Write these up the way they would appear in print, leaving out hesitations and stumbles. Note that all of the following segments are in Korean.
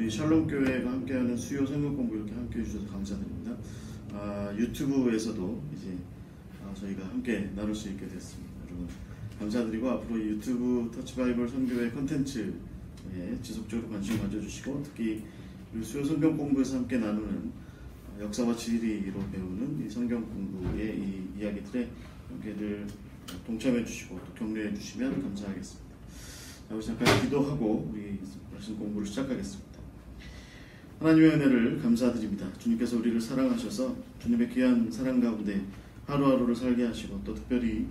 우리 샬롬교회가 함께하는 수요 성경 공부 이렇게 함께해 주셔서 감사드립니다. 유튜브에서도 이제 저희가 함께 나눌 수 있게 됐습니다. 여러분 감사드리고 앞으로 유튜브 터치바이블 선교회 콘텐츠에 지속적으로 관심 가져주시고 특히 수요 성경 공부에서 함께 나누는 역사와 진리로 배우는 이 성경 공부의 이 이야기들에 함께를 동참해 주시고 또 격려해 주시면 감사하겠습니다. 우리 잠깐 기도하고 우리 말씀 공부를 시작하겠습니다. 하나님의 은혜를 감사드립니다. 주님께서 우리를 사랑하셔서 주님의 귀한 사랑 가운데 하루하루를 살게 하시고 또 특별히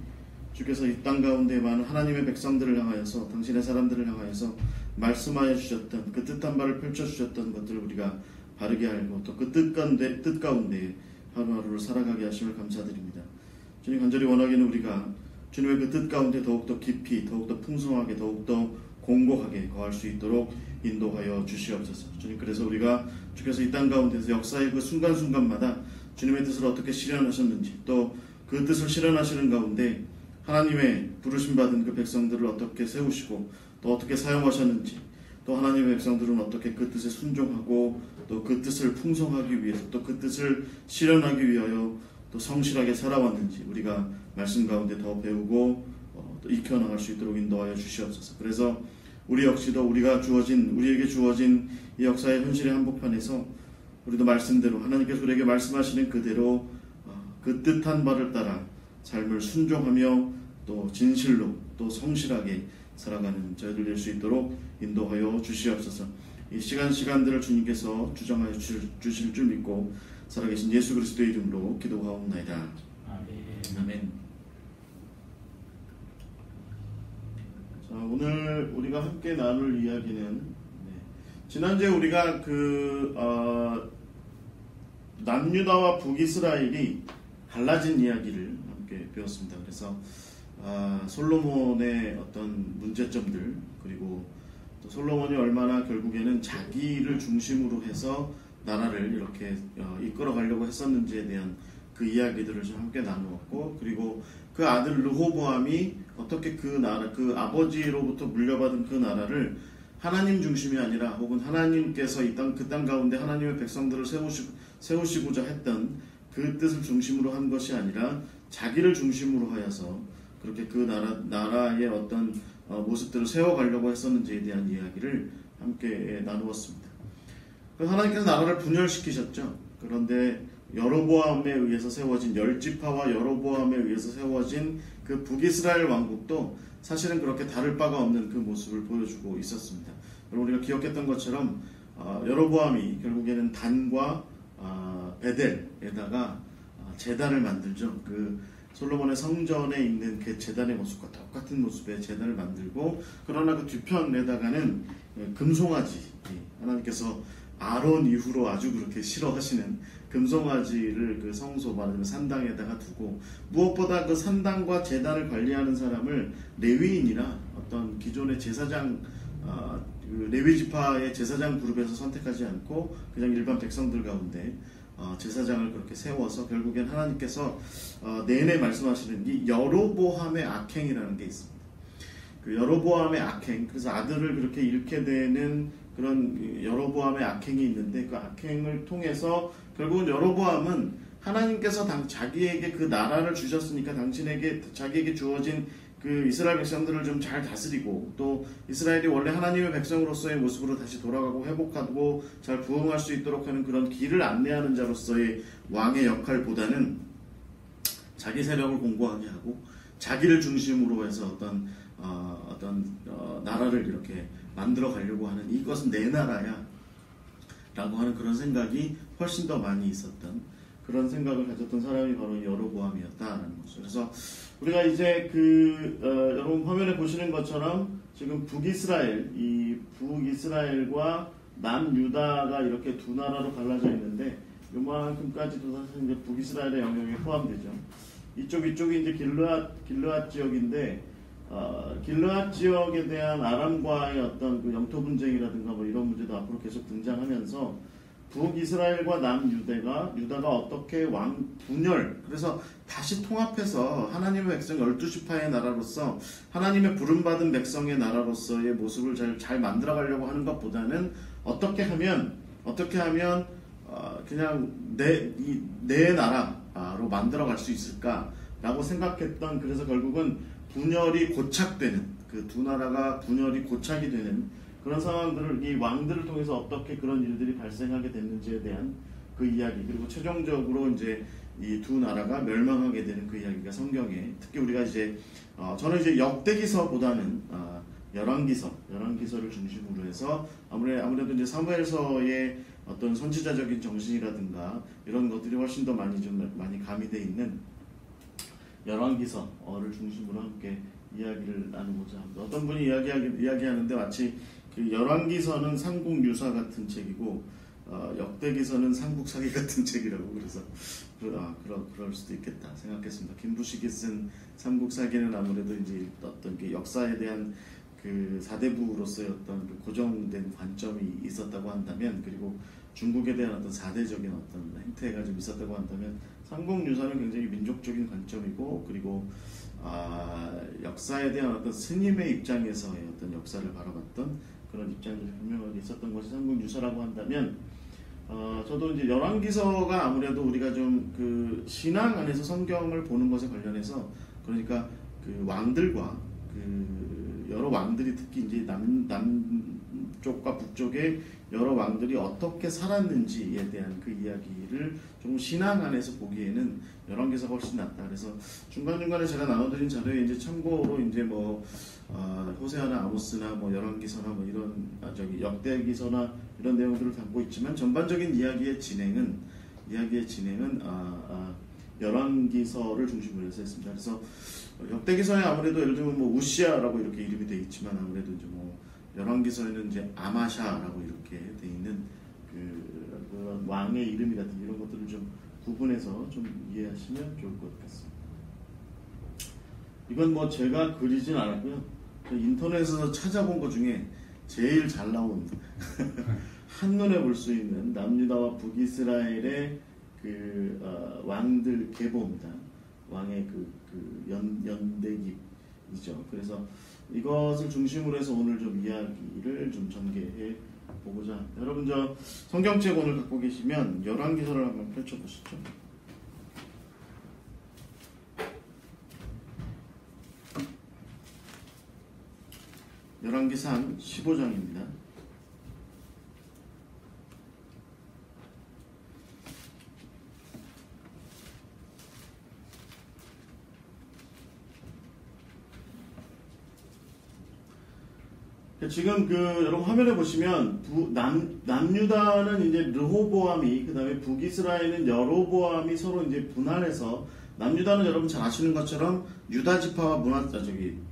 주께서 이 땅 가운데 많은 하나님의 백성들을 향하여서 당신의 사람들을 향하여서 말씀하여 주셨던 그 뜻한 바를 펼쳐주셨던 것들을 우리가 바르게 알고 또 그 뜻 가운데 하루하루를 살아가게 하심을 감사드립니다. 주님 간절히 원하기는 우리가 주님의 그 뜻 가운데 더욱더 깊이 더욱더 풍성하게 더욱더 공고하게 거할 수 있도록 인도하여 주시옵소서. 주님 그래서 우리가 주께서 이 땅 가운데서 역사의 그 순간순간마다 주님의 뜻을 어떻게 실현하셨는지 또 그 뜻을 실현하시는 가운데 하나님의 부르심받은 그 백성들을 어떻게 세우시고 또 어떻게 사용하셨는지 또 하나님의 백성들은 어떻게 그 뜻에 순종하고 또 그 뜻을 풍성하기 위해서 또 그 뜻을 실현하기 위하여 또 성실하게 살아왔는지 우리가 말씀 가운데 더 배우고 또 익혀나갈 수 있도록 인도하여 주시옵소서. 그래서 우리 역시도 우리에게 주어진 이 역사의 현실의 한복판에서 우리도 말씀대로 하나님께서 우리에게 말씀하시는 그대로 그 뜻한 바를 따라 삶을 순종하며 또 진실로 또 성실하게 살아가는 저희들 될 수 있도록 인도하여 주시옵소서. 이 시간들을 주님께서 주정하여 주실 줄 믿고 살아계신 예수 그리스도의 이름으로 기도하옵나이다. 아멘. 자, 오늘 우리가 함께 나눌 이야기는 지난주에 우리가 남유다와 북이스라엘이 갈라진 이야기를 함께 배웠습니다. 그래서 솔로몬의 어떤 문제점들 그리고 또 솔로몬이 얼마나 결국에는 자기를 중심으로 해서 나라를 이렇게 이끌어 가려고 했었는지에 대한 그 이야기들을 좀 함께 나누었고 그리고 그 아들 르호보암이 어떻게 그 아버지로부터 물려받은 그 나라를 하나님 중심이 아니라 혹은 하나님께서 그 땅 가운데 하나님의 백성들을 세우시고자 했던 그 뜻을 중심으로 한 것이 아니라 자기를 중심으로 하여서 그렇게 그 나라의 어떤 모습들을 세워가려고 했었는지에 대한 이야기를 함께 나누었습니다. 하나님께서 나라를 분열시키셨죠. 그런데 여로보암에 의해서 세워진 열지파와 여로보암에 의해서 세워진 그 북이스라엘 왕국도 사실은 그렇게 다를 바가 없는 그 모습을 보여주고 있었습니다. 여러분 우리가 기억했던 것처럼 여로보암이 결국에는 단과 베델에다가 제단을 만들죠. 그 솔로몬의 성전에 있는 그 제단의 모습과 똑같은 모습의 제단을 만들고 그러나 그 뒤편에다가는 금송아지 하나님께서 아론 이후로 아주 그렇게 싫어하시는 금송아지를 그 성소 말하자면 산당에다가 두고 무엇보다 그 산당과 제단을 관리하는 사람을 레위인이나 어떤 기존의 제사장 레위지파의 제사장 그룹에서 선택하지 않고 그냥 일반 백성들 가운데 제사장을 그렇게 세워서 결국엔 하나님께서 내내 말씀하시는 이 여로보암의 악행이라는 게 있습니다. 그 여로보암의 악행, 그래서 아들을 그렇게 잃게 되는 그런 여로보암의 악행이 있는데 그 악행을 통해서 결국은 여로보암은 하나님께서 자기에게 그 나라를 주셨으니까 자기에게 주어진 그 이스라엘 백성들을 좀 잘 다스리고 또 이스라엘이 원래 하나님의 백성으로서의 모습으로 다시 돌아가고 회복하고 잘 부흥할 수 있도록 하는 그런 길을 안내하는 자로서의 왕의 역할보다는 자기 세력을 공고하게 하고 자기를 중심으로 해서 어떤 나라를 이렇게 만들어 가려고 하는 이것은 내 나라야 라고 하는 그런 생각이 훨씬 더 많이 있었던 그런 생각을 가졌던 사람이 바로 여로보암이었다라는 거죠. 그래서 우리가 이제 여러분 화면에 보시는 것처럼 지금 북이스라엘과 남유다가 이렇게 두 나라로 갈라져 있는데 요만큼까지도 사실 이제 북이스라엘의 영역에 포함되죠. 이쪽이 이제 길르앗 지역인데 길르앗 지역에 대한 아람과의 어떤 그 영토 분쟁이라든가 뭐 이런 문제도 앞으로 계속 등장하면서 북이스라엘과 남유다가 어떻게 분열, 그래서 다시 통합해서 하나님의 백성 12지파의 나라로서 하나님의 부름받은 백성의 나라로서의 모습을 잘 만들어가려고 하는 것보다는 어떻게 하면 그냥 내 나라로 만들어갈 수 있을까라고 생각했던, 그래서 결국은 분열이 고착되는, 그 두 나라가 분열이 고착이 되는 그런 상황들을, 이 왕들을 통해서 어떻게 그런 일들이 발생하게 됐는지에 대한 그 이야기, 그리고 최종적으로 이제 이 두 나라가 멸망하게 되는 그 이야기가 성경에, 특히 우리가 이제 저는 이제 역대기서보다는 열왕기서를 중심으로 해서 아무래도 이제 사무엘서의 어떤 선지자적인 정신이라든가 이런 것들이 훨씬 더 많이 가미되어 있는 열왕기서를 중심으로 함께 이야기를 나누고자 합니다. 어떤 분이 이야기하는데 마치 그 열왕기서는 삼국유사 같은 책이고 역대기서는 삼국사기 같은 책이라고, 그래서 그럴 수도 있겠다 생각했습니다. 김부식이 쓴 삼국사기는 아무래도 이제 어떤 그 역사에 대한 그 사대부로서의 어떤 그 고정된 관점이 있었다고 한다면, 그리고 중국에 대한 어떤 사대적인 어떤 행태가 좀 있었다고 한다면, 삼국유사는 굉장히 민족적인 관점이고, 그리고 역사에 대한 어떤 스님의 입장에서의 어떤 역사를 바라봤던 그런 입장이 분명하게 있었던 것이 삼국유사라고 한다면, 저도 이제 열왕기서가 아무래도 우리가 좀 그 신앙 안에서 성경을 보는 것에 관련해서, 그러니까 그 왕들과 그 여러 왕들이, 특히 이제 남쪽과 북쪽의 여러 왕들이 어떻게 살았는지에 대한 그 이야기를 좀 신앙 안에서 보기에는 열왕기서가 훨씬 낫다. 그래서 중간중간에 제가 나눠드린 자료에 이제 참고로 이제 뭐 호세아나 아모스나 뭐 열왕기서나 뭐 이런 역대기서나 이런 내용들을 담고 있지만, 전반적인 이야기의 진행은 열왕기서를 중심으로 해서 했습니다. 그래서 역대기서에 아무래도 예를 들면 뭐 우시아라고 이렇게 이름이 되어 있지만, 아무래도 이제 뭐 열왕기서에는 이제 아마샤라고 이렇게 되어 있는 그런 왕의 이름이라든지 이런 것들을 좀 구분해서 좀 이해하시면 좋을 것 같습니다. 이건 뭐 제가 그리진 않았고요. 인터넷에서 찾아본 것 중에 제일 잘 나온 한눈에 볼 수 있는 남유다와 북이스라엘의 그 왕들 계보입니다. 왕의 연대기이죠. 그래서 이것을 중심으로 해서 오늘 좀 이야기를 좀 전개해 보고자 합니다. 여러분, 저 성경책 오늘 갖고 계시면 열왕기서를 한번 펼쳐보시죠. 열왕기상 15장입니다. 지금 여러분 화면에 보시면 남유다는 이제 르호보암이, 그 다음에 북이스라엘은 여로보암이 서로 이제 분할해서, 남유다는 여러분 잘 아시는 것처럼 유다 지파와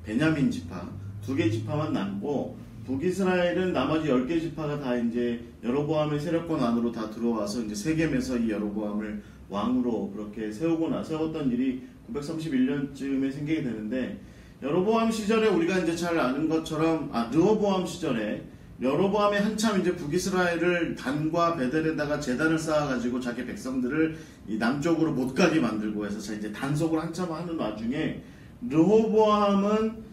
베냐민 지파 두 개 지파만 남고, 북이스라엘은 나머지 10개 지파가 다 이제 여로보암의 세력권 안으로 다 들어와서 이제 세겜에서 이 여로보암을 왕으로 그렇게 세웠던 일이 931년쯤에 생기게 되는데, 여로보암 시절에 우리가 이제 잘 아는 것처럼 르호보암 시절에 여로보암이 한참 이제 북이스라엘을 단과 베델에다가 제단을 쌓아가지고 자기 백성들을 이 남쪽으로 못 가게 만들고 해서 이제 단속을 한참 하는 와중에, 르호보암은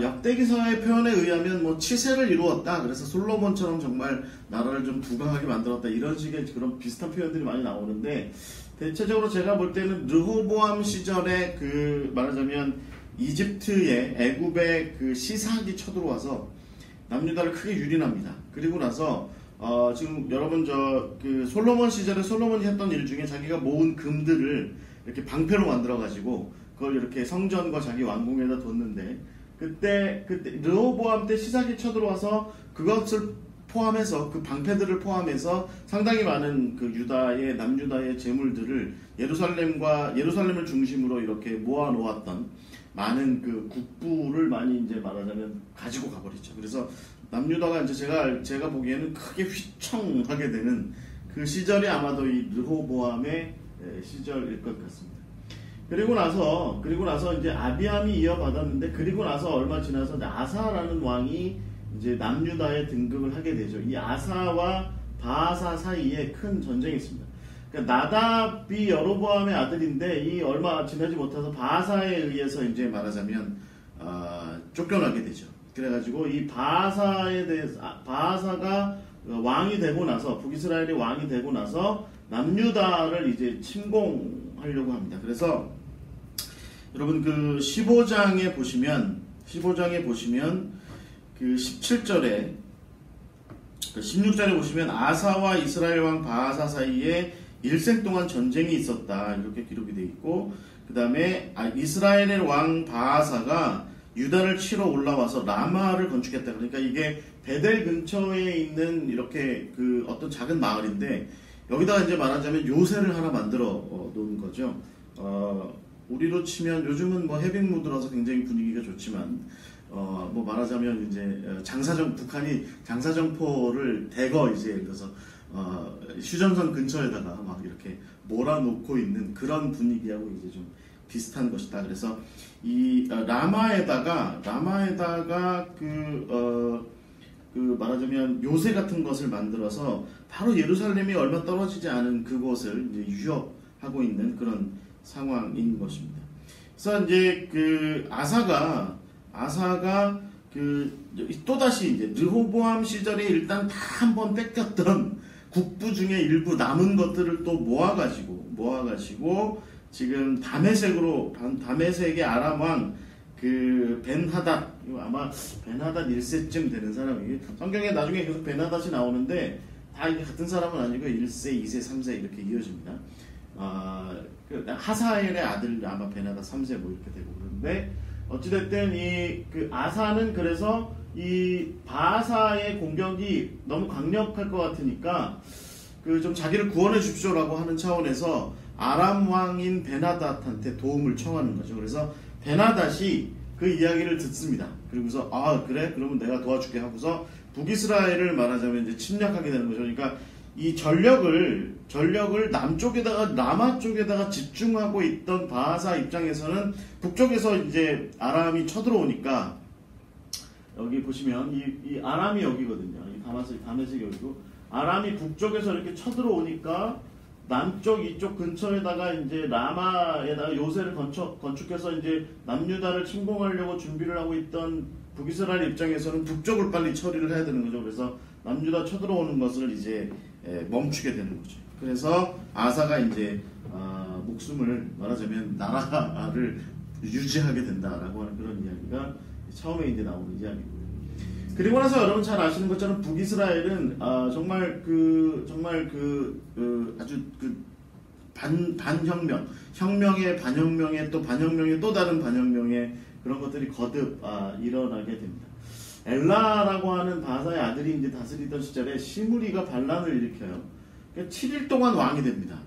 역대기서의 표현에 의하면 뭐 치세를 이루었다. 그래서 솔로몬처럼 정말 나라를 좀 부강하게 만들었다. 이런 식의 그런 비슷한 표현들이 많이 나오는데, 대체적으로 제가 볼 때는 르호보암 시절에 말하자면 애굽의 그 시삭이 쳐들어와서 남유다를 크게 유린합니다. 그리고 나서 지금 여러분 솔로몬 시절에 솔로몬이 했던 일 중에 자기가 모은 금들을 이렇게 방패로 만들어 가지고 그걸 이렇게 성전과 자기 왕궁에다 뒀는데, 그때 르호보암 때 시삭이 쳐들어와서 그것을 포함해서, 그 방패들을 포함해서 상당히 많은 그 남유다의 재물들을 예루살렘을 중심으로 이렇게 모아 놓았던 많은 그 국부를 많이 이제 말하자면 가지고 가버리죠. 그래서 남유다가 이제 제가 보기에는 크게 휘청하게 되는 그 시절이 아마도 이 르호보암의 시절일 것 같습니다. 그리고 나서 이제 아비암이 이어받았는데, 그리고 나서 얼마 지나서 아사라는 왕이 이제 남유다에 등극을 하게 되죠. 이 아사와 바하사 사이에 큰 전쟁이 있습니다. 그러니까 나답이 여로보암의 아들인데 이 얼마 지나지 못해서 바하사에 의해서 이제 말하자면 쫓겨나게 되죠. 그래가지고 이 바하사에 대해서 바하사가 왕이 되고 나서 북이스라엘이 왕이 되고 나서 남유다를 이제 침공하려고 합니다. 그래서 여러분 그 15장에 보시면 그 17절에 16절에 보시면 아사와 이스라엘 왕 바하사 사이에 일생 동안 전쟁이 있었다 이렇게 기록이 되어 있고, 그 다음에 이스라엘의 왕 바하사가 유다를 치러 올라와서 라마를 건축했다. 그러니까 이게 베델 근처에 있는 이렇게 그 어떤 작은 마을인데 여기다가 이제 말하자면 요새를 하나 만들어 놓은 거죠. 우리로 치면 요즘은 뭐 해빙무드라서 굉장히 분위기가 좋지만 뭐 말하자면 이제 북한이 장사정포를 대거 이제 예를 들어서 휴전선 근처에다가 막 이렇게 몰아놓고 있는 그런 분위기하고 이제 좀 비슷한 것이다. 그래서 이 라마에다가 그 말하자면 요새 같은 것을 만들어서 바로 예루살렘이 얼마 떨어지지 않은 그곳을 이제 유협하고 있는 그런 상황인 것입니다. 그래서 이제 그 아사가 그 또다시 이제 르호보암 시절에 일단 다 한번 뺏겼던 국부 중에 일부 남은 것들을 또 모아가지고 지금 다메섹의 아람 왕 그 벤하닷, 아마 벤하닷 1세쯤 되는 사람이 성경에 나중에 계속 벤하닷이 나오는데 다 이게 같은 사람은 아니고 1세, 2세, 3세 이렇게 이어집니다. 그 하사엘의 아들 아마 벤하닷 3세 뭐 이렇게 되고 그러는데 어찌됐든 그 아사는 그래서 이 바하사의 공격이 너무 강력할 것 같으니까 그 좀 자기를 구원해 주십시오라고 하는 차원에서 아람 왕인 베나닷한테 도움을 청하는 거죠. 그래서 베나닷이 그 이야기를 듣습니다. 그리고서 그래? 그러면 내가 도와줄게 하고서 북이스라엘을 말하자면 이제 침략하게 되는 거죠. 그러니까 이 전력을 남쪽에다가 라마 쪽에다가 집중하고 있던 바하사 입장에서는 북쪽에서 이제 아람이 쳐들어오니까 여기 보시면 이 아람이 여기거든요. 이 다메섹이 여기고 아람이 북쪽에서 이렇게 쳐들어오니까 남쪽 이쪽 근처에다가 이제 라마에다가 요새를 건축해서 이제 남유다를 침공하려고 준비를 하고 있던 북이스라엘 입장에서는 북쪽을 빨리 처리를 해야 되는 거죠. 그래서 남유다 쳐들어오는 것을 이제 멈추게 되는 거죠. 그래서 아사가 이제 목숨을 말하자면 나라를 유지하게 된다라고 하는 그런 이야기가 처음에 이제 나오는 이야기고요. 그리고 나서 여러분 잘 아시는 것처럼 북이스라엘은 정말 아주 반혁명, 혁명의 반혁명의 또 반혁명의 또 다른 반혁명의 그런 것들이 거듭 일어나게 됩니다. 엘라라고 하는 바하사의 아들이 이제 다스리던 시절에 시므리가 반란을 일으켜요. 7일 동안 왕이 됩니다.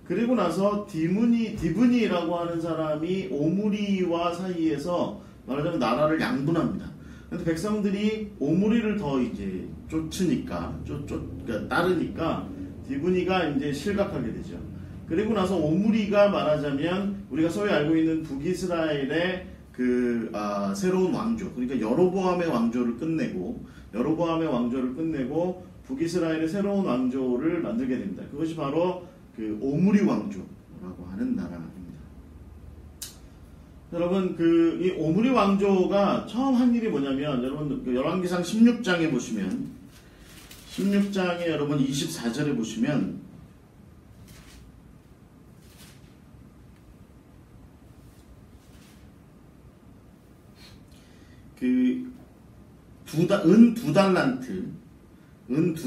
그리고 나서 디브니라고 하는 사람이 오므리와 사이에서 말하자면 나라를 양분합니다. 근데 백성들이 오므리를 더 이제 쫓으니까 그러니까 따르니까 디브니가 이제 실각하게 되죠. 그리고 나서 오므리가 말하자면 우리가 소위 알고 있는 북이스라엘의 그 새로운 왕조, 그러니까 여로보암의 왕조를 끝내고 북이스라엘의 새로운 왕조를 만들게 됩니다. 그것이 바로 그 오므리 왕조라고 하는 나라입니다. 여러분 이 오므리 왕조가 처음 한 일이 뭐냐면 여러분 그 열왕기상 16장에 보시면 16장에 여러분 24절에 보시면 은 두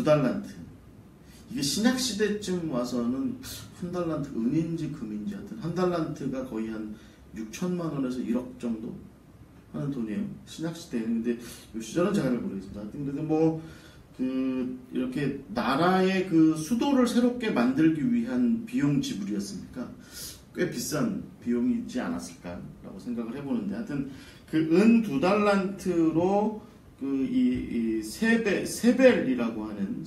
달란트 이게 신약 시대쯤 와서는 한 달란트 은인지 금인지 하여튼 한 달란트가 거의 한 6천만 원에서 1억 정도 하는 돈이에요. 신약 시대에는. 근데 이 시절은 잘 모르겠습니다. 하여튼 그래도 이렇게 나라의 그 수도를 새롭게 만들기 위한 비용 지불이었으니까 꽤 비싼 비용이지 않았을까라고 생각을 해보는데, 하여튼 그 은 2달란트로 이 세멜이라고 하는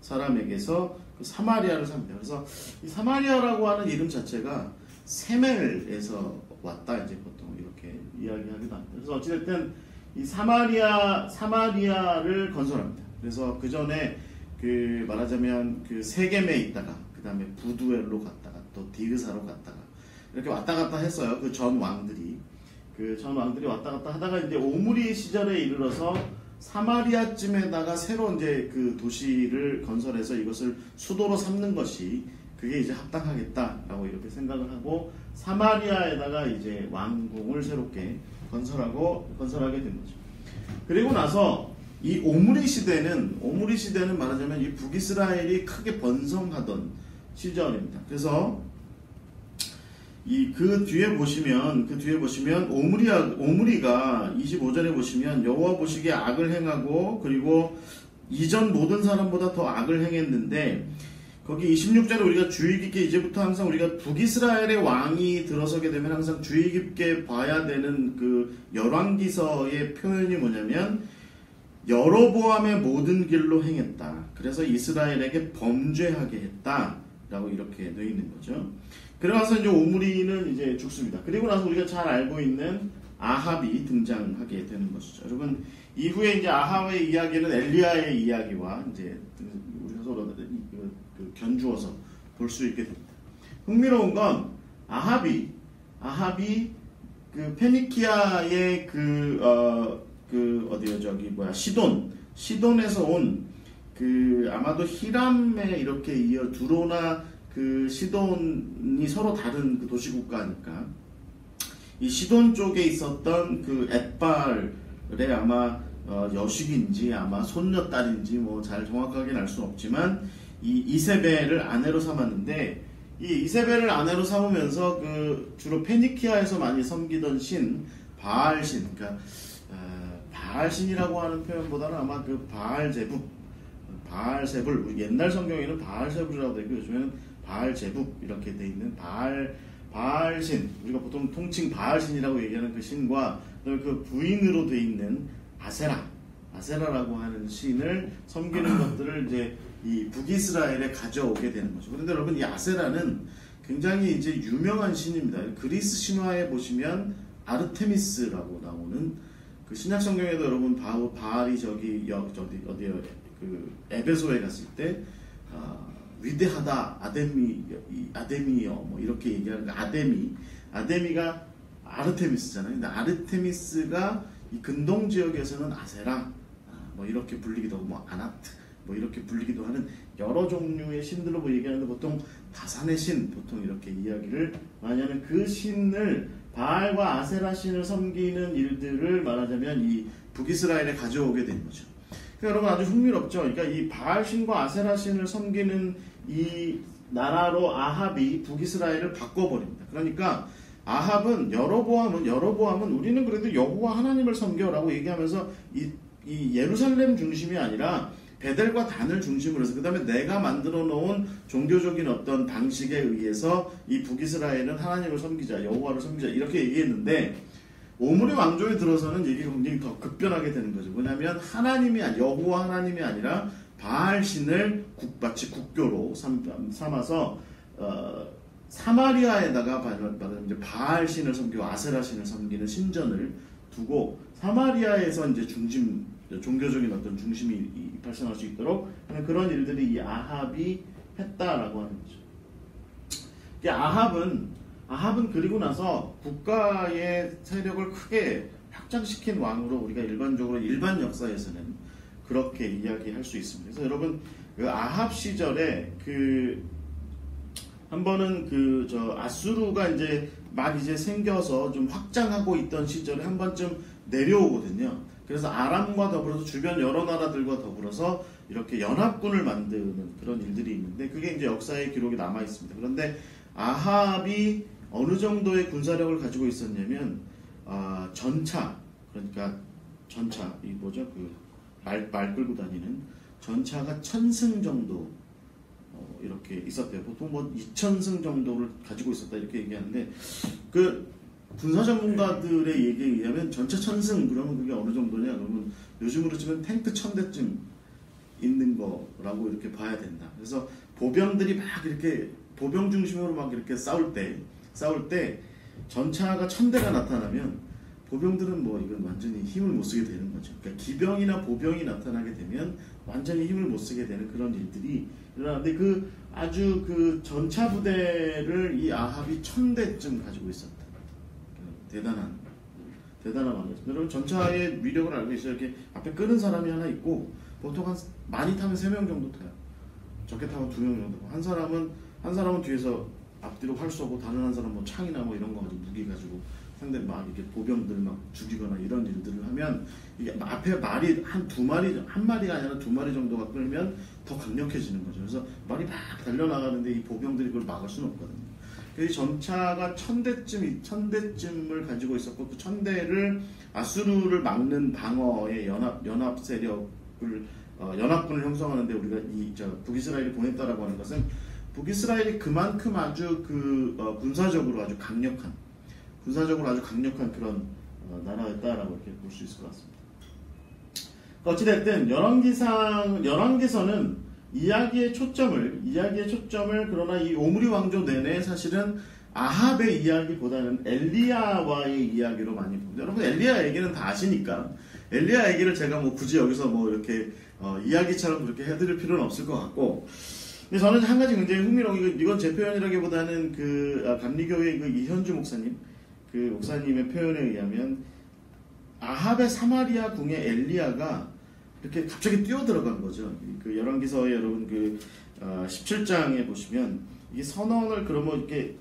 사람에게서 그 사마리아를 삽니다. 그래서 이 사마리아라고 하는 이름 자체가 세멜에서 왔다 이제 보통 이렇게 이야기하기도 합니다. 그래서 어찌됐든 이 사마리아를 건설합니다. 그래서 그 전에 그 말하자면 그 세겜에 있다가 그 다음에 부두엘로 갔다가 또 디르사로 갔다가 이렇게 왔다 갔다 했어요. 그 전 왕들이 왔다 갔다 하다가 이제 오므리 시절에 이르러서 사마리아쯤에다가 새로 이제 그 도시를 건설해서 이것을 수도로 삼는 것이 그게 이제 합당하겠다라고 이렇게 생각을 하고 사마리아에다가 이제 왕궁을 새롭게 건설하게 된 거죠. 그리고 나서 이 오므리 시대는 말하자면 이 북이스라엘이 크게 번성하던 시절입니다. 그래서 그 뒤에 보시면 오므리가 25절에 보시면 여호와 보시기에 악을 행하고 그리고 이전 모든 사람보다 더 악을 행했는데 거기 26절에 우리가 주의 깊게 이제부터 항상 우리가 북이스라엘의 왕이 들어서게 되면 항상 주의 깊게 봐야 되는 그 열왕기서의 표현이 뭐냐면 여로보암의 모든 길로 행했다. 그래서 이스라엘에게 범죄하게 했다라고 이렇게 되어 있는 거죠. 그러면서 이제 오므리는 이제 죽습니다. 그리고 나서 우리가 잘 알고 있는 아합이 등장하게 되는 것이죠. 여러분 이후에 이제 아합의 이야기는 엘리야의 이야기와 이제 우리가 서로 견주어서 볼 수 있게 됩니다. 흥미로운 건 아합이 그 페니키아의 시돈에서 온 그 아마도 히람에 이렇게 이어 두로나 그 시돈이 서로 다른 그 도시국가니까 이 시돈 쪽에 있었던 그 엣발의 아마 여식인지 아마 손녀딸인지 뭐 잘 정확하게는 알 수 없지만 이 이세벨을 아내로 삼았는데 이 이세벨을 아내로 삼으면서 그 주로 페니키아에서 많이 섬기던 신 바알신, 그러니까 바알신이라고 하는 표현보다는 아마 그 바알세불, 옛날 성경에는 바알세불이라고 되고 요즘에는 바알제북 이렇게 돼 있는 바알신, 우리가 보통 통칭 바알신이라고 얘기하는 그 신과 그다음에 그 부인으로 돼 있는 아세라라고 하는 신을 섬기는 것들을 이제 이 북이스라엘에 가져오게 되는 거죠. 그런데 여러분 이 아세라는 굉장히 이제 유명한 신입니다. 그리스 신화에 보시면 아르테미스라고 나오는 그 신약 성경에도 여러분 바알이 어디요? 그 에베소에 갔을 때 위대하다 아데미여 뭐 이렇게 얘기하는 아데미가 아르테미스잖아요. 근데 아르테미스가 이 근동 지역에서는 아세라 뭐 이렇게 불리기도 하고 뭐 아나트 뭐 이렇게 불리기도 하는 여러 종류의 신들로 뭐 얘기하는데 보통 다산의 신 보통 이렇게 이야기를 많이 하는 그 신을 바알과 아세라 신을 섬기는 일들을 말하자면 이 북이스라엘에 가져오게 된 거죠. 그러니까 여러분 아주 흥미롭죠. 그러니까 이 바알 신과 아세라 신을 섬기는 이 나라로 아합이 북이스라엘을 바꿔버립니다. 그러니까 아합은 여로보암은 우리는 그래도 여호와 하나님을 섬겨라고 얘기하면서 이 예루살렘 중심이 아니라 베델과 단을 중심으로 해서 그 다음에 내가 만들어 놓은 종교적인 어떤 방식에 의해서 이 북이스라엘은 하나님을 섬기자, 여호와를 섬기자 이렇게 얘기했는데 오므리 왕조에 들어서는 얘기가 굉장히 더 급변하게 되는 거죠. 뭐냐면 여호와 하나님이 아니라 바알 신을 마치 국교로 삼아서 사마리아에다가 이제 바알 신을 섬기고 아세라 신을 섬기는 신전을 두고 사마리아에서 이제 종교적인 어떤 중심이 발생할 수 있도록 하는 그런 일들이 이 아합이 했다라고 하는 거죠. 아합은 그리고 나서 국가의 세력을 크게 확장시킨 왕으로 우리가 일반 역사에서는 그렇게 이야기할 수 있습니다. 그래서 여러분 그 아합 시절에 한 번은 아수르가 이제 막 이제 생겨서 좀 확장하고 있던 시절에 한 번쯤 내려오거든요. 그래서 아람과 더불어서 주변 여러 나라들과 더불어서 이렇게 연합군을 만드는 그런 일들이 있는데 그게 이제 역사의 기록이 남아 있습니다. 그런데 아합이 어느 정도의 군사력을 가지고 있었냐면 전차 말 끌고 다니는 전차가 1000승 정도 이렇게 있었대요. 보통 2000승 정도를 가지고 있었다 이렇게 얘기하는데 그 군사 전문가들의 얘기에 의하면 전차 1000승 그러면 그게 어느 정도냐 그러면 요즘으로 치면 탱크 1000대쯤 있는 거라고 이렇게 봐야 된다. 그래서 보병들이 막 이렇게 보병 중심으로 막 이렇게 싸울 때 전차가 1000대가 나타나면 보병들은 뭐 이건 완전히 힘을 못 쓰게 되는 거죠. 그러니까 기병이나 보병이 나타나게 되면 완전히 힘을 못 쓰게 되는 그런 일들이 일어나는데 그 아주 그 전차 부대를 이 아합이 1000대쯤 가지고 있었다. 대단한 왕이었습니다. 여러분 전차의 위력을 알고 있어요. 이렇게 앞에 끄는 사람이 하나 있고 보통 많이 타면 3명 정도 타요. 적게 타면 2명 정도. 한 사람은 뒤에서 앞뒤로 활 쏘고 다른 한 사람 뭐 창이나 뭐 이런 거 가지고 무기 가지고 상대 막 이렇게 보병들 막 죽이거나 이런 일들을 하면 이게 앞에 말이 한 마리가 아니라 2마리 정도가 끌면 더 강력해지는 거죠. 그래서 말이 막 달려나가는데 이 보병들이 그걸 막을 수는 없거든요. 그래서 전차가 1000대쯤을 가지고 있었고 그 1000대를 아수르를 막는 방어의 연합 세력을 연합군을 형성하는데 우리가 북이스라엘이 보냈다라고 하는 것은 북이스라엘이 그만큼 아주 군사적으로 아주 강력한 그런 나라였다라고 이렇게 볼 수 있을 것 같습니다. 어찌됐든 열왕기서는 이야기의 초점을 그러나 이 오므리 왕조 내내 사실은 아합의 이야기보다는 엘리야와의 이야기로 많이 봅니다. 여러분 엘리야 얘기는 다 아시니까 엘리야 얘기를 제가 뭐 굳이 여기서 뭐 이렇게 이야기처럼 그렇게 해드릴 필요는 없을 것 같고, 근데 저는 한 가지 굉장히 흥미로운 이건 제 표현이라기보다는 감리교회 이현주 목사님 목사님의 표현에 의하면 아합의 사마리아 궁에 엘리야가 이렇게 갑자기 뛰어들어간 거죠. 그 열왕기서에 여러분 17장에 보시면 이 선언을 그러면 이렇게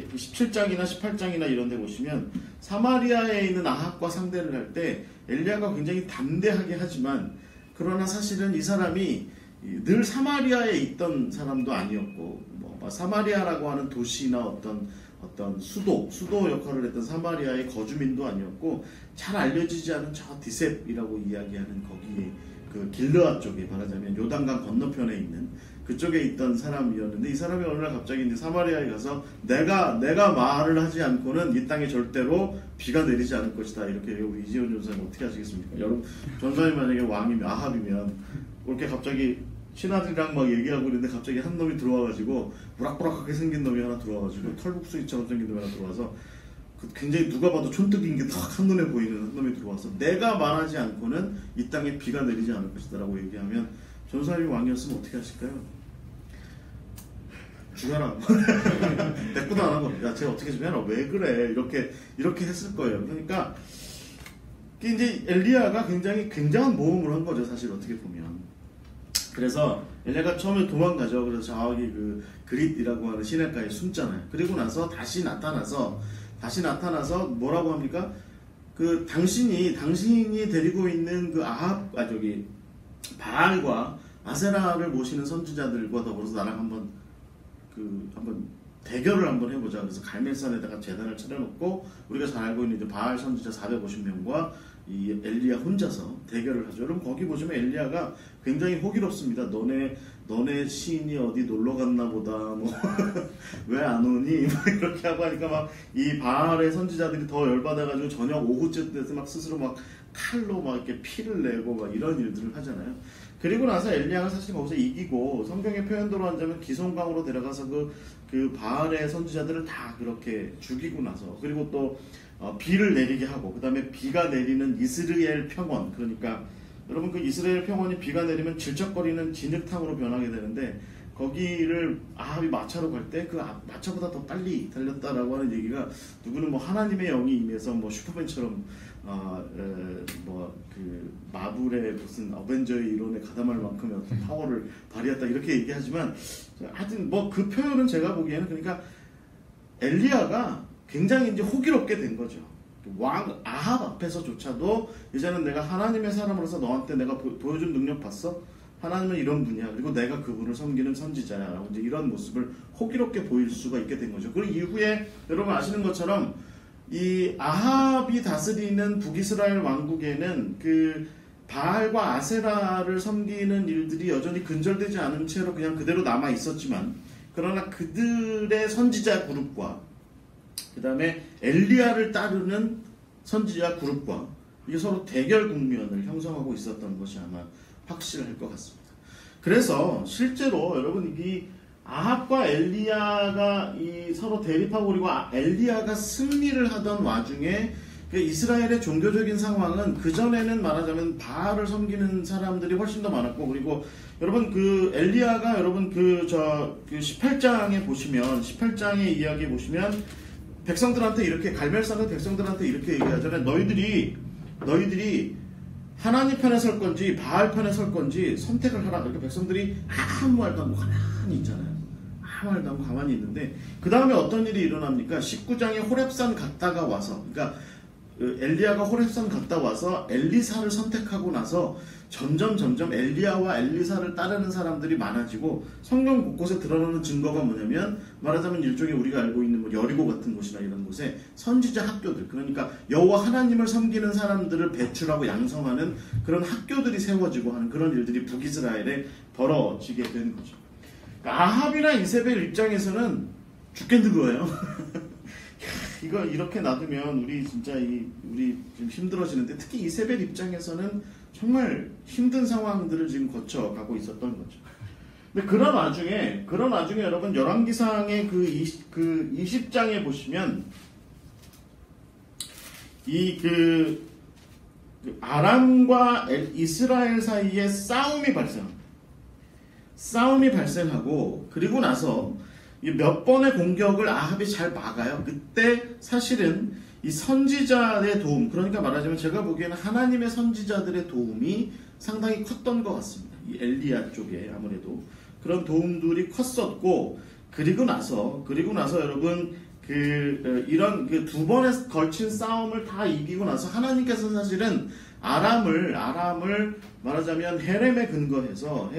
17장이나 18장이나 이런 데 보시면 사마리아에 있는 아합과 상대를 할 때 엘리야가 굉장히 담대하게 하지만 그러나 사실은 이 사람이 늘 사마리아에 있던 사람도 아니었고 사마리아라고 하는 도시나 어떤 수도 역할을 했던 사마리아의 거주민도 아니었고 잘 알려지지 않은 저 디셉이라고 이야기하는 거기에 그 길르앗 쪽에 말하자면 요단강 건너편에 있는 그쪽에 있던 사람이었는데 이 사람이 어느 날 갑자기 이제 사마리아에 가서 내가 말을 하지 않고는 이 땅에 절대로 비가 내리지 않을 것이다 이렇게 우리 이재훈 전사님 어떻게 하시겠습니까? 여러분 전사님 만약에 왕이면 아합이면 그렇게 갑자기 신하들이랑 막 얘기하고 있는데 갑자기 한 놈이 들어와가지고 우락부락하게 생긴 놈이 하나 들어와가지고 털국수처럼 생긴 놈이 하나 들어와서 굉장히 누가 봐도 촌뜨기인 게 딱 한눈에 보이는 한 놈이 들어와서 내가 말하지 않고는 이 땅에 비가 내리지 않을 것이다 라고 얘기하면 전사님이 왕이었으면 어떻게 하실까요? 죽여라. 대꾸도 안 하고 야 쟤 어떻게 좀 해라 왜 그래 이렇게 했을 거예요. 그러니까 이제 엘리야가 굉장한 모험을 한 거죠 사실 어떻게 보면. 그래서 엘리야가 처음에 도망가죠. 그래서 저기 그릿이라고 하는 시냇가에 숨잖아요. 그리고 나서 다시 나타나서 뭐라고 합니까? 당신이 데리고 있는 바알과 아세라를 모시는 선지자들과 더불어서 나랑 한번 대결을 한번 해보자. 그래서 갈멜산에다가 제단을 차려놓고 우리가 잘 알고 있는 이제 바알 선지자 450명과 이 엘리야 혼자서 대결을 하죠. 여러분 거기 보시면 엘리야가 굉장히 호기롭습니다. 너네 시인이 어디 놀러 갔나 보다. 뭐 왜 안 오니? 막 이렇게 하고 하니까 막 이 바알의 선지자들이 더 열받아가지고 저녁 오후쯤 돼서 막 스스로 막 칼로 막 이렇게 피를 내고 막 이런 일들을 하잖아요. 그리고 나서 엘리야가 사실 거기서 이기고 성경의 표현대로 하자면 기송강으로 데려가서 그 바알의 선지자들을 다 그렇게 죽이고 나서 그리고 또 비를 내리게 하고 그 다음에 비가 내리는 이스라엘 평원 그러니까 여러분 그 이스라엘 평원이 비가 내리면 질척거리는 진흙탕으로 변하게 되는데 거기를 아합이 마차로 갈 때 그 마차보다 더 빨리 달렸다라고 하는 얘기가 누구는 뭐 하나님의 영이 임해서 뭐 슈퍼맨처럼 마블의 무슨 어벤져의 이론에 가담할 만큼의 어떤 파워를 발휘했다 이렇게 얘기하지만 하여튼 뭐 그 표현은 제가 보기에는 그러니까 엘리야가 굉장히 이제 호기롭게 된 거죠. 왕 아합 앞에서조차도 이제는 내가 하나님의 사람으로서 너한테 내가 보여준 능력 봤어? 하나님은 이런 분이야. 그리고 내가 그분을 섬기는 선지자야. 라고 이제 이런 모습을 호기롭게 보일 수가 있게 된 거죠. 그리고 이후에 여러분 아시는 것처럼 이 아합이 다스리는 북이스라엘 왕국에는 그 바알과 아세라를 섬기는 일들이 여전히 근절되지 않은 채로 그냥 그대로 남아 있었지만 그러나 그들의 선지자 그룹과 그 다음에 엘리야를 따르는 선지자 그룹과 이게 서로 대결 국면을 형성하고 있었던 것이 아마 확실할 것 같습니다. 그래서 실제로 여러분 이 아합과 엘리야가 이 서로 대립하고 그리고 엘리야가 승리를 하던 와중에 이스라엘의 종교적인 상황은 그전에는 말하자면 바알을 섬기는 사람들이 훨씬 더 많았고, 그리고 여러분 그 엘리야가 여러분 그 18장에 보시면 18장의 이야기에 보시면 백성들한테 이렇게 갈멜산의 백성들한테 이렇게 얘기하잖아요. 너희들이 하나님 편에 설 건지 바알 편에 설 건지 선택을 하라. 그러니까 백성들이 아무 말도 안 하고 가만히 있잖아요. 아무 말도 안 하고 가만히 있는데 그 다음에 어떤 일이 일어납니까? 19장에 호렙산 갔다가 와서, 그러니까 엘리야가 호렙산 갔다 와서 엘리사를 선택하고 나서 점점 엘리야와 엘리사를 따르는 사람들이 많아지고, 성경 곳곳에 드러나는 증거가 뭐냐면 말하자면 일종의 우리가 알고 있는 뭐 여리고 같은 곳이나 이런 곳에 선지자 학교들, 그러니까 여호와 하나님을 섬기는 사람들을 배출하고 양성하는 그런 학교들이 세워지고 하는 그런 일들이 북이스라엘에 벌어지게 된 거죠. 그러니까 아합이나 이세벨 입장에서는 죽겠는 거예요. 이거 이렇게 놔두면 우리 진짜 우리 좀 힘들어지는데, 특히 이세벨 입장에서는 정말 힘든 상황들을 지금 거쳐가고 있었던 거죠. 근데 그런 와중에 여러분 열왕기상의 그 20장에 보시면 그 아람과 이스라엘 사이에 싸움이 발생하고, 그리고 나서 몇 번의 공격을 아합이 잘 막아요. 그때 사실은 이 선지자의 도움, 그러니까 말하자면 제가 보기에는 하나님의 선지자들의 도움이 상당히 컸던 것 같습니다. 이 엘리야 쪽에 아무래도 그런 도움들이 컸었고, 그리고 나서 여러분 이런 두 번에 걸친 싸움을 다 이기고 나서 하나님께서 사실은 아람을 말하자면 헤렘에 근거해서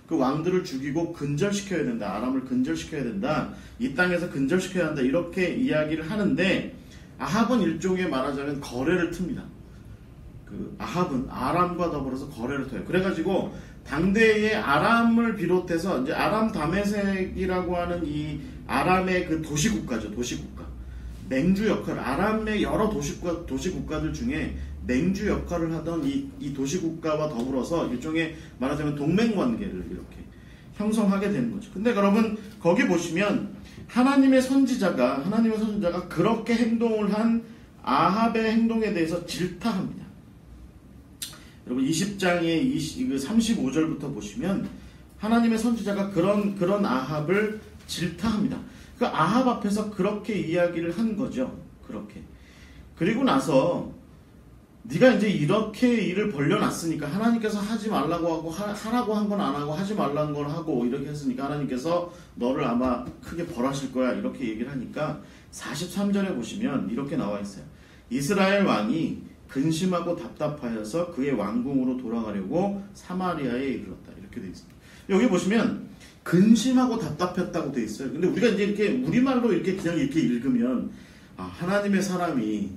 그 왕들을 죽이고 근절시켜야 된다. 아람을 근절시켜야 된다. 이 땅에서 근절시켜야 한다. 이렇게 이야기를 하는데, 아합은 일종의 말하자면 거래를 틉니다. 아합은 아람과 더불어서 거래를 터요. 그래가지고 당대의 아람을 비롯해서 이제 아람 다메섹이라고 하는 이 아람의 그 도시국가죠. 맹주 역할, 아람의 여러 도시국가들 중에 맹주 역할을 하던 이 도시국가와 더불어서 일종의 말하자면 동맹관계를 이렇게 형성하게 되는 거죠. 근데 여러분 거기 보시면 하나님의 선지자가 그렇게 행동을 한 아합의 행동에 대해서 질타합니다. 여러분 20장의 35절부터 보시면 하나님의 선지자가 그런 아합을 질타합니다. 그 아합 앞에서 그렇게 이야기를 한 거죠. 그렇게. 그리고 나서 네가 이제 이렇게 일을 벌려놨으니까 하나님께서 하지 말라고 하고 하라고 한 건 안 하고 하지 말라는 건 하고 이렇게 했으니까 하나님께서 너를 아마 크게 벌하실 거야 이렇게 얘기를 하니까 43절에 보시면 이렇게 나와 있어요. 이스라엘 왕이 근심하고 답답하여서 그의 왕궁으로 돌아가려고 사마리아에 이르렀다. 이렇게 되어 있습니다. 여기 보시면 근심하고 답답했다고 되어 있어요. 근데 우리가 이제 이렇게 우리말로 이렇게 그냥 이렇게 읽으면 하나님의 사람이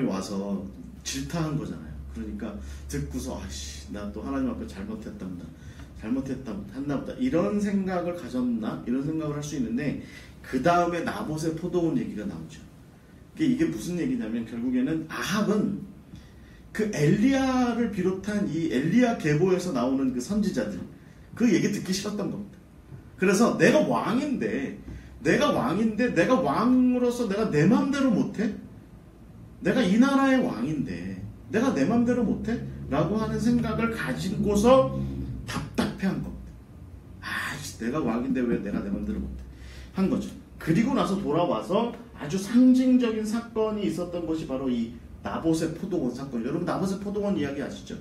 와서 질타한 거잖아요. 그러니까 듣고서 나 또 하나님 앞에 잘못했나 보다 이런 생각을 가졌나? 이런 생각을 할 수 있는데, 그 다음에 나봇의 포도원 얘기가 나오죠. 이게 무슨 얘기냐면 결국에는 아합은 그 엘리야를 비롯한 이 엘리야 계보에서 나오는 그 선지자들 그 얘기 듣기 싫었던 겁니다. 그래서 내가 왕인데 내가 왕으로서 내가 내 맘대로 못해? 내가 이 나라의 왕인데 내가 내 맘대로 못해? 라고 하는 생각을 가지고서 답답해한 겁니다. 내가 왕인데 왜 내가 내 맘대로 못해? 한 거죠. 그리고 나서 돌아와서 아주 상징적인 사건이 있었던 것이 바로 이 나봇의 포도원 사건. 여러분 나봇의 포도원 이야기 아시죠?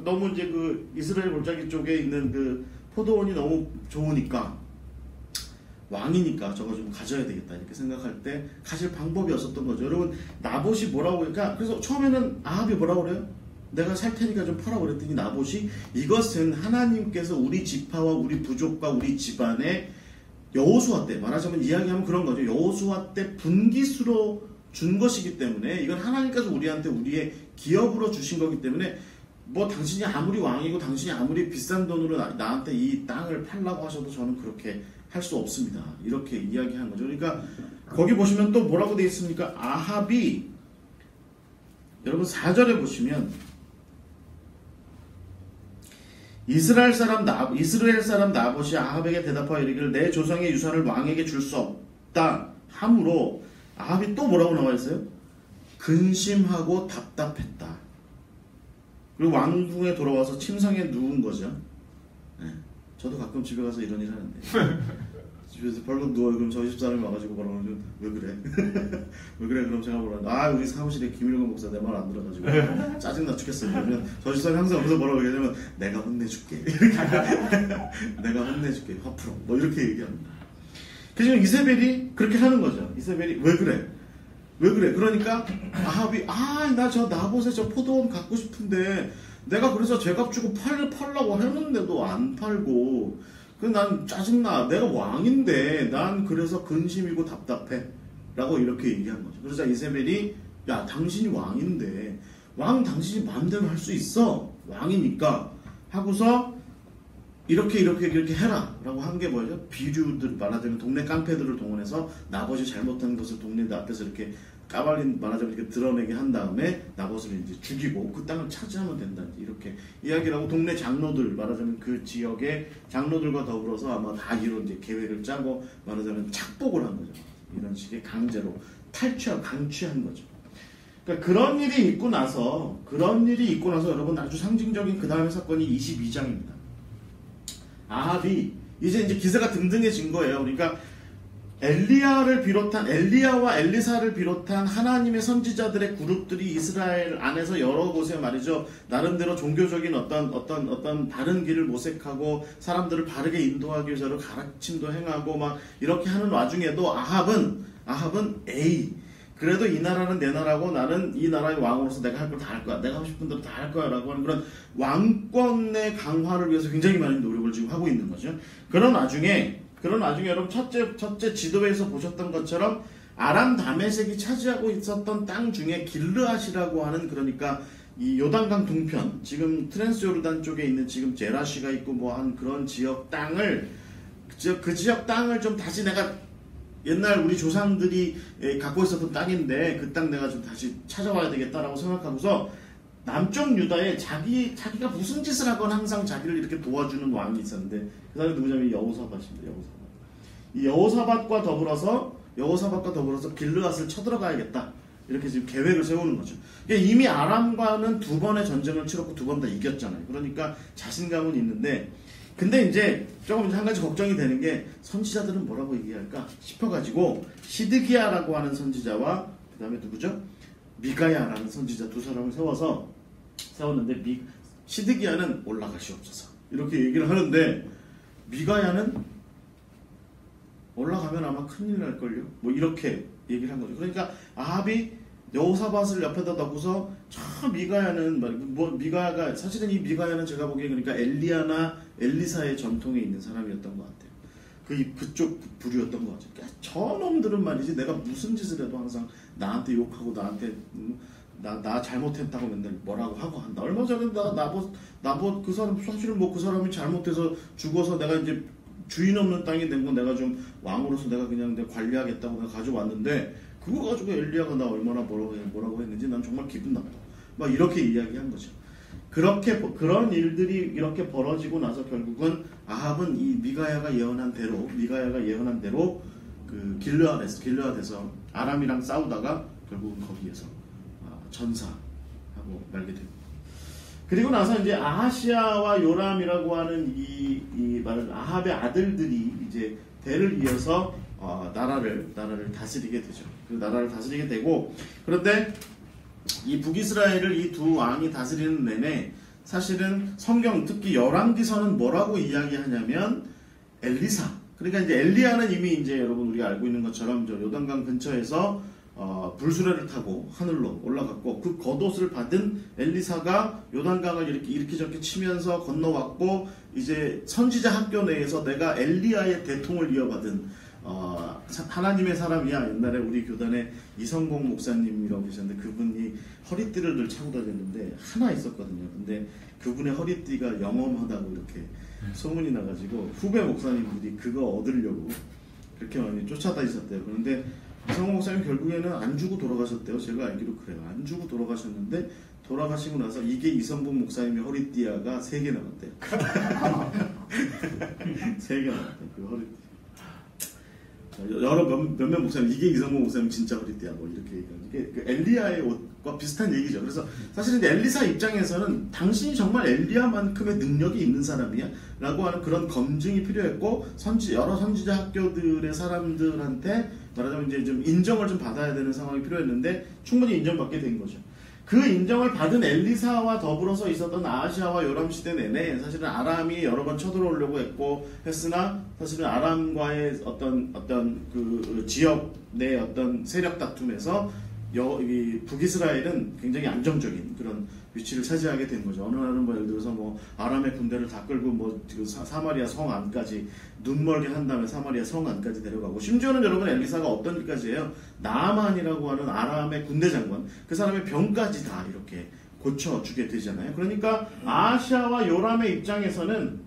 너무 이제 그 이스라엘 골짜기 쪽에 있는 그 포도원이 너무 좋으니까 왕이니까 저거 좀 가져야 되겠다 이렇게 생각할 때 가질 방법이 없었던 거죠. 여러분 나봇이 뭐라고 그러니까 그래서 처음에는 아합이 뭐라고 그래요? 내가 살 테니까 좀 팔아 그랬더니 나봇이 이것은 하나님께서 우리 지파와 우리 부족과 우리 집안의 여호수아 때 말하자면 이야기하면 그런 거죠. 여호수아 때 분깃으로 준 것이기 때문에 이건 하나님께서 우리한테 우리의 기업으로 주신 거기 때문에 뭐 당신이 아무리 왕이고 당신이 아무리 비싼 돈으로 나한테 이 땅을 팔라고 하셔도 저는 그렇게 할 수 없습니다. 이렇게 이야기한 거죠. 그러니까 거기 보시면 또 뭐라고 되어 있습니까? 아합이 여러분 4절에 보시면 이스라엘 사람 나봇이 아합에게 대답하여 이르기를 내 조상의 유산을 왕에게 줄 수 없다 하므로 아합이 또 뭐라고 나와 있어요? 근심하고 답답했다. 그리고 왕궁에 돌아와서 침상에 누운 거죠. 네. 저도 가끔 집에 가서 이런 일 하는데 집에서 벌떡 누워요. 그럼 저희 집사람이 와가지고 뭐라고 하면 왜 그래? 왜 그래? 그럼 제가 뭐라 아 우리 사무실에 김일건 목사 내 말 안 들어가지고 짜증나 죽겠어요. 그러면 저희 집사람이 항상 여기서 뭐라고 얘기하냐면 내가 혼내줄게. 이렇게 내가 혼내줄게. 화풀어. 뭐 이렇게 얘기합니다. 그래서 이세벨이 그렇게 하는 거죠. 이세벨이 왜 그래? 왜 그래? 그러니까 아합이 나 저 나봇의 저 포도원 갖고 싶은데 내가 그래서 제값 주고 팔라고 했는데도 안 팔고 난 짜증나. 내가 왕인데 난 그래서 근심이고 답답해 라고 이렇게 얘기한 거죠. 그러자 이세벨이 야 당신이 왕인데 왕 당신이 마음대로 할 수 있어. 왕이니까 하고서 이렇게 해라 라고 한 게 뭐죠? 비류들 말하자면 동네 깡패들을 동원해서 나봇이 잘못한 것을 동네 앞에서 이렇게 까발린 말하자면 이렇게 드러내게 한 다음에 나봇을 이제 죽이고 그 땅을 차지하면 된다 이렇게 이야기를 하고 동네 장로들 말하자면 그 지역의 장로들과 더불어서 아마 다 이런 이제 계획을 짜고 말하자면 착복을 한 거죠. 이런 식의 강제로 강취한 거죠. 그러니까 그런 일이 있고 나서 여러분 아주 상징적인 그 다음의 사건이 22장입니다. 아합이 이제 기세가 등등해진 거예요. 그러니까 엘리야와 엘리사를 비롯한 하나님의 선지자들의 그룹들이 이스라엘 안에서 여러 곳에 말이죠. 나름대로 종교적인 어떤 바른 길을 모색하고 사람들을 바르게 인도하기 위해서 가르침도 행하고 막 이렇게 하는 와중에도 아합은 그래도 이 나라는 내 나라고 나는 이 나라의 왕으로서 내가 할 걸 다 할 거야. 내가 하고 싶은 대로 다 할 거야 라고 하는 그런 왕권의 강화를 위해서 굉장히 많은 노력을 지금 하고 있는 거죠. 그런 와중에 여러분 첫째 지도에서 보셨던 것처럼 아람 다메섹이 차지하고 있었던 땅 중에 길르앗이라고 하는 그러니까 이 요단강 동편 지금 트랜스요르단 쪽에 있는 지금 제라시가 있고 뭐 한 그런 지역 땅을 그 지역 땅을 좀 다시 내가 옛날 우리 조상들이 갖고 있었던 땅인데 그 땅 내가 좀 다시 찾아와야 되겠다라고 생각하고서 남쪽 유다에 자기가 무슨 짓을 하건 항상 자기를 이렇게 도와주는 왕이 있었는데 그 사람이 누구냐면 여호사밧입니다. 이 여호사밧과 더불어서 길르앗을 쳐들어가야겠다. 이렇게 지금 계획을 세우는 거죠. 이미 아람과는 2번의 전쟁을 치렀고 2번 다 이겼잖아요. 그러니까 자신감은 있는데 근데 이제 조금 한 가지 걱정이 되는 게 선지자들은 뭐라고 얘기할까 싶어가지고 시드기야라고 하는 선지자와 그 다음에 누구죠? 미가야라는 선지자 두 사람을 세웠는데 시드기야는 올라가시옵소서 이렇게 얘기를 하는데 미가야는 올라가면 아마 큰일 날걸요 뭐 이렇게 얘기를 한 거죠. 그러니까 아합이 여호사밧을 옆에다 두고서 저 미가야는 미가야가 사실은 이 미가야는 제가 보기에 그러니까 엘리야나 엘리사의 전통에 있는 사람이었던 것 같아요. 그쪽 부류였던 것 같아요. 그러니까 저 놈들은 말이지 내가 무슨 짓을 해도 항상 나한테 욕하고 나한테 나 잘못했다고 맨날 뭐라고 하고 한다. 얼마 전에 나봇 그 사람 사실은 뭐 그 사람이 잘못해서 죽어서 내가 이제 주인 없는 땅이 된 건 내가 좀 왕으로서 내가 그냥 관리하겠다고 내가 가져왔는데 그거 가지고 엘리야가 나 얼마나 뭐라고 했는지 난 정말 기분 나빠. 막 이렇게 이야기한 거죠. 그런 일들이 이렇게 벌어지고 나서 결국은 아합은 이 미가야가 예언한 대로 그 길르앗에서 아람이랑 싸우다가 결국은 거기에서 전사하고 말게 됩니다. 그리고 나서 이제 아하시아와 요람이라고 하는 이 말은 아합의 아들들이 이제 대를 이어서 나라를 다스리게 되죠. 그 나라를 다스리게 되고 그런데 이 북이스라엘을 이 두 왕이 다스리는 내내 사실은 성경 특히 열왕기서는 뭐라고 이야기하냐면 엘리사 그러니까 이제 엘리야는 이미 이제 여러분 우리가 알고 있는 것처럼 저 요단강 근처에서 불수레를 타고 하늘로 올라갔고 그 겉옷을 받은 엘리사가 요단강을 이렇게 저렇게 치면서 건너왔고 이제 선지자 학교 내에서 내가 엘리야의 대통을 이어받은 하나님의 사람이야. 옛날에 우리 교단에 이성봉 목사님이라고 계셨는데 그분이 허리띠를 늘 차고 다녔는데 하나 있었거든요. 근데 그분의 허리띠가 영험하다고 이렇게 소문이 나가지고 후배 목사님들이 그거 얻으려고 그렇게 많이 쫓아다니셨대요. 그런데 이성봉 목사님 결국에는 안 주고 돌아가셨대요. 제가 알기로 그래요. 안 주고 돌아가셨는데 돌아가시고 나서 이게 이성봉 목사님의 허리띠야가 3개 남았대요. 3개 남았대요. 그 허리띠. 여러 몇몇 목사님 이게 이성모 목사님 진짜 허리띠야 뭐 이렇게 얘기하는 이게 그 엘리야의 옷과 비슷한 얘기죠. 그래서 사실은 엘리사 입장에서는 당신이 정말 엘리야만큼의 능력이 있는 사람이야 라고 하는 그런 검증이 필요했고 여러 선지자 학교들의 사람들한테 말하자면 이제 좀 인정을 좀 받아야 되는 상황이 필요했는데 충분히 인정받게 된 거죠. 그 인정을 받은 엘리사와 더불어서 있었던 아하시아와 요람 시대 내내 사실은 아람이 여러 번 쳐들어오려고 했으나 사실은 아람과의 어떤 그 지역 내 어떤 세력 다툼에서 이 북이스라엘은 굉장히 안정적인 그런 위치를 차지하게 된 거죠. 어느 날은 뭐 예를 들어서 뭐 아람의 군대를 다 끌고 뭐 사마리아 성 안까지 눈멀게 한 다음에 사마리아 성 안까지 데려가고 심지어는 여러분 엘리사가 어떤 일까지 해요? 나아만이라고 하는 아람의 군대 장관 그 사람의 병까지 다 이렇게 고쳐주게 되잖아요. 그러니까 아하시아와 요람의 입장에서는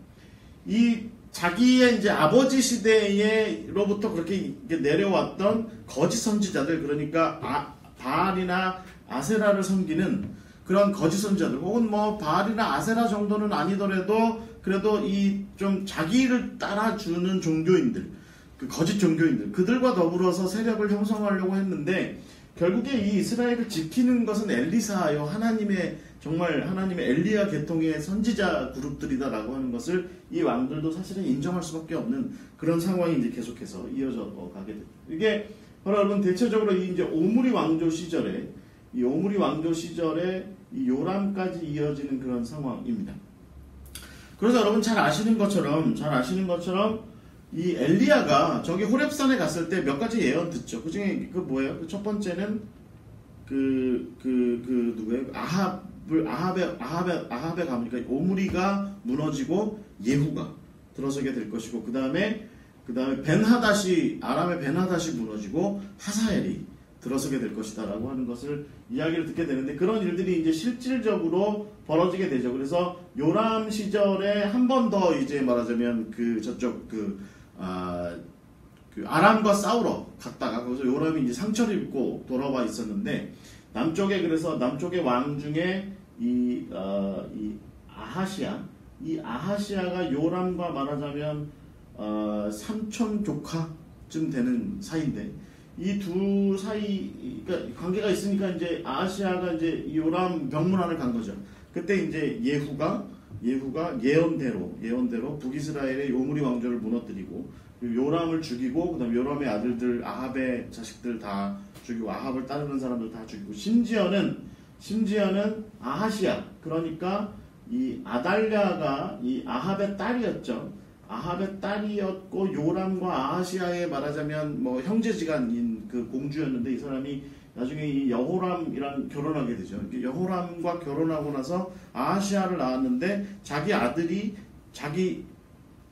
이 자기의 이제 아버지 시대로부터 그렇게 내려왔던 거짓 선지자들 그러니까 바알이나 아세라를 섬기는 그런 거짓 선지자들 혹은 뭐 바알이나 아세라 정도는 아니더라도 그래도 이 좀 자기를 따라주는 종교인들 그 거짓 종교인들 그들과 더불어서 세력을 형성하려고 했는데 결국에 이 이스라엘을 지키는 것은 엘리사요 하나님의 정말 하나님의 엘리야 계통의 선지자 그룹들이다라고 하는 것을 이 왕들도 사실은 인정할 수밖에 없는 그런 상황이 이제 계속해서 이어져 가게 됩니다. 이게 바로 여러분 대체적으로 이 이제 오므리 왕조 시절에 이 요람까지 이어지는 그런 상황입니다. 그래서 여러분 잘 아시는 것처럼 이 엘리야가 저기 호렙산에 갔을 때 몇 가지 예언 듣죠. 그 중에 그 뭐예요? 그 첫 번째는 누구예요? 아합에 가보니까 오므리가 무너지고 예후가 들어서게 될 것이고 그 다음에 아람의 벤하닷이 무너지고 하사엘이 들어서게 될 것이다 라고 하는 것을 이야기를 듣게 되는데 그런 일들이 이제 실질적으로 벌어지게 되죠. 그래서 요람 시절에 한 번 더 이제 말하자면 아람과 싸우러 갔다가 거기서 요람이 이제 상처를 입고 돌아와 있었는데 남쪽의 왕 중에 이 아하시아가 요람과 말하자면 삼촌 조카쯤 되는 사이인데 이 두 사이가 관계가 있으니까 이제 아하시아가 이제 요람 병문안을 간 거죠. 그때 이제 예후가 예언대로 북이스라엘의 오므리 왕조를 무너뜨리고 요람을 죽이고 그다음 요람의 아들들 아합의 자식들 다 죽이고 아합을 따르는 사람들 다 죽이고 심지어는 아하시아 그러니까 이 아달랴가 이 아합의 딸이었죠. 아합의 딸이었고 요람과 아하시아의 말하자면 뭐 형제지간인 그 공주였는데 이 사람이 나중에 이 여호람이랑 결혼하게 되죠. 여호람과 결혼하고 나서 아하시아를 낳았는데 자기 아들이 자기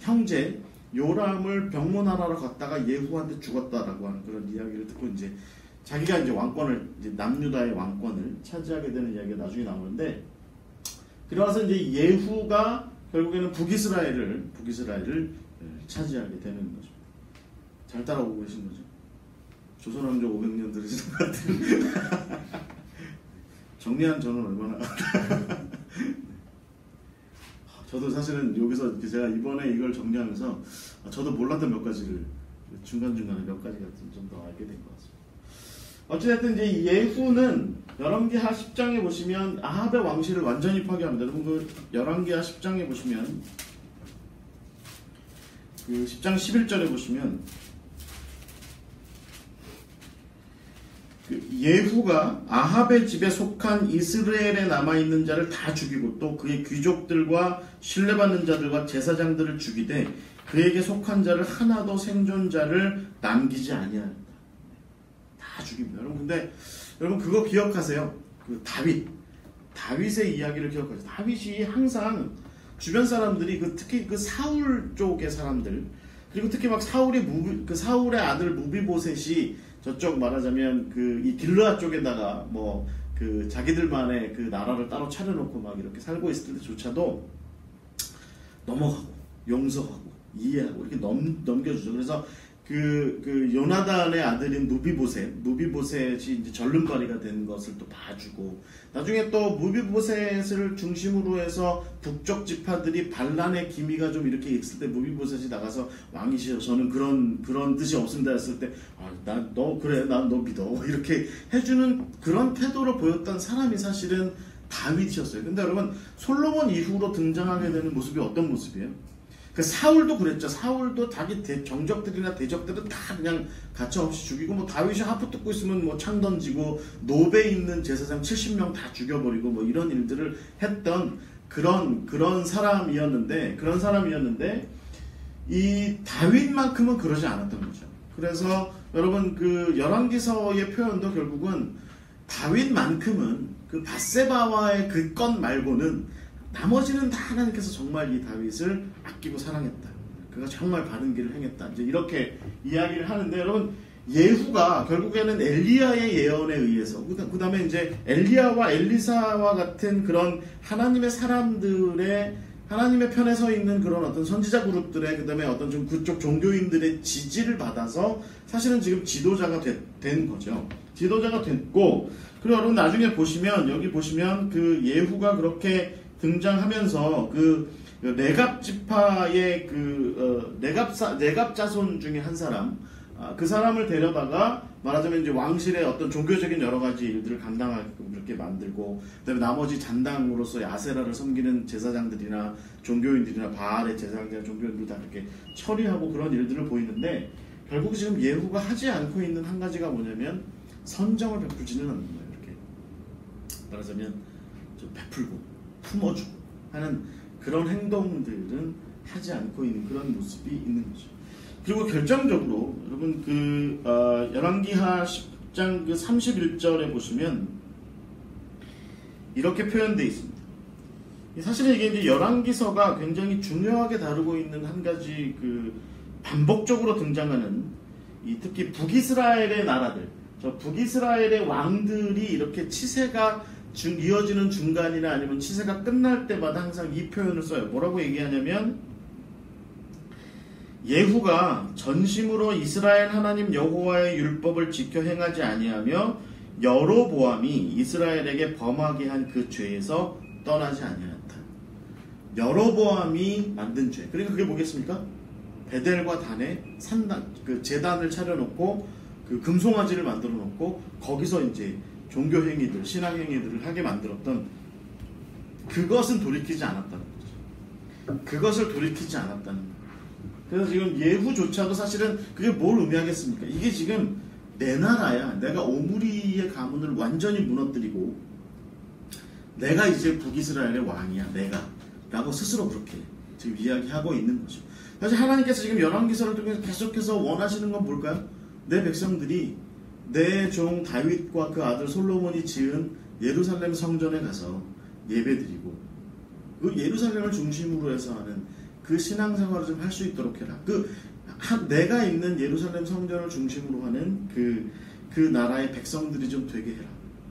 형제 요람을 병문안하러 갔다가 예후한테 죽었다라고 하는 그런 이야기를 듣고 이제 자기가 이제 왕권을 이제 남유다의 왕권을 차지하게 되는 이야기가 나중에 나오는데 그러면서 이제 예후가 결국에는 북이스라엘을 차지하게 되는 거죠. 잘 따라오고 계신 거죠. 조선왕조 500년 들으시는 것 같아요. 정리한 저는 얼마나 저도 사실은 여기서 제가 이번에 이걸 정리하면서 저도 몰랐던 몇 가지를 중간중간에 몇 가지가 좀 더 알게 된 것 같습니다. 어찌됐든 이제 예후는 열왕기하 10장에 보시면 아합의 왕실을 완전히 파괴합니다. 여러분 그 열왕기하 10장에 보시면 그 10장 11절에 보시면 그 예후가 아합의 집에 속한 이스라엘에 남아있는 자를 다 죽이고 또 그의 귀족들과 신뢰받는 자들과 제사장들을 죽이되 그에게 속한 자를 하나도 생존자를 남기지 아니하였다. 다 죽입니다. 여러분 근데 여러분 그거 기억하세요. 그 다윗의 이야기를 기억하세요. 다윗이 항상 주변 사람들이 특히 그 사울 쪽의 사람들 그리고 특히 막 사울의 아들 무비보셋이 저쪽 말하자면 이 길르앗 쪽에다가 뭐 그 자기들만의 그 나라를 따로 차려놓고 막 이렇게 살고 있을 때조차도 넘어가고 용서하고 이해하고 이렇게 넘겨주죠. 그래서 그 요나단의 아들인 무비보셋이 이제 절름발이가 된 것을 또 봐주고, 나중에 또 무비보셋을 중심으로 해서 북쪽 지파들이 반란의 기미가 좀 이렇게 있을 때 무비보셋이 나가서 왕이시여 저는 그런 뜻이 없습니다 했을 때, 너 그래 난 너 믿어 이렇게 해주는 그런 태도를 보였던 사람이 사실은 다윗이었어요. 근데 여러분, 솔로몬 이후로 등장하게 되는 모습이 어떤 모습이에요? 그 사울도 그랬죠. 사울도 자기 정적들이나 대적들은 다 그냥 가차없이 죽이고, 뭐 다윗이 하프 뜯고 있으면 뭐 창 던지고, 노베 있는 제사장 70명 다 죽여버리고, 뭐 이런 일들을 했던 그런 사람이었는데 이 다윗만큼은 그러지 않았던 거죠. 그래서 여러분, 그 열왕기서의 표현도 결국은 다윗만큼은 그 밧세바와의 그 건 말고는 나머지는 다 하나님께서 정말 이 다윗을 아끼고 사랑했다. 그가 정말 바른 길을 행했다. 이제 이렇게 이야기를 하는데, 여러분, 예후가 결국에는 엘리야의 예언에 의해서, 그 다음에 이제 엘리야와 엘리사와 같은 그런 하나님의 사람들의, 하나님의 편에 서 있는 그런 어떤 선지자 그룹들의, 그 다음에 어떤 좀 그쪽 종교인들의 지지를 받아서 사실은 지금 지도자가 된 거죠. 지도자가 됐고, 그리고 여러분 나중에 보시면, 여기 보시면 그 예후가 그렇게 등장하면서 그 레갑 지파의 레갑 자손 중에 한 사람, 그 사람을 데려다가 말하자면 이제 왕실의 어떤 종교적인 여러 가지 일들을 감당하게끔 그렇게 만들고, 그다음에 나머지 잔당으로서 아세라를 섬기는 제사장들이나 종교인들이나 바알의 제사장들이나 종교인들 다 그렇게 처리하고 그런 일들을 보이는데, 결국 지금 예후가 하지 않고 있는 한 가지가 뭐냐면 선정을 베풀지는 않는 거예요. 이렇게 말하자면 좀 베풀고 품어주고 하는 그런 행동들은 하지 않고 있는 그런 모습이 있는 거죠. 그리고 결정적으로 여러분 그 열왕기하 10장 그 31절에 보시면 이렇게 표현되어 있습니다. 사실은 이게 이제 열왕기서가 굉장히 중요하게 다루고 있는 한 가지 그 반복적으로 등장하는 이 특히 북이스라엘의 나라들, 저 북이스라엘의 왕들이 이렇게 치세가 이어지는 중간이나 아니면 치세가 끝날 때마다 항상 이 표현을 써요. 뭐라고 얘기하냐면, 예후가 전심으로 이스라엘 하나님 여호와의 율법을 지켜 행하지 아니하며 여로보암이 이스라엘에게 범하게 한 그 죄에서 떠나지 아니하였다. 여로보암이 만든 죄. 그러니까 그게 뭐겠습니까? 베델과 단에 그 제단을 차려놓고 그 금송아지를 만들어 놓고 거기서 이제 종교 행위들, 신앙 행위들을 하게 만들었던, 그것은 돌이키지 않았다는 거죠. 그것을 돌이키지 않았다는 거예요. 그래서 지금 예후조차도 사실은 그게 뭘 의미하겠습니까? 이게 지금 내 나라야. 내가 오므리의 가문을 완전히 무너뜨리고 내가 이제 북이스라엘의 왕이야. 내가. 라고 스스로 그렇게 지금 이야기하고 있는 거죠. 사실 하나님께서 지금 열왕기서를 통해서 계속해서 원하시는 건 뭘까요? 내 백성들이 내 종 다윗과 그 아들 솔로몬이 지은 예루살렘 성전에 가서 예배드리고, 그 예루살렘을 중심으로 해서 하는 그 신앙생활을 좀 할 수 있도록 해라. 내가 있는 예루살렘 성전을 중심으로 하는 그 나라의 백성들이 좀 되게 해라.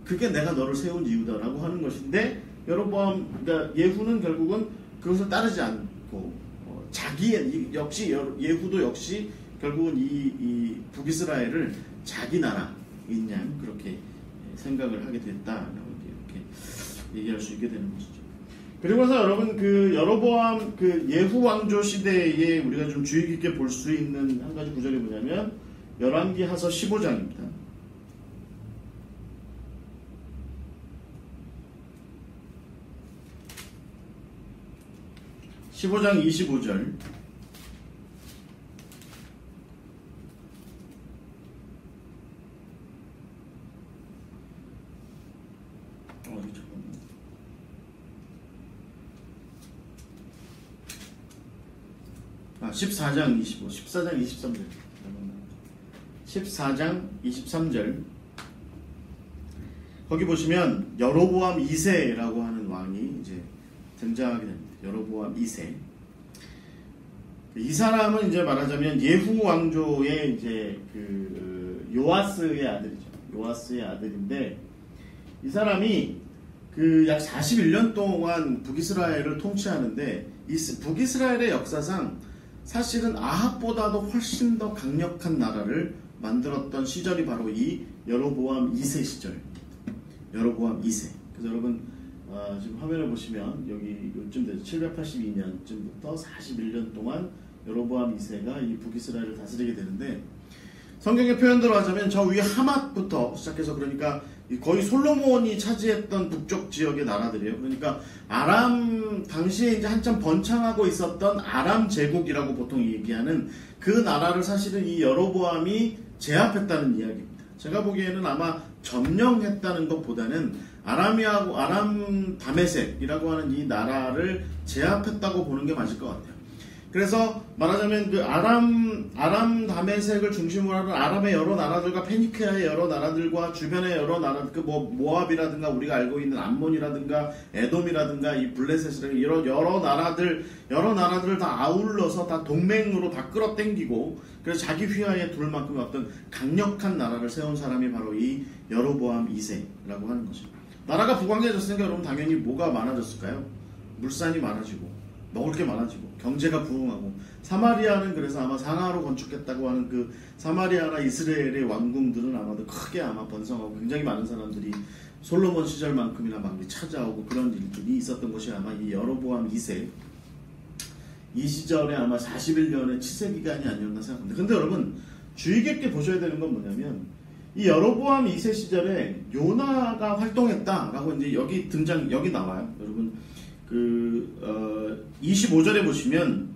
그게 내가 너를 세운 이유다라고 하는 것인데, 그러니까 예후는 결국은 그것을 따르지 않고 예후도 역시 결국은 이 북이스라엘을 자기 나라인 양 그렇게 생각을 하게 됐다라고 이렇게 얘기할 수 있게 되는 것이죠. 그리고서 여러분 그 여로보암 그 예후 왕조 시대에 우리가 좀 주의 깊게 볼 수 있는 한 가지 구절이 뭐냐면 열왕기하서 15장입니다. 15장 25절. 아, 14장 25, 14장 23절. 14장 23절. 거기 보시면 여로보암 2세라고 하는 왕이 이제 등장하게 됩니다. 여로보암 2세. 이 사람은 이제 말하자면 예후 왕조의 이제 그 요아스의 아들이죠. 요아스의 아들인데, 이 사람이 그 약 41년 동안 북이스라엘을 통치하는데, 이 북이스라엘의 역사상 사실은 아합보다도 훨씬 더 강력한 나라를 만들었던 시절이 바로 이 여로보암 2세 시절입니다. 여로보암 2세. 그래서 여러분 지금 화면을 보시면 여기 요쯤 되죠. 782년쯤부터 41년 동안 여로보암 2세가 이 북이스라엘을 다스리게 되는데, 성경의 표현대로 하자면 저 위에 하맛부터 시작해서, 그러니까 거의 솔로몬이 차지했던 북쪽 지역의 나라들이에요. 그러니까 아람, 당시에 이제 한참 번창하고 있었던 아람 제국이라고 보통 얘기하는 그 나라를 사실은 이 여로보암이 제압했다는 이야기입니다. 제가 보기에는 아마 점령했다는 것보다는 아람 다메섹이라고 하는 이 나라를 제압했다고 보는 게 맞을 것 같아요. 그래서 말하자면 그 아람 다메섹을 중심으로 하는 아람의 여러 나라들과 페니케아의 여러 나라들과 주변의 여러 나라들, 그 모압이라든가 우리가 알고 있는 암몬이라든가 에돔이라든가 이 블레셋이라든가 이런 여러 나라들을 다 아울러서 다 동맹으로 다 끌어당기고, 그래서 자기 휘하에 둘 만큼의 어떤 강력한 나라를 세운 사람이 바로 이 여로보암 2세라고 하는 거죠. 나라가 부강해졌으니까 여러분 당연히 뭐가 많아졌을까요? 물산이 많아지고 먹을 게 많아지고 경제가 부흥하고, 사마리아는 그래서 아마 상하로 건축했다고 하는 그 사마리아나 이스라엘의 왕궁들은 아마도 크게 아마 번성하고 굉장히 많은 사람들이 솔로몬 시절만큼이나 막 찾아오고 그런 일들이 있었던 것이 아마 이 여로보암 2세, 이 시절에 아마 41년의 치세 기간이 아니었나 생각합니다. 근데 여러분 주의 깊게 보셔야 되는 건 뭐냐면, 이 여로보암 2세 시절에 요나가 활동했다라고 이제 여기 나와요. 여러분 25절에 보시면,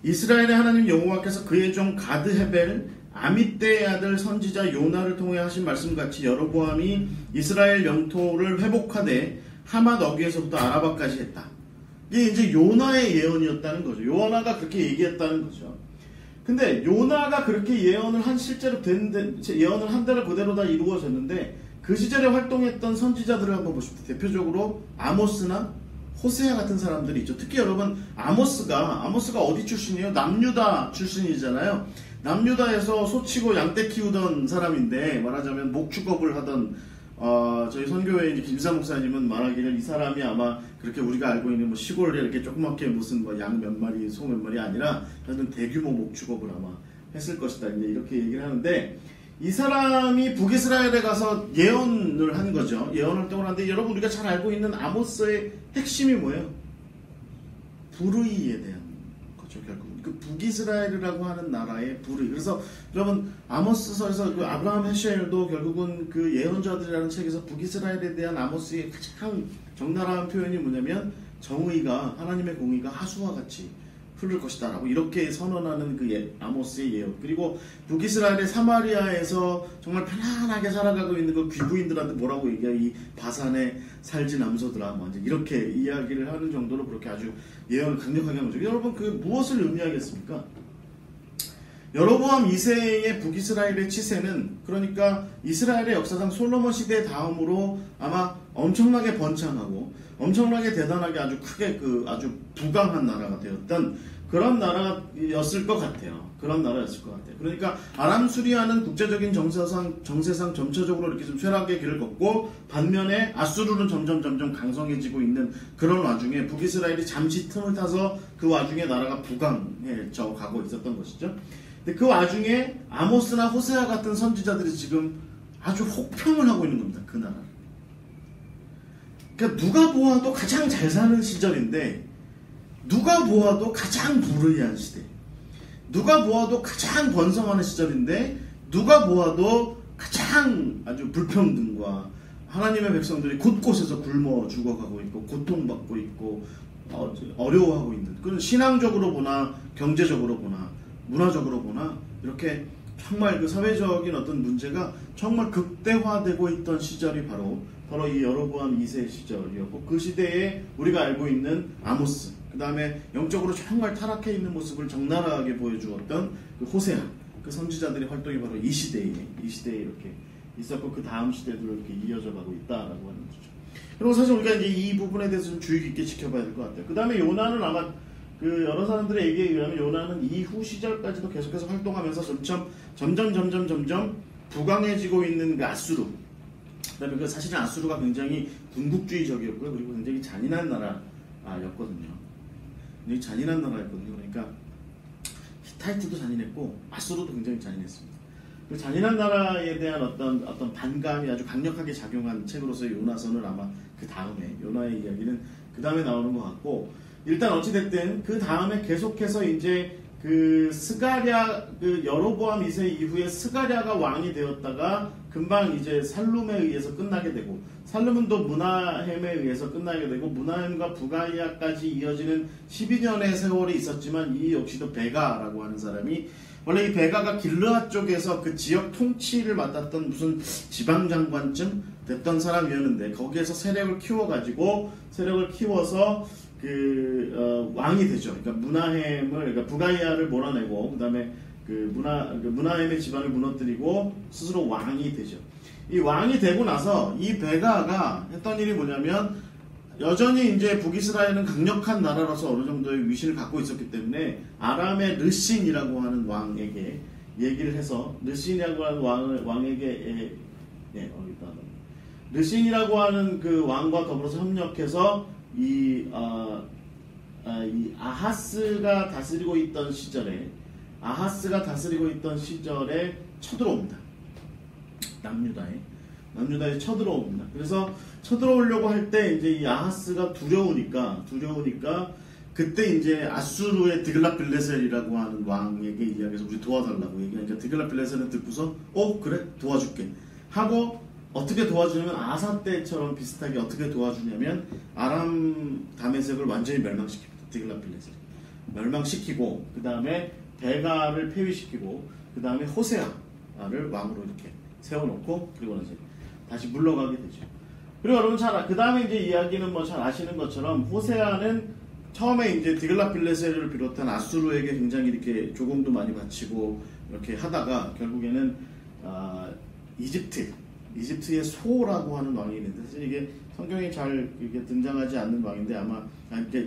이스라엘의 하나님 여호와께서 그의 종 가드 헤벨 아미떼의 아들 선지자 요나를 통해 하신 말씀같이 여로보암이 이스라엘 영토를 회복하되 하맛 어귀에서부터 아라바까지 했다. 이게 이제 요나의 예언이었다는 거죠. 요나가 그렇게 얘기했다는 거죠. 근데 요나가 그렇게 실제로 예언을 한 대로 그대로 다 이루어졌는데, 그 시절에 활동했던 선지자들을 한번 보십시오. 대표적으로 아모스나 호세아 같은 사람들이 있죠. 특히 여러분 아모스가 어디 출신이에요? 남유다 출신이잖아요. 남유다에서 소치고 양떼 키우던 사람인데, 말하자면 목축업을 하던 저희 선교회 이제 김사 목사님은 말하기를 이 사람이 아마 그렇게 우리가 알고 있는 뭐 시골에 이렇게 조그맣게 무슨 뭐 양 몇 마리, 소 몇 마리 아니라 하여튼 대규모 목축업을 아마 했을 것이다. 이제 이렇게 얘기를 하는데, 이 사람이 북이스라엘에 가서 예언을 한 거죠. 예언 활동을 하는데, 여러분 우리가 잘 알고 있는 아모스의 핵심이 뭐예요? 불의에 대한 거죠. 결국 그 북이스라엘이라고 하는 나라의 불의. 그래서 여러분 아모스서에서 그 아브라함 헤쉘도 결국은 그 예언자들이라는 책에서 북이스라엘에 대한 아모스의 가장 적나라한 표현이 뭐냐면, 정의가, 하나님의 공의가 하수와 같이 흐를 것이다 라고 이렇게 선언하는 그 아모스의 예언. 그리고 북이스라엘의 사마리아에서 정말 편안하게 살아가고 있는 그 귀부인들한테 뭐라고 얘기해요? 이 바산에 살지 남소들아, 뭐 이렇게 이야기를 하는 정도로 그렇게 아주 예언을 강력하게 한 거죠. 여러분 그 무엇을 의미하겠습니까? 여로보암 2세의 북이스라엘의 치세는, 그러니까 이스라엘의 역사상 솔로몬 시대 다음으로 아마 엄청나게 번창하고 엄청나게 대단하게 아주 크게 아주 부강한 나라가 되었던 그런 나라였을 것 같아요. 그러니까 아람 수리아는 국제적인 정세상 전체적으로 이렇게 좀 쇠락의 길을 걷고, 반면에 아수르는 점점 강성해지고 있는 그런 와중에 북이스라엘이 잠시 틈을 타서 그 와중에 나라가 부강해져 가고 있었던 것이죠. 근데 그 와중에 아모스나 호세아 같은 선지자들이 지금 아주 혹평을 하고 있는 겁니다. 그 나라를. 그러니까 누가 보아도 가장 잘 사는 시절인데, 누가 보아도 가장 불의한 시대, 누가 보아도 가장 번성하는 시절인데, 누가 보아도 가장 아주 불평등과 하나님의 백성들이 곳곳에서 굶어 죽어가고 있고 고통받고 있고 어려워하고 있는, 그런 신앙적으로 보나 경제적으로 보나 문화적으로 보나 이렇게 정말 그 사회적인 어떤 문제가 정말 극대화되고 있던 시절이 바로 이 여로보암 2세 시절이었고, 그 시대에 우리가 알고 있는 아모스, 그 다음에 영적으로 정말 타락해 있는 모습을 적나라하게 보여주었던 그 호세아, 그 선지자들의 활동이 바로 이 시대에 이렇게 있었고, 그 다음 시대들로 이렇게 이어져 가고 있다라고 하는 거죠. 그리고 사실 우리가 이제 이 부분에 대해서 좀 주의 깊게 지켜봐야 될 것 같아요. 그 다음에 요나는 아마 그 여러 사람들의 얘기에 의하면 요나는 이후 시절까지도 계속해서 활동하면서 점점 부강해지고 있는 그 아수르, 그다음에 그 사실은 아수르가 굉장히 군국주의적이었고요. 그리고 굉장히 잔인한 나라였거든요. 굉장히 잔인한 나라였거든요. 그러니까 히타이트도 잔인했고 아수르도 굉장히 잔인했습니다. 그 잔인한 나라에 대한 어떤 반감이 아주 강력하게 작용한 책으로서 요나서는 아마 그 다음에 요나의 이야기는 그 다음에 나오는 것 같고, 일단 어찌됐든 그 다음에 계속해서 이제 그 스가랴, 그 여로보암 2세 이후에 스가랴가 왕이 되었다가 금방 이제 살룸에 의해서 끝나게 되고, 살룸은 또 무나헴에 의해서 끝나게 되고, 무나헴과 부가이아까지 이어지는 12년의 세월이 있었지만 이 역시도 베가라고 하는 사람이, 원래 이 베가가 길르앗 쪽에서 그 지역 통치를 맡았던 무슨 지방장관쯤 됐던 사람이었는데, 거기에서 세력을 키워서 왕이 되죠. 그러니까 그러니까 부가이아를 몰아내고, 그 다음에 무나헴의 집안을 무너뜨리고 스스로 왕이 되죠. 이 왕이 되고 나서 이 베가가 했던 일이 뭐냐면, 여전히 이제 북이스라엘은 강력한 나라로서 어느 정도의 위신을 갖고 있었기 때문에 아람의 르신이라고 하는 왕에게 얘기를 해서, 르신이라고 하는 왕에게 르신이라고 하는 그 왕과 더불어서 협력해서 이 아하스가 다스리고 있던 시절에 쳐들어옵니다. 남유다에 쳐들어옵니다. 그래서 쳐들어오려고 할 때 이제 이 아하스가 두려우니까 그때 이제 아수르의 드글랏빌레셀이라고 하는 왕에게 이야기해서 우리 도와달라고 얘기하니까, 드글랏빌레셀은 듣고서 그래 도와줄게 하고, 어떻게 도와주냐면 아사 때처럼 비슷하게 어떻게 도와주냐면 아람 다메섹을 완전히 멸망시킵니다. 드글랏빌레셀이 멸망시키고, 그 다음에 베가를 폐위시키고, 그 다음에 호세아를 왕으로 이렇게 세워놓고, 그리고 이제 다시 물러가게 되죠. 그리고 여러분 그 다음에 이제 이야기는 뭐 잘 아시는 것처럼, 호세아는 처음에 이제 드글랏빌레셀을 비롯한 아수르에게 굉장히 이렇게 조공도 많이 바치고 이렇게 하다가 결국에는 이집트의 소라고 하는 왕이 있는데, 사실 이게 성경에 잘 이게 등장하지 않는 왕인데, 아마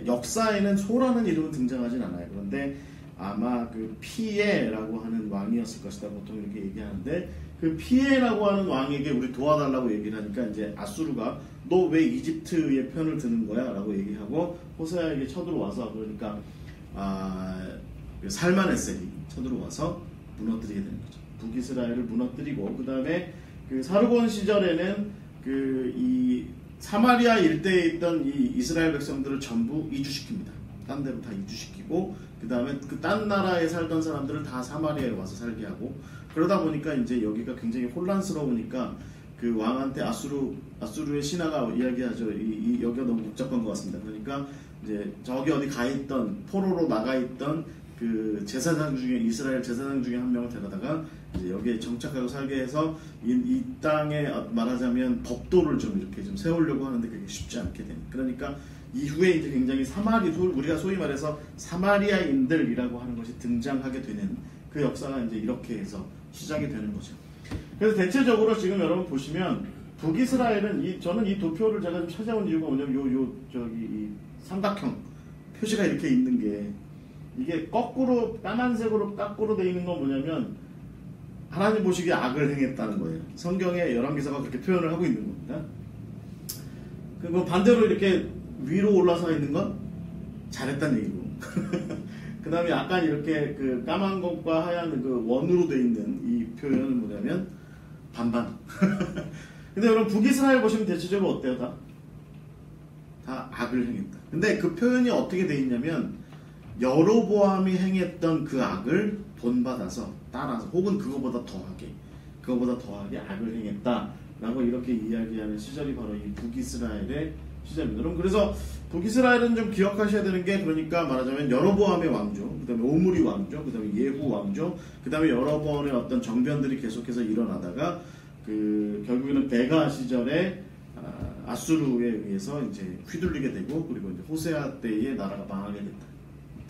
역사에는 소라는 이름은 등장하진 않아요. 그런데 아마 그 피에라고 하는 왕이었을 것이다 보통 이렇게 얘기하는데, 그 피에라고 하는 왕에게 우리 도와달라고 얘기를 하니까 이제 아수르가 너 왜 이집트의 편을 드는 거야? 라고 얘기하고 호세아에게 쳐들어와서, 그러니까 살마네셀이 쳐들어와서 무너뜨리게 되는 거죠. 북이스라엘을 무너뜨리고, 그 다음에 그 사르곤 시절에는 이 사마리아 일대에 있던 이 이스라엘 백성들을 전부 이주시킵니다. 딴 데로 다 이주시키고, 그 다음에 그 딴 나라에 살던 사람들을 다 사마리아에 와서 살게 하고, 그러다 보니까 이제 여기가 굉장히 혼란스러우니까 그 왕한테 아수르의 신하가 이야기하죠. 여기가 너무 복잡한 것 같습니다. 그러니까 이제 저기 어디 가 있던, 포로로 나가 있던 그 이스라엘 제사장 중에 한 명을 데려다가 이제 여기에 정착하고 살게 해서 이 땅에 말하자면 법도를 좀 이렇게 좀 세우려고 하는데 그게 쉽지 않게 됩니다. 그러니까 이후에 이제 굉장히 우리가 소위 말해서 사마리아인들이라고 하는 것이 등장하게 되는 그 역사가 이제 이렇게 해서 시작이 되는 거죠. 그래서 대체적으로 지금 여러분 보시면 북이스라엘은 저는 이 도표를 제가 좀 찾아온 이유가 뭐냐면 이 삼각형 표시가 이렇게 있는 게, 이게 까만색으로 거꾸로 되어 있는 건 뭐냐면 하나님 보시기에 악을 행했다는 거예요. 성경의 열왕기서가 그렇게 표현을 하고 있는 겁니다. 그리고 반대로 이렇게 위로 올라서 있는 건 잘했다는 얘기고 그 다음에 약간 이렇게 그 까만 것과 하얀 그 원으로 되어 있는 이 표현은 뭐냐면 반반. 근데 여러분 북이스라엘 보시면 대체적으로 어때요? 다 악을 행했다. 근데 그 표현이 어떻게 되어 있냐면 여로보암이 행했던 그 악을 본받아서 따라서, 혹은 그거보다 더하게 악을 행했다라고 이렇게 이야기하는 시절이 바로 이 북이스라엘의 시절입니다. 여러분 그래서 북이스라엘은 좀 기억하셔야 되는 게, 그러니까 말하자면 여로보암의 왕조, 그 다음에 오므리 왕조, 그 다음에 예후 왕조, 그 다음에 여러 번의 어떤 정변들이 계속해서 일어나다가 결국에는 베가 시절에 아수르에 의해서 이제 휘둘리게 되고, 그리고 이제 호세아 때에 나라가 망하게 됐다.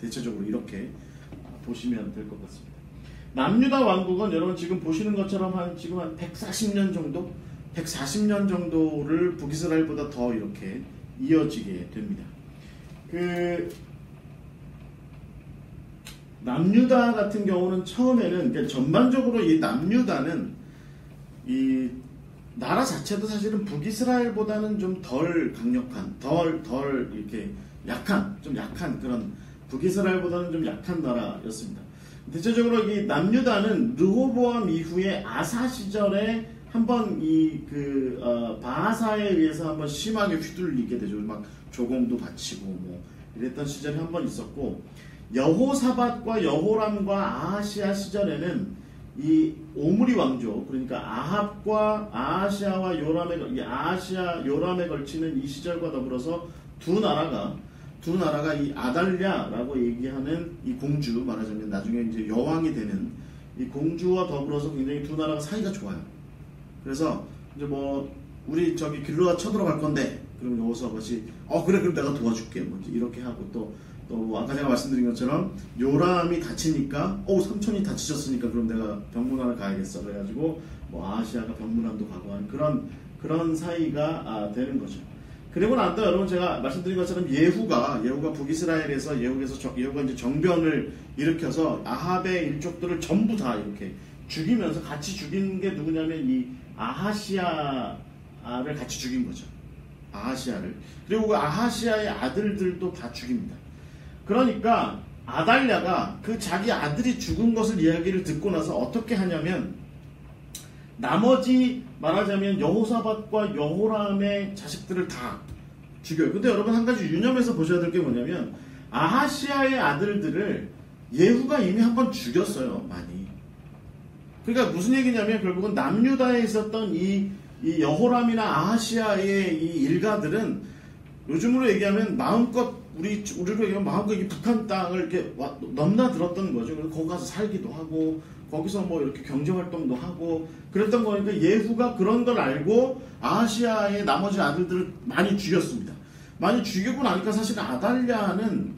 대체적으로 이렇게 보시면 될 것 같습니다. 남유다 왕국은 여러분 지금 보시는 것처럼 지금 한 140년 정도를 북이스라엘보다 더 이렇게 이어지게 됩니다. 남유다 같은 경우는 처음에는, 그러니까 전반적으로 이 남유다는 이 나라 자체도 사실은 북이스라엘보다는 좀 덜 강력한, 좀 약한 그런, 북이스라엘보다는 좀 약한 나라였습니다. 대체적으로 이 남유다는 르호보암 이후에 아사 시절에 한번 바하사에 의해서 한번 심하게 휘둘리게 되죠. 막 조공도 바치고 뭐 이랬던 시절이 한번 있었고, 여호사밧과 여호람과 아하시아 시절에는 이 오므리 왕족, 그러니까 아합과 아하시아와 요람에 걸치는 이 시절과 더불어서 두 나라가 이 아달랴라고 얘기하는 이 공주, 말하자면 나중에 이제 여왕이 되는 이 공주와 더불어서 굉장히 두 나라가 사이가 좋아요. 그래서 이제 뭐 우리 저기 길로아 쳐들어갈 건데, 그러면 여호사밧이 그래 그럼 내가 도와줄게 뭐 이렇게 하고, 또 아까 제가 말씀드린 것처럼 요람이 다치니까 삼촌이 다치셨으니까 그럼 내가 병문안을 가야겠어 그래가지고 뭐 아하시아가 병문안도 가고 하는 그런 사이가 되는 거죠. 그리고 난또 여러분 제가 말씀드린 것처럼 예후가 북이스라엘에서 예후가 이제 정변을 일으켜서 아합의 일족들을 전부 다 이렇게 죽이면서 같이 죽인 게 누구냐면 이 아하시아를 같이 죽인 거죠. 아하시아를. 그리고 그 아하시아의 아들들도 다 죽입니다. 그러니까 아달랴가 그 자기 아들이 죽은 것을 이야기를 듣고 나서 어떻게 하냐면, 나머지 말하자면 여호사밧과 여호람의 자식들을 다 죽여요. 근데 여러분 한 가지 유념해서 보셔야 될 게 뭐냐면, 아하시아의 아들들을 예후가 이미 한번 죽였어요. 많이. 그러니까 무슨 얘기냐면 결국은 남유다에 있었던 이 여호람이나 아하시아의 이 일가들은 요즘으로 얘기하면 우리로 얘기하면 마음껏 이 북한 땅을 이렇게 넘나들었던 거죠. 그래서 거기 가서 살기도 하고 거기서 뭐 이렇게 경제 활동도 하고 그랬던 거니까, 예후가 그런 걸 알고 아하시아의 나머지 아들들을 많이 죽였습니다. 많이 죽이고 나니까 사실 아달랴는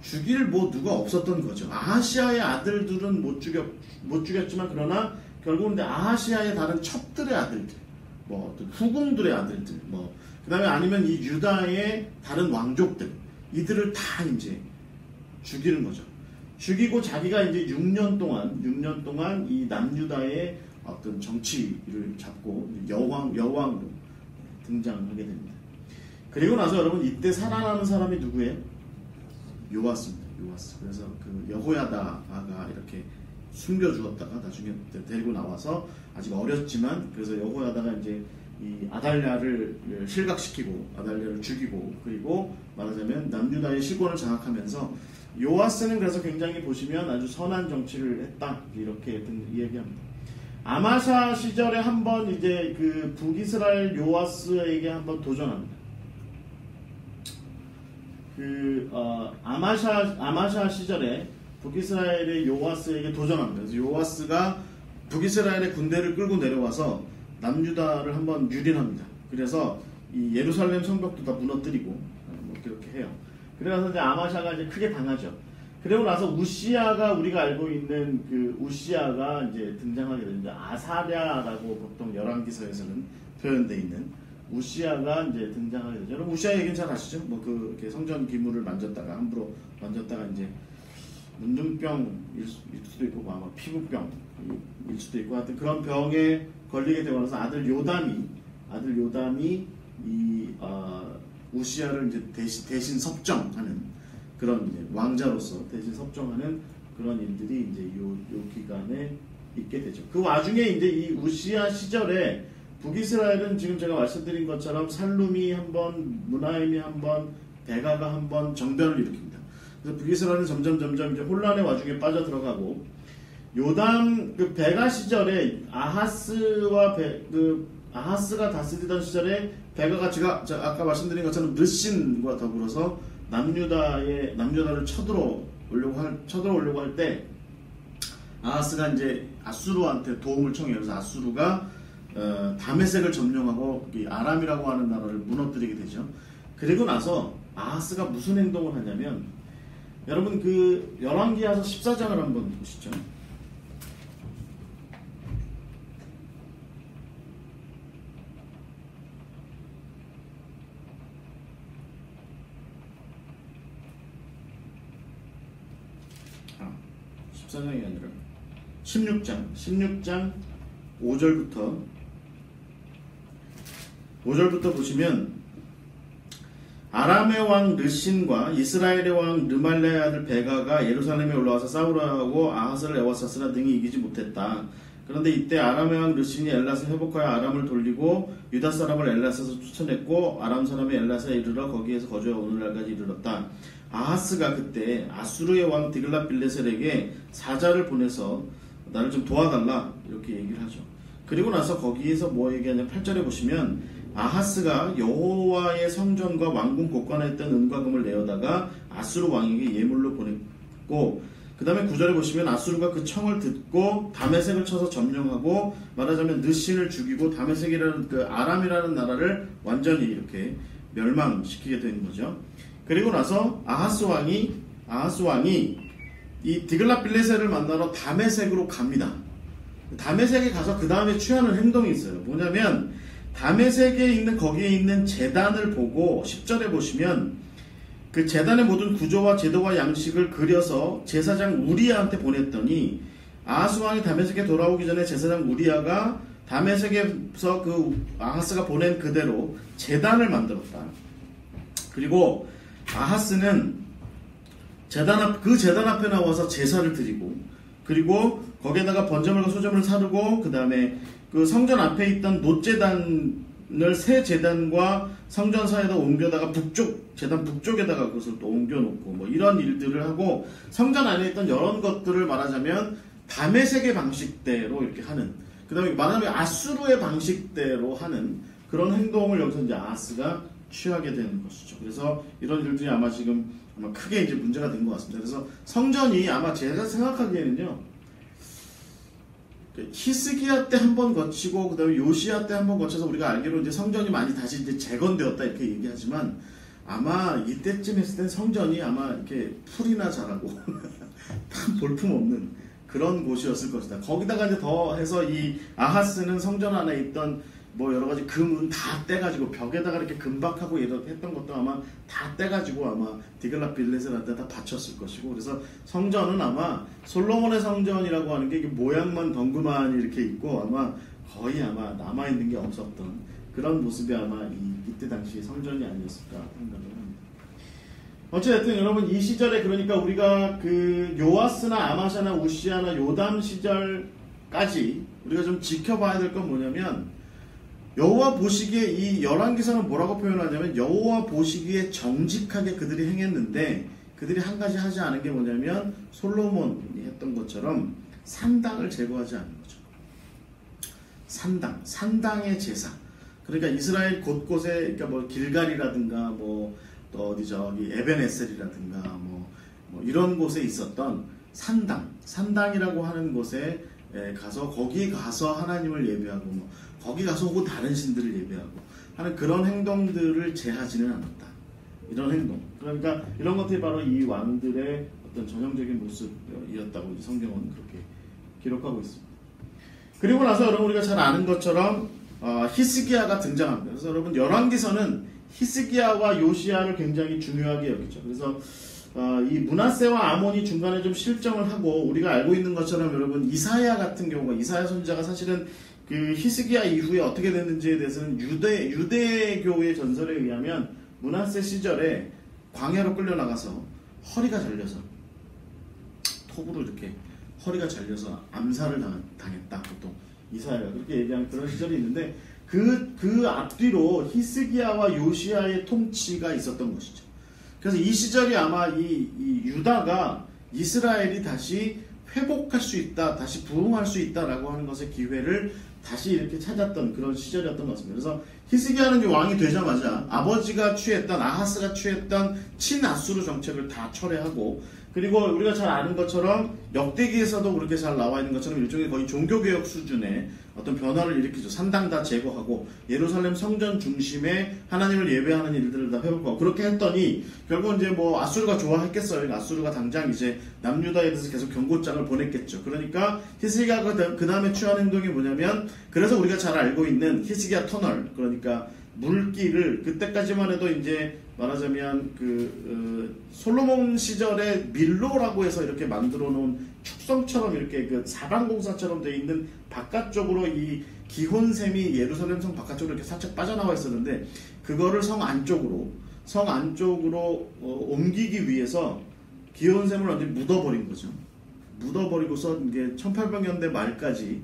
죽일 누가 없었던 거죠. 아하시아의 아들들은 못 죽였지만, 그러나 결국은 근데 아하시아의 다른 첩들의 아들들, 뭐 후궁들의 아들들, 그 다음에 아니면 이 유다의 다른 왕족들, 이들을 다 이제 죽이는 거죠. 죽이고 자기가 이제 6년 동안 이 남유다의 어떤 정치를 잡고 여왕으로 등장하게 됩니다. 그리고 나서 여러분 이때 살아남은 사람이 누구예요? 요아스입니다. 요아스. 그래서 그 여호야다가 이렇게 숨겨 주었다가 나중에 데리고 나와서 아직 어렸지만, 그래서 여호야다가 이제 이 아달랴를 실각시키고 아달랴를 죽이고, 그리고 말하자면 남유다의 실권을 장악하면서, 요아스는 그래서 굉장히 보시면 아주 선한 정치를 했다 이렇게 이야기합니다. 아마샤 시절에 한번 이제 그 북이스라엘 요아스에게 한번 도전합니다. 아마샤 시절에 북이스라엘의 요아스에게 도전합니다. 그래서 요아스가 북이스라엘의 군대를 끌고 내려와서 남유다를 한번 유린합니다. 그래서 이 예루살렘 성벽도 다 무너뜨리고 뭐 그렇게 해요. 그래서 이제 아마샤가 이제 크게 당하죠. 그리고 나서 우시아가, 우리가 알고 있는 그 우시아가 이제 등장하게 됩니다. 아사랴라고 보통 열왕기서에서는 표현되어 있는 우시아가 이제 등장하게 되죠. 여러분 우시아 얘기는 잘 아시죠? 이렇게 성전 기물을 만졌다가 함부로 만졌다가 이제 문둥병일 수도 있고 아마 피부병일 수도 있고, 하여튼 그런 병에 걸리게 되고 나서 아들 요담이 이 우시아를 이제 대신 섭정하는 그런 이제 왕자로서 대신 섭정하는 그런 일들이 이제 요 기간에 있게 되죠. 그 와중에 이제 이 우시아 시절에 북이스라엘은 지금 제가 말씀드린 것처럼 살룸이 한번, 무나임이 한번, 베가가 한번 정변을 일으킵니다. 그래서 북이스라엘은 점점 이제 혼란의 와중에 빠져 들어가고, 요담 베가 시절에 아하스가 다스리던 시절에 베가가 제가 아까 말씀드린 것처럼 르신과 더불어서 남유다를 쳐들어오려고 할 때, 아하스가 이제 아수르한테 도움을 청해요. 그래서 아수르가 다메섹을 점령하고 이 아람이라고 하는 나라를 무너뜨리게 되죠. 그리고 나서 아하스가 무슨 행동을 하냐면, 여러분 그 열왕기하서 14장을 한번 보시죠. 아, 14장이 아니라 16장 5절부터 보시면, 아람의 왕 르신과 이스라엘의 왕 르말레의 아들 베가가 예루살렘에 올라와서 싸우라고 아하스를 에워쌌으나 능히 이기지 못했다. 그런데 이때 아람의 왕 르신이 엘랏을 회복하여 아람을 돌리고 유다 사람을 엘랏에서 쫓아냈고 아람 사람이 엘랏에 이르러 거기에서 거주해 오늘날까지 이르렀다. 아하스가 그때 아수르의 왕 디글랏빌레셀에게 사자를 보내서 나를 좀 도와달라 이렇게 얘기를 하죠. 그리고 나서 거기에서 뭐 얘기하냐 8절에 보시면 아하스가 여호와의 성전과 왕궁 곳간에 있던 은과 금을 내어다가 아수르 왕에게 예물로 보냈고 그 다음에 9절에 보시면 아수르가 그 청을 듣고 다메섹을 쳐서 점령하고 말하자면 느신을 죽이고 다메섹이라는 그 아람이라는 나라를 완전히 이렇게 멸망시키게 되는 거죠. 그리고 나서 아하스 왕이 이 디글랏빌레셀을 만나러 다메섹으로 갑니다. 다메섹에 가서 그 다음에 취하는 행동이 있어요. 뭐냐면 다메섹에 있는 거기에 있는 제단을 보고 10절에 보시면 그 제단의 모든 구조와 제도와 양식을 그려서 제사장 우리아한테 보냈더니 아하스 왕이 다메섹에 돌아오기 전에 제사장 우리아가 다메섹에서 그 아하스가 보낸 그대로 제단을 만들었다. 그리고 아하스는 그 제단 앞에 나와서 제사를 드리고 그리고 거기에다가 번제물과 소제물을 사르고 그 다음에 그 성전 앞에 있던 놋제단을 새 제단과 성전 사이에다 옮겨다가 제단 북쪽에다가 그것을 또 옮겨놓고 뭐 이런 일들을 하고 성전 안에 있던 여러 것들을 말하자면 다메섹의 방식대로 이렇게 하는 그 다음에 말하자면 아수르의 방식대로 하는 그런 행동을 여기서 이제 아하스가 취하게 되는 것이죠. 그래서 이런 일들이 아마 지금 크게 이제 문제가 된 것 같습니다. 그래서 성전이 아마 제가 생각하기에는요. 히스기야 때 한 번 거치고 그 다음에 요시야 때 한 번 거쳐서 우리가 알기로 이제 성전이 많이 다시 이제 재건되었다 이렇게 얘기하지만 아마 이때쯤 했을 땐 성전이 아마 이렇게 풀이나 자라고 볼품 없는 그런 곳이었을 것이다. 거기다가 이제 더 해서 이 아하스는 성전 안에 있던 뭐 여러 가지 금은 다 떼가지고 벽에다가 이렇게 금박하고 이렇게 했던 것도 아마 다 떼가지고 아마 디글랏빌레셀한테 다 바쳤을 것이고 그래서 성전은 아마 솔로몬의 성전이라고 하는 게 모양만 덩그만 이렇게 있고 아마 거의 아마 남아있는 게 없었던 그런 모습이 아마 이때 당시 성전이 아니었을까 생각을 합니다. 어쨌든 여러분 이 시절에 그러니까 우리가 그 요아스나 아마샤나 우시아나 요담 시절까지 우리가 좀 지켜봐야 될 건 뭐냐면 여호와 보시기에 이 열왕기서는 뭐라고 표현하냐면 여호와 보시기에 정직하게 그들이 행했는데 그들이 한 가지 하지 않은 게 뭐냐면 솔로몬이 했던 것처럼 산당을 제거하지 않은 거죠. 산당의 제사. 그러니까 이스라엘 곳곳에 그러니까 뭐 길갈이라든가 뭐 또 어디 저기 에벤에셀이라든가 뭐 이런 곳에 있었던 산당이라고 하는 곳에 가서 거기 가서 하나님을 예배하고 뭐 거기 가서 혹은 다른 신들을 예배하고 하는 그런 행동들을 제하지는 않았다. 이런 행동. 그러니까 이런 것들이 바로 이 왕들의 어떤 전형적인 모습이었다고 성경은 그렇게 기록하고 있습니다. 그리고 나서 여러분 우리가 잘 아는 것처럼 히스기야가 등장합니다. 그래서 여러분 열왕기서는 히스기야와 요시야를 굉장히 중요하게 여기죠. 그래서 이 므낫세와 아몬이 중간에 좀 실정을 하고 우리가 알고 있는 것처럼 여러분 이사야 같은 경우가 이사야 선지자가 사실은 그 히스기야 이후에 어떻게 됐는지에 대해서는 유대교의 전설에 의하면 므낫세 시절에 광야로 끌려나가서 허리가 잘려서 톱으로 이렇게 허리가 잘려서 암살을 당했다. 보통 이사야가 그렇게 얘기하는 그런 시절이 있는데 그 앞뒤로 히스기야와 요시야의 통치가 있었던 것이죠. 그래서 이 시절이 아마 이 유다가 이스라엘이 다시 회복할 수 있다, 다시 부흥할 수 있다라고 하는 것의 기회를 다시 이렇게 찾았던 그런 시절이었던 것 같습니다. 그래서 히스기야는 왕이 되자마자 아버지가 취했던 아하스가 취했던 친아수르 정책을 다 철회하고 그리고 우리가 잘 아는 것처럼 역대기에서도 그렇게 잘 나와 있는 것처럼 일종의 거의 종교개혁 수준의 어떤 변화를 일으키죠. 산당 다 제거하고 예루살렘 성전 중심에 하나님을 예배하는 일들을 다 회복하고 그렇게 했더니 결국 이제 뭐 아수르가 좋아했겠어요. 아수르가 당장 이제 남유다에 대해서 계속 경고장을 보냈겠죠. 그러니까 히스기야가 그 다음에 취한 행동이 뭐냐면 그래서 우리가 잘 알고 있는 히스기야 터널 그러니까 물길을 그때까지만 해도 이제 말하자면 솔로몬 시절에 밀로라고 해서 이렇게 만들어 놓은 축성처럼 이렇게 그 사방공사처럼 되어 있는 바깥쪽으로 이 기혼샘이 예루살렘 성 바깥쪽으로 이렇게 살짝 빠져나와 있었는데 그거를 성 안쪽으로 성 안쪽으로 옮기기 위해서 기혼샘을 완전히 묻어버린 거죠. 묻어버리고서 이게 1800년대 말까지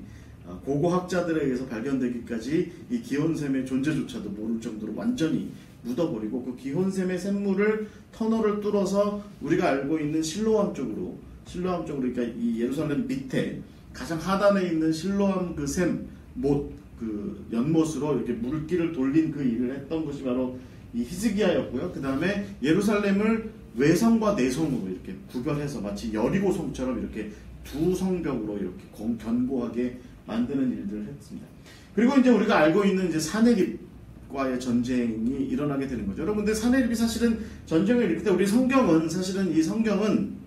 고고학자들에 의해서 발견되기까지 이 기혼샘의 존재조차도 모를 정도로 완전히 묻어버리고, 그 기혼샘의 샘물을 터널을 뚫어서 우리가 알고 있는 실로암 쪽으로 그러니까 이 예루살렘 밑에 가장 하단에 있는 실로암 그 샘 못, 그 연못으로 이렇게 물길을 돌린 그 일을 했던 것이 바로 이 히스기야였고요. 그 다음에 예루살렘을 외성과 내성으로 이렇게 구별해서 마치 여리고 성처럼 이렇게 두 성벽으로 이렇게 견고하게 만드는 일들을 했습니다. 그리고 이제 우리가 알고 있는 이제 사내립과의 전쟁이 일어나게 되는 거죠. 여러분들, 사내립이 사실은 전쟁을 일으킬 때, 우리 성경은 사실은 이 성경은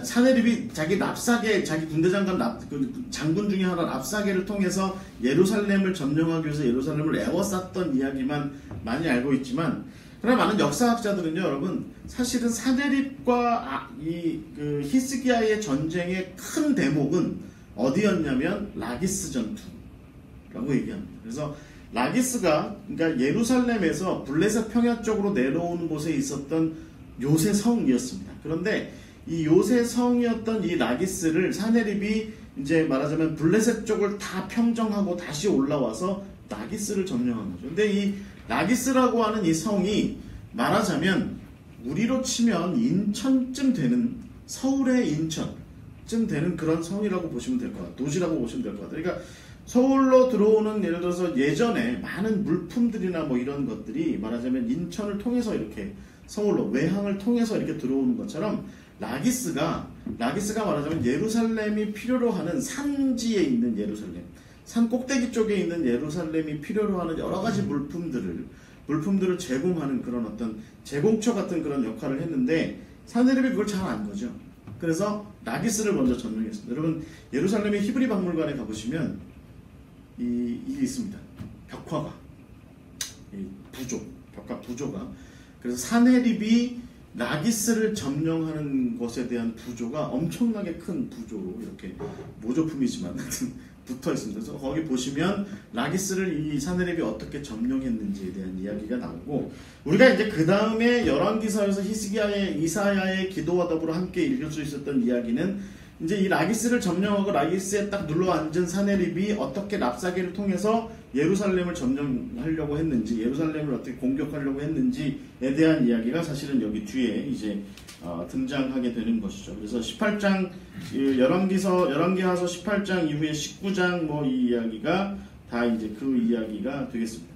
사내립이 자기 랍사게, 자기 군대장관 장군 중에 하나 랍사게를 통해서 예루살렘을 점령하기 위해서 예루살렘을 에워쌌던 이야기만 많이 알고 있지만, 그러나 많은 역사학자들은요, 여러분, 사실은 사내립과 그 히스기야의 전쟁의 큰 대목은 어디였냐면 라기스 전투라고 얘기합니다. 그래서 라기스가, 그러니까 예루살렘에서 블레셋 평야 쪽으로 내려오는 곳에 있었던 요새 성이었습니다. 그런데 이 요새 성이었던 이 라기스를 사내립이 이제 말하자면 블레셋 쪽을 다 평정하고 다시 올라와서 라기스를 점령한 거죠. 근데 이 라기스라고 하는 이 성이 말하자면 우리로 치면 인천쯤 되는, 서울의 인천쯤 되는 그런 성이라고 보시면 될 것 같아요. 도시라고 보시면 될 것 같아요. 그러니까 서울로 들어오는, 예를 들어서 예전에 많은 물품들이나 뭐 이런 것들이 말하자면 인천을 통해서 이렇게 서울로 외항을 통해서 이렇게 들어오는 것처럼 라기스가 말하자면 예루살렘이 필요로 하는 산지에 있는 예루살렘, 산 꼭대기 쪽에 있는 예루살렘이 필요로 하는 여러 가지 물품들을 제공하는 그런 어떤 제공처 같은 그런 역할을 했는데, 사내립이 그걸 잘 안 거죠. 그래서 라기스를 먼저 점령했습니다. 여러분, 예루살렘의 히브리 박물관에 가보시면 이게 있습니다. 벽화가, 벽화 부조가. 그래서 사내립이 라기스를 점령하는 것에 대한 부조가 엄청나게 큰 부조로 이렇게 모조품이지만 붙어 있습니다. 그래서 거기 보시면 라기스를 이 사내립이 어떻게 점령했는지에 대한 이야기가 나오고, 우리가 이제 그 다음에 열왕기서에서 이사야의 기도와 더불어 함께 읽을 수 있었던 이야기는, 이제 이 라기스를 점령하고 라기스에 딱 눌러 앉은 사내립이 어떻게 랍사게를 통해서 예루살렘을 점령하려고 했는지, 예루살렘을 어떻게 공격하려고 했는지에 대한 이야기가 사실은 여기 뒤에 이제 등장하게 되는 것이죠. 그래서 18장, 열왕기하서 18장 이후에 19장 뭐 이 이야기가 다 이제 그 이야기가 되겠습니다.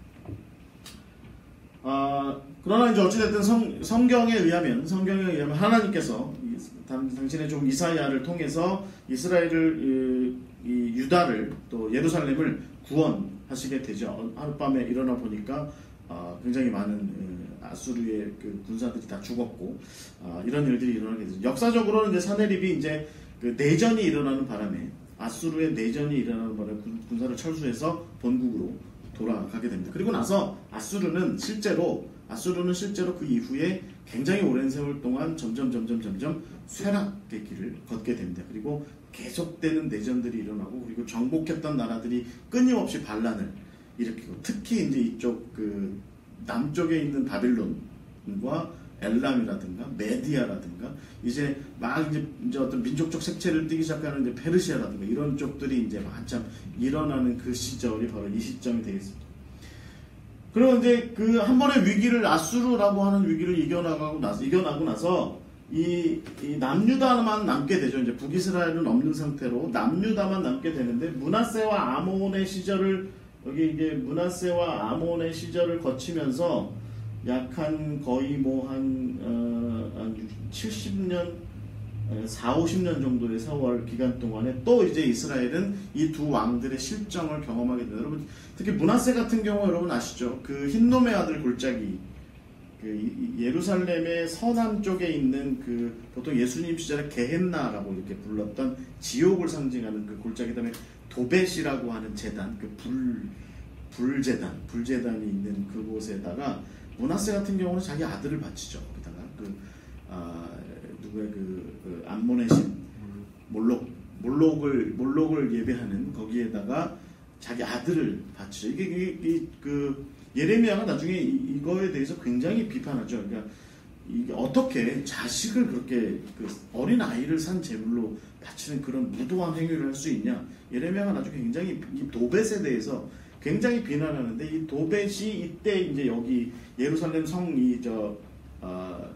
그러나 이제 어찌됐든 성경에 의하면 하나님께서 당신의 종 이사야를 통해서 이스라엘을, 이 유다를, 또 예루살렘을 구원하시게 되죠. 하룻밤에 일어나 보니까 굉장히 많은 아수르의 그 군사들이 다 죽었고, 이런 일들이 일어나게 되죠. 역사적으로는 이제 사내립이 이제 그 내전이 일어나는 바람에, 아수르의 내전이 일어나는 바람에 군사를 철수해서 본국으로 돌아가게 됩니다. 그리고 나서 아수르는 실제로 그 이후에 굉장히 오랜 세월 동안 점점 쇠락의 길을 걷게 됩니다. 그리고 계속되는 내전들이 일어나고, 그리고 정복했던 나라들이 끊임없이 반란을 일으키고, 특히 이제 이쪽 그 남쪽에 있는 바빌론과 엘람이라든가 메디아라든가, 이제 막 이제 어떤 민족적 색채를 띠기 시작하는 이제 페르시아라든가 이런 쪽들이 이제 한참 일어나는 그 시절이 바로 이 시점이 되겠습니다. 그리고 이제 그 한 번의 위기를, 아수르라고 하는 위기를 이겨나고 나서 이 남유다만 남게 되죠. 이제 북이스라엘은 없는 상태로 남유다만 남게 되는데, 므낫세와 아몬의 시절을, 여기 이게 므낫세와 아몬의 시절을 거치면서 약 한 거의 뭐 한 70년, 40-50년 정도의 세월 기간 동안에 또 이제 이스라엘은 이 두 왕들의 실정을 경험하게 됩니다. 여러분, 특히 므낫세 같은 경우 여러분 아시죠? 그 흰놈의 아들 골짜기, 그 예루살렘의 서남 쪽에 있는 그 보통 예수님 시절에 게헨나라고 이렇게 불렀던 지옥을 상징하는 그 골짜기, 그다음에 도벳이라고 하는 재단, 그 불재단이 있는 그곳에다가 므낫세 같은 경우는 자기 아들을 바치죠. 거기다가 누구의 그 암몬의 신 몰록을 예배하는 거기에다가 자기 아들을 바치죠. 이게 그 예레미야가 나중에 이거에 대해서 굉장히 비판하죠. 그러니까 이게 어떻게 자식을 그렇게 그 어린 아이를 산 제물로 바치는 그런 무도한 행위를 할 수 있냐. 예레미야가 나중에 굉장히 이 도벳에 대해서 굉장히 비난하는데, 이 도벳이 이때 이제 여기 예루살렘 성이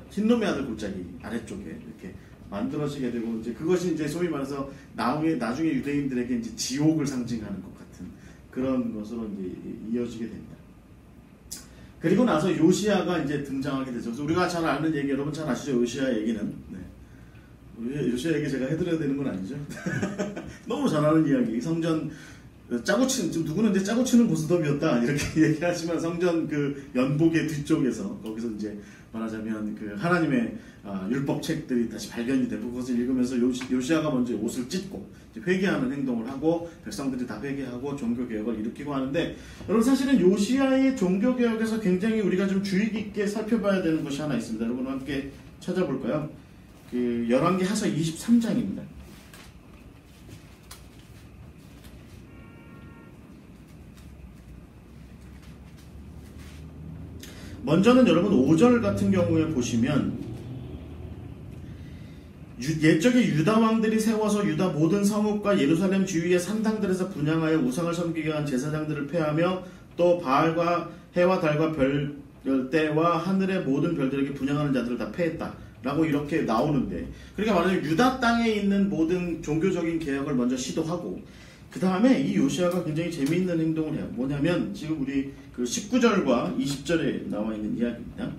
흰놈의 아들 골짜기 아래쪽에 이렇게 만들어지게 되고, 이제 그것이 이제 소위 말해서 나중에 유대인들에게 이제 지옥을 상징하는 것 같은 그런 것으로 이제 이어지게 됩니다. 그리고 나서 요시야가 이제 등장하게 되죠. 그래서 우리가 잘 아는 얘기, 여러분 잘 아시죠? 요시야 얘기는. 네. 요시야 얘기 제가 해드려야 되는 건 아니죠? 너무 잘 아는 이야기. 성전 짜고 치는, 지금 누구는 이제 짜고 치는 고스톱이었다 이렇게 얘기하지만, 성전 그 연복의 뒤쪽에서 거기서 이제 말하자면 그 하나님의 율법 책들이 다시 발견이 되고, 그것을 읽으면서 요시야가 먼저 옷을 찢고 회개하는 행동을 하고, 백성들이 다 회개하고 종교개혁을 일으키고 하는데, 여러분 사실은 요시야의 종교개혁에서 굉장히 우리가 좀 주의 깊게 살펴봐야 되는 것이 하나 있습니다. 여러분 함께 찾아볼까요? 그 열왕기하서 23장입니다. 먼저는 여러분 5절 같은 경우에 보시면, 옛적에 유다 왕들이 세워서 유다 모든 성읍과 예루살렘 주위의 산당들에서 분향하여 우상을 섬기게 한 제사장들을 폐하며, 또 바알과 해와 달과 별대와 하늘의 모든 별들에게 분향하는 자들을 다 폐했다 라고 이렇게 나오는데, 그러니까 말하자면 유다 땅에 있는 모든 종교적인 개혁을 먼저 시도하고, 그 다음에 이 요시야가 굉장히 재미있는 행동을 해요. 뭐냐면 지금 우리 그 19절과 20절에 나와 있는 이야기입니다.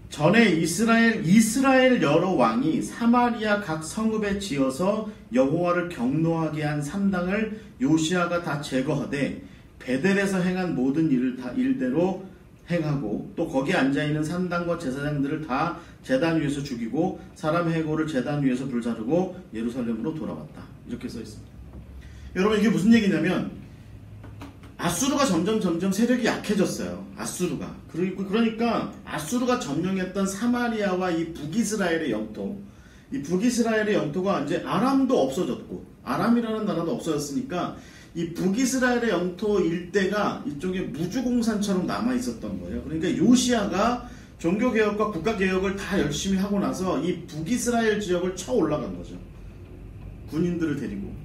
전에 이스라엘 여러 왕이 사마리아 각 성읍에 지어서 여호와를 경노하게 한 산당을 요시야가 다 제거하되, 베델에서 행한 모든 일대로 행하고, 또 거기에 앉아있는 산당과 제사장들을 다 제단 위에서 죽이고 사람 해골을 제단 위에서 불사르고 예루살렘으로 돌아왔다. 이렇게 써 있습니다. 여러분 이게 무슨 얘기냐면, 아수르가 점점 세력이 약해졌어요. 아수르가. 그러니까 아수르가 점령했던 사마리아와 이 북이스라엘의 영토, 이 북이스라엘의 영토가 이제 아람도 없어졌고, 아람이라는 나라도 없어졌으니까 이 북이스라엘의 영토 일대가 이쪽에 무주공산처럼 남아 있었던 거예요. 그러니까 요시야가 종교개혁과 국가개혁을 다 열심히 하고 나서 이 북이스라엘 지역을 쳐 올라간 거죠. 군인들을 데리고.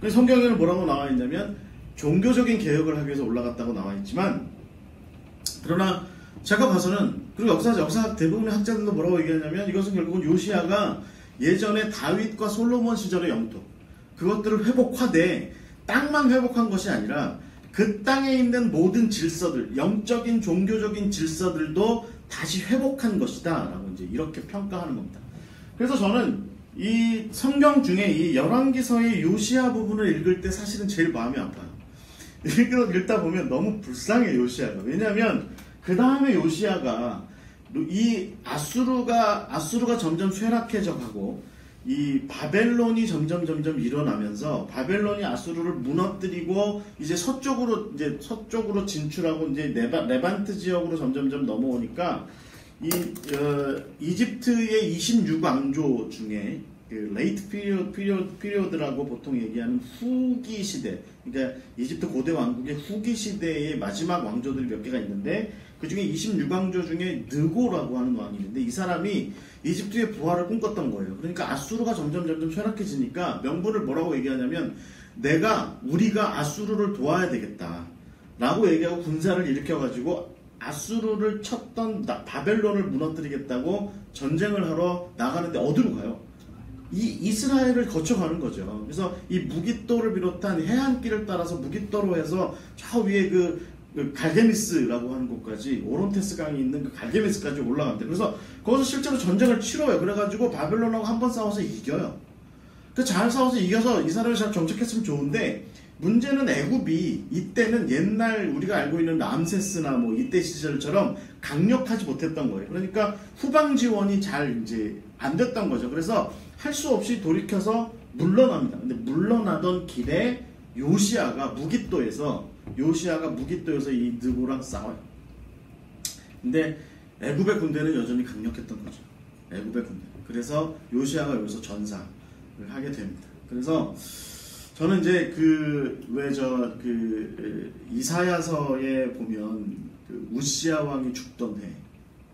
성경에는 뭐라고 나와 있냐면, 종교적인 개혁을 하기 위해서 올라갔다고 나와 있지만, 그러나 제가 봐서는, 그리고 역사 대부분의 학자들도 뭐라고 얘기하냐면, 이것은 결국은 요시야가 예전에 다윗과 솔로몬 시절의 영토, 그것들을 회복하되 땅만 회복한 것이 아니라 그 땅에 있는 모든 질서들, 영적인 종교적인 질서들도 다시 회복한 것이다 라고 이제 이렇게 평가하는 겁니다. 그래서 저는 이 성경 중에 이 열왕기서의 요시야 부분을 읽을 때 사실은 제일 마음이 아파요. 읽다 보면 너무 불쌍해, 요시야가. 왜냐하면 그 다음에 요시야가 이 아수르가 점점 쇠락해져 가고, 이 바벨론이 점점 일어나면서, 바벨론이 아수르를 무너뜨리고 이제 서쪽으로 진출하고 이제 레반트 지역으로 점점 넘어오니까, 이집트의 26왕조 중에 그 레이트 피리어드라고 보통 얘기하는 후기 시대, 그러니까 이집트 고대 왕국의 후기 시대의 마지막 왕조들이 몇 개가 있는데, 그 중에 26왕조 중에 느고라고 하는 왕이 있는데, 이 사람이 이집트의 부활을 꿈꿨던 거예요. 그러니까 아수르가 점점 쇠락해지니까 명분을 뭐라고 얘기하냐면, 우리가 아수르를 도와야 되겠다 라고 얘기하고 군사를 일으켜가지고 아수르를 쳤던 바벨론을 무너뜨리겠다고 전쟁을 하러 나가는데, 어디로 가요? 이 이스라엘을 거쳐가는 거죠. 그래서 이 무깃도를 비롯한 해안길을 따라서 무깃도로 해서 저 위에 그 갈게미스라고 하는 곳까지, 오론테스 강이 있는 그 갈게미스까지 올라간대요. 그래서 거기서 실제로 전쟁을 치러요. 그래가지고 바벨론하고 한번 싸워서 이겨요. 잘 싸워서 이겨서 이 사람이 잘 정착했으면 좋은데, 문제는 애굽이 이때는 옛날 우리가 알고 있는 람세스나 뭐 이때 시절처럼 강력하지 못했던 거예요. 그러니까 후방 지원이 잘 이제 안 됐던 거죠. 그래서 할 수 없이 돌이켜서 물러납니다. 근데 물러나던 길에 요시야가 무깃도에서 이 느고랑 싸워요. 근데 애굽의 군대는 여전히 강력했던 거죠. 애굽의 군대. 그래서 요시야가 여기서 전사를 하게 됩니다. 그래서 저는 이제 이사야서에 보면 그 우시야 왕이 죽던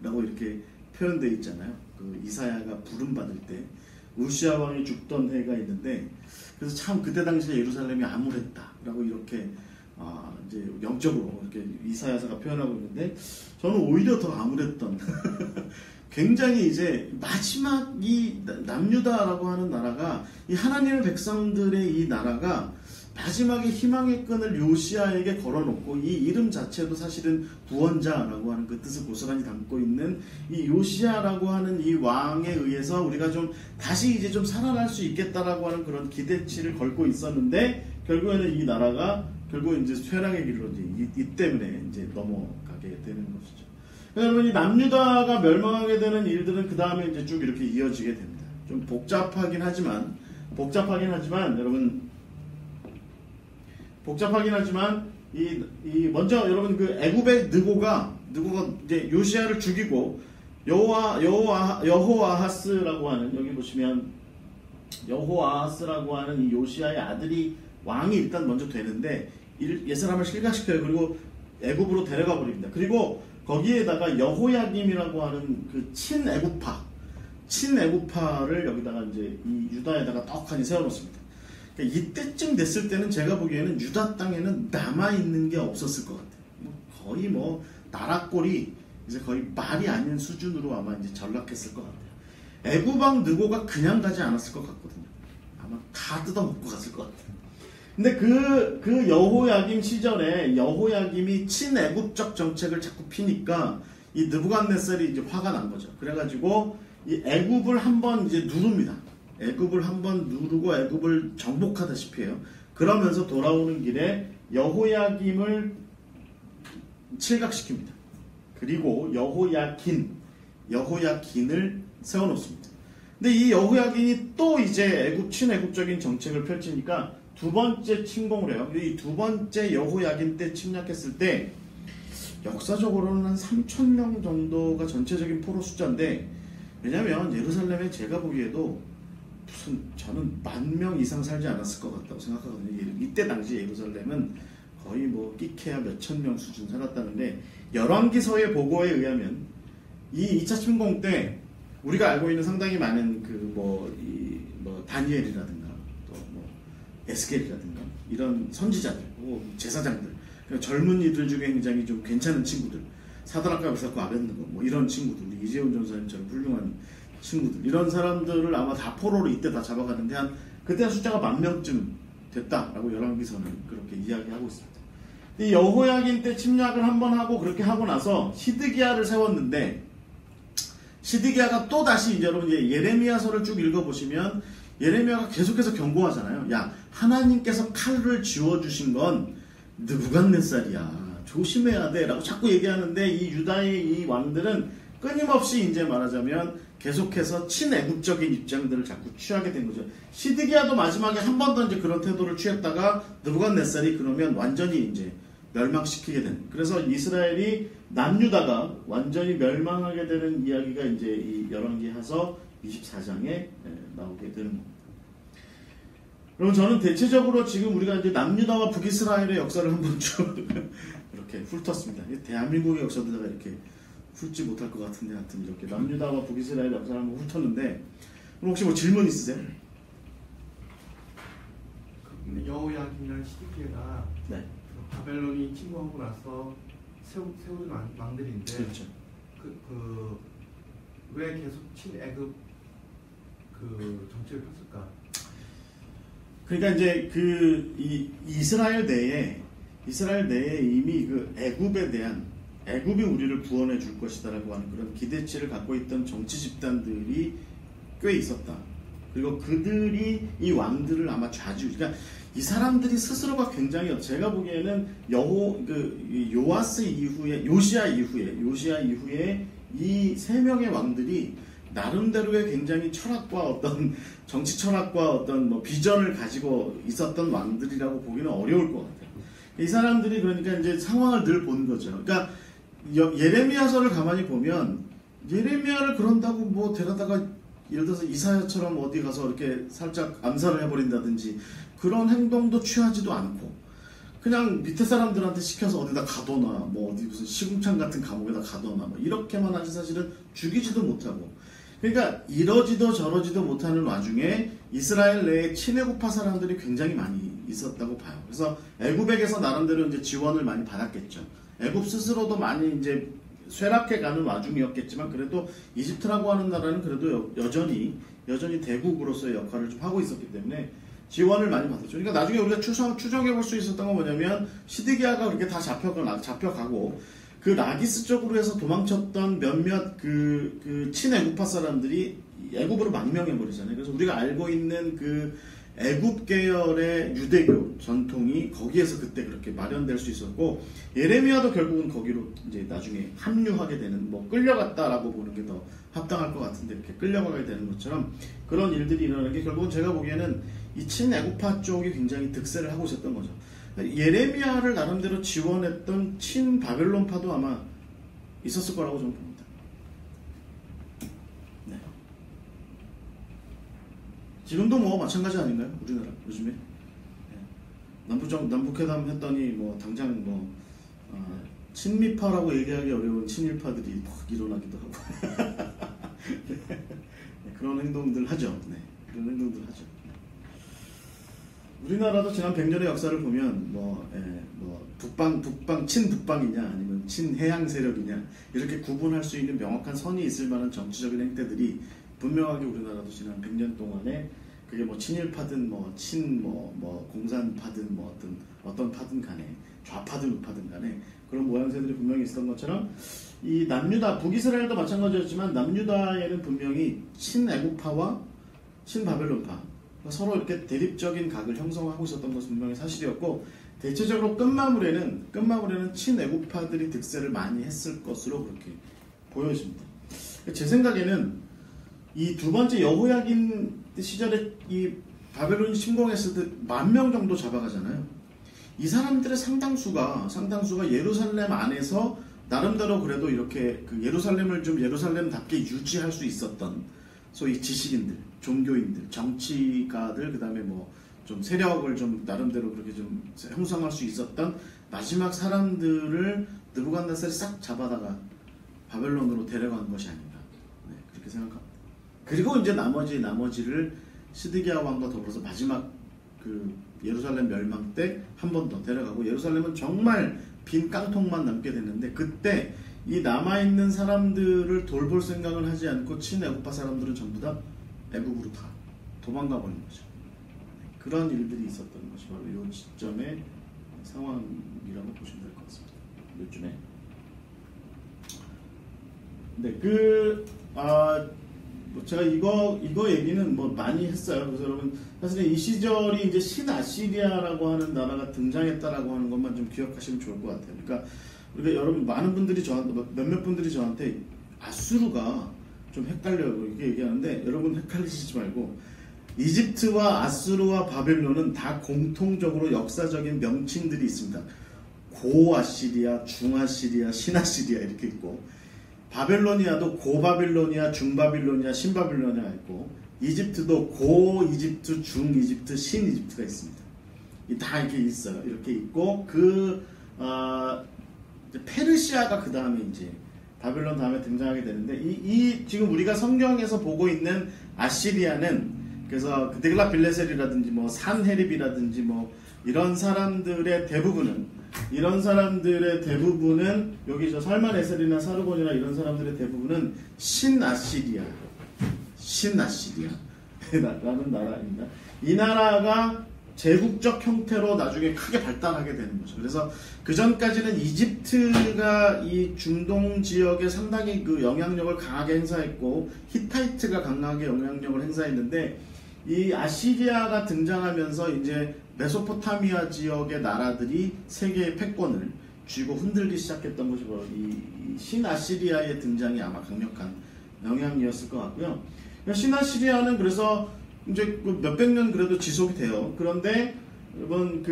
해라고 이렇게 표현되어 있잖아요. 그 이사야가 부름 받을 때 우시야 왕이 죽던 해가 있는데, 그래서 참 그때 당시에 예루살렘이 암울했다라고 이렇게 이제 영적으로 이렇게 이사야서가 표현하고 있는데, 저는 오히려 더 암울했던 굉장히 이제 마지막 이 남유다라고 하는 나라가, 이 하나님의 백성들의 이 나라가 마지막에 희망의 끈을 요시야에게 걸어놓고, 이 이름 자체도 사실은 구원자라고 하는 그 뜻을 고스란히 담고 있는 이 요시야라고 하는 이 왕에 의해서 우리가 좀 다시 이제 좀 살아날 수 있겠다라고 하는 그런 기대치를 걸고 있었는데, 결국에는 이 나라가 결국 이제 쇠락의 길로 이 때문에 이제 넘어가게 되는 것이죠. 여러분, 이 남유다가 멸망하게 되는 일들은 그 다음에 이제 쭉 이렇게 이어지게 됩니다. 좀 복잡하긴 하지만 여러분, 먼저 여러분 그 애굽의 느고가 이제 요시야를 죽이고, 여호아하스라고 하는, 여기 보시면 여호아하스라고 하는 이 요시야의 아들이 왕이 일단 먼저 되는데, 옛사람을 실각시켜요. 그리고 애굽으로 데려가 버립니다. 그리고 거기에다가 여호야김이라고 하는 그 친애굽파를 여기다가 이제 이 유다에다가 떡하니 세워놓습니다. 그러니까 이때쯤 됐을 때는 제가 보기에는 유다 땅에는 남아있는 게 없었을 것 같아요. 거의 나라꼴이 이제 거의 말이 아닌 수준으로 아마 이제 전락했을 것 같아요. 애굽왕 느고가 그냥 가지 않았을 것 같거든요. 아마 다 뜯어먹고 갔을 것 같아요. 근데 그 여호야김 시절에 여호야김이 친애굽적 정책을 자꾸 피니까 이 느부갓네살이 이제 화가 난 거죠. 그래가지고 이 애굽을 한번 이제 누릅니다. 애굽을 한번 누르고 애굽을 정복하다시피 해요. 그러면서 돌아오는 길에 여호야김을 칠각시킵니다. 그리고 여호야긴을 세워놓습니다. 근데 이 여호야긴이 또 이제 친애굽적인 정책을 펼치니까 두 번째 침공을 해요. 이 두 번째 여호야긴 때 침략했을 때 역사적으로는 한 3,000명 정도가 전체적인 포로 숫자인데, 왜냐면 예루살렘에 제가 보기에도 저는 10,000명 이상 살지 않았을 것 같다고 생각하거든요. 이때 당시 예루살렘은 거의 끼케야 몇천 명 수준 살았다는데, 열왕기서의 보고에 의하면 이 2차 침공 때 우리가 알고 있는 상당히 많은 다니엘이라든가 에스겔이라든가 이런 선지자들, 제사장들, 젊은이들 중에 굉장히 좀 괜찮은 친구들, 사드락과 메삭과 아벳느고 이런 친구들, 우리 이재훈 전사님처럼 훌륭한 친구들, 이런 사람들을 아마 다 포로로 이때 다 잡아가는데 그때 숫자가 10,000명쯤 됐다라고 열왕기서는 그렇게 이야기하고 있습니다. 이 여호야긴 때 침략을 한번 하고 그렇게 하고 나서 시드기야를 세웠는데, 시드기야가 또 다시 이제 여러분 예레미야서를 쭉 읽어보시면 예레미야가 계속해서 경고하잖아요. 야, 하나님께서 칼을 쥐어주신 건 느부갓네살이야. 조심해야 돼. 라고 자꾸 얘기하는데, 이 유다의 이 왕들은 끊임없이 이제 말하자면 계속해서 친애국적인 입장들을 자꾸 취하게 된 거죠. 시드기야도 마지막에 한 번 더 이제 그런 태도를 취했다가 느부갓네살이 그러면 완전히 이제 멸망시키게 된. 그래서 이스라엘이 남유다가 완전히 멸망하게 되는 이야기가 이제 이 열왕기하서 24장에 나오게 되는 겁니다. 그럼 저는 대체적으로 지금 우리가 이제 남유다와 북이스라엘의 역사를 한번 쭉 이렇게 훑었습니다. 대한민국의 역사들다가 이렇게 훑지 못할 것 같은데, 하여튼 이렇게 남유다와 북이스라엘의 역사를 한번 훑었는데, 그럼 혹시 질문 있으세요? 여호야김이라는 시드기야가 네. 바벨론이 침공하고 나서 세운 왕들인데, 그렇죠. 왜 계속 친애굽 정책을 폈을까? 그러니까 이제 이스라엘 내에 이미 애굽에 대한, 애굽이 우리를 구원해 줄 것이다라고 하는 그런 기대치를 갖고 있던 정치 집단들이 꽤 있었다. 그리고 그들이 이 왕들을 아마 그러니까 이 사람들이 스스로가 굉장히, 제가 보기에는 요시야 이후에 이 세 명의 왕들이 나름대로의 굉장히 철학과 어떤 정치 철학과 어떤 비전을 가지고 있었던 왕들이라고 보기는 어려울 것 같아요. 이 사람들이 그러니까 이제 상황을 늘 본 거죠. 그러니까 예레미야서를 가만히 보면 예레미야를 그런다고 데려다가 예를 들어서 이사야처럼 어디 가서 이렇게 살짝 암살을 해버린다든지 그런 행동도 취하지도 않고 그냥 밑에 사람들한테 시켜서 어디다 가둬놔, 뭐 어디 무슨 시궁창 같은 감옥에다 가둬놔, 뭐 이렇게만 하지 사실은 죽이지도 못하고. 그러니까 이러지도 저러지도 못하는 와중에 이스라엘 내에 친애국파 사람들이 굉장히 많이 있었다고 봐요. 그래서 애굽에게서 나름대로 이제 지원을 많이 받았겠죠. 애굽 스스로도 많이 이제 쇠락해가는 와중이었겠지만 그래도 이집트라고 하는 나라는 그래도 여전히 대국으로서의 역할을 좀 하고 있었기 때문에 지원을 많이 받았죠. 그러니까 나중에 우리가 추정해 볼 수 있었던 건 뭐냐면 시드기야가 그렇게 다 잡혀가고 그 라기스 쪽으로 해서 도망쳤던 몇몇 그 친애국파 사람들이 애굽으로 망명해버리잖아요. 그래서 우리가 알고 있는 그 애굽 계열의 유대교 전통이 거기에서 그때 그렇게 마련될 수 있었고 예레미야도 결국은 거기로 이제 나중에 합류하게 되는 뭐 끌려갔다라고 보는 게 더 합당할 것 같은데 이렇게 끌려가게 되는 것처럼 그런 일들이 일어나는 게 결국은 제가 보기에는 이 친애굽파 쪽이 굉장히 득세를 하고 있었던 거죠. 예레미야를 나름대로 지원했던 친바벨론파도 아마 있었을 거라고 저는 봅니다. 네. 지금도 뭐 마찬가지 아닌가요? 우리나라 요즘에 남북회담 했더니 뭐 당장 뭐 친미파라고 얘기하기 어려운 친일파들이 막 일어나기도 하고 네. 그런 행동들 하죠. 네. 그런 행동들 하죠. 우리나라도 지난 100년의 역사를 보면 뭐 친북방이냐 아니면 친해양 세력이냐 이렇게 구분할 수 있는 명확한 선이 있을 만한 정치적인 행태들이 분명하게 우리나라도 지난 100년 동안에 그게 뭐 친일파든 공산파든 뭐 어떤 파든 간에 좌파든 우파든 간에 그런 모양새들이 분명히 있었던 것처럼 이 남유다 북이스라엘도 마찬가지였지만 남유다에는 분명히 친애국파와 친바벨론파 서로 이렇게 대립적인 각을 형성하고 있었던 것은 분명히 사실이었고 대체적으로 끝마무리에는 친애국파들이 득세를 많이 했을 것으로 그렇게 보여집니다. 제 생각에는 이 두 번째 여호야긴 시절에 이 바벨론이 침공했을 때 10,000명 정도 잡아가잖아요. 이 사람들의 상당수가 예루살렘 안에서 나름대로 그래도 이렇게 그 예루살렘을 좀 예루살렘답게 유지할 수 있었던 소위 지식인들, 종교인들, 정치가들, 그 다음에 뭐 좀 세력을 좀 나름대로 그렇게 좀 형성할 수 있었던 마지막 사람들을 느부갓네살이 싹 잡아다가 바벨론으로 데려간 것이 아닌가, 네, 그렇게 생각합니다. 그리고 이제 나머지를 시드기야 왕과 더불어서 마지막 그 예루살렘 멸망 때 한 번 더 데려가고 예루살렘은 정말 빈 깡통만 남게 됐는데 그때 이 남아있는 사람들을 돌볼 생각을 하지 않고 친애국파 사람들은 전부 다 애국으로 다 도망가 버린 거죠. 그런 일들이 있었던 것이 바로 이 시점의 상황이라고 보시면 될 것 같습니다. 요즘에. 네, 뭐 제가 이거 얘기는 뭐 많이 했어요. 그래서 여러분 사실은 이 시절이 이제 신아시리아라고 하는 나라가 등장했다라고 하는 것만 좀 기억하시면 좋을 것 같아요. 그러니까 우리가 여러분 많은 분들이 몇몇 분들이 저한테 아수르가 좀 헷갈려요 이렇게 얘기하는데 여러분 헷갈리시지 말고 이집트와 아수르와 바벨론은 다 공통적으로 역사적인 명칭들이 있습니다. 고아시리아, 중아시리아, 신아시리아 이렇게 있고 바벨로니아도 고바빌로니아, 중바빌로니아, 신바빌로니아가 있고 이집트도 고이집트, 중이집트, 신이집트가 있습니다. 다 이렇게 있어요. 이렇게 있고 페르시아가 그 다음에 이제 바벨론 다음에 등장하게 되는데 이 지금 우리가 성경에서 보고 있는 아시리아는 그래서 데글라빌레셀이라든지 뭐 산헤립이라든지 뭐 이런 사람들의 대부분은 여기 저 살만에셀이나 사르곤이나 이런 사람들의 대부분은 신아시리아라는 나라입니다. 이 나라가 제국적 형태로 나중에 크게 발달하게 되는 거죠. 그래서 그 전까지는 이집트가 이 중동 지역에 상당히 그 영향력을 강하게 행사했고 히타이트가 강하게 영향력을 행사했는데 이 아시리아가 등장하면서 이제 메소포타미아 지역의 나라들이 세계의 패권을 쥐고 흔들기 시작했던 것이 바로 이 신아시리아의 등장이 아마 강력한 영향이었을 것 같고요. 신아시리아는 그래서 이제 몇백 년 그래도 지속이 돼요. 그런데 여러분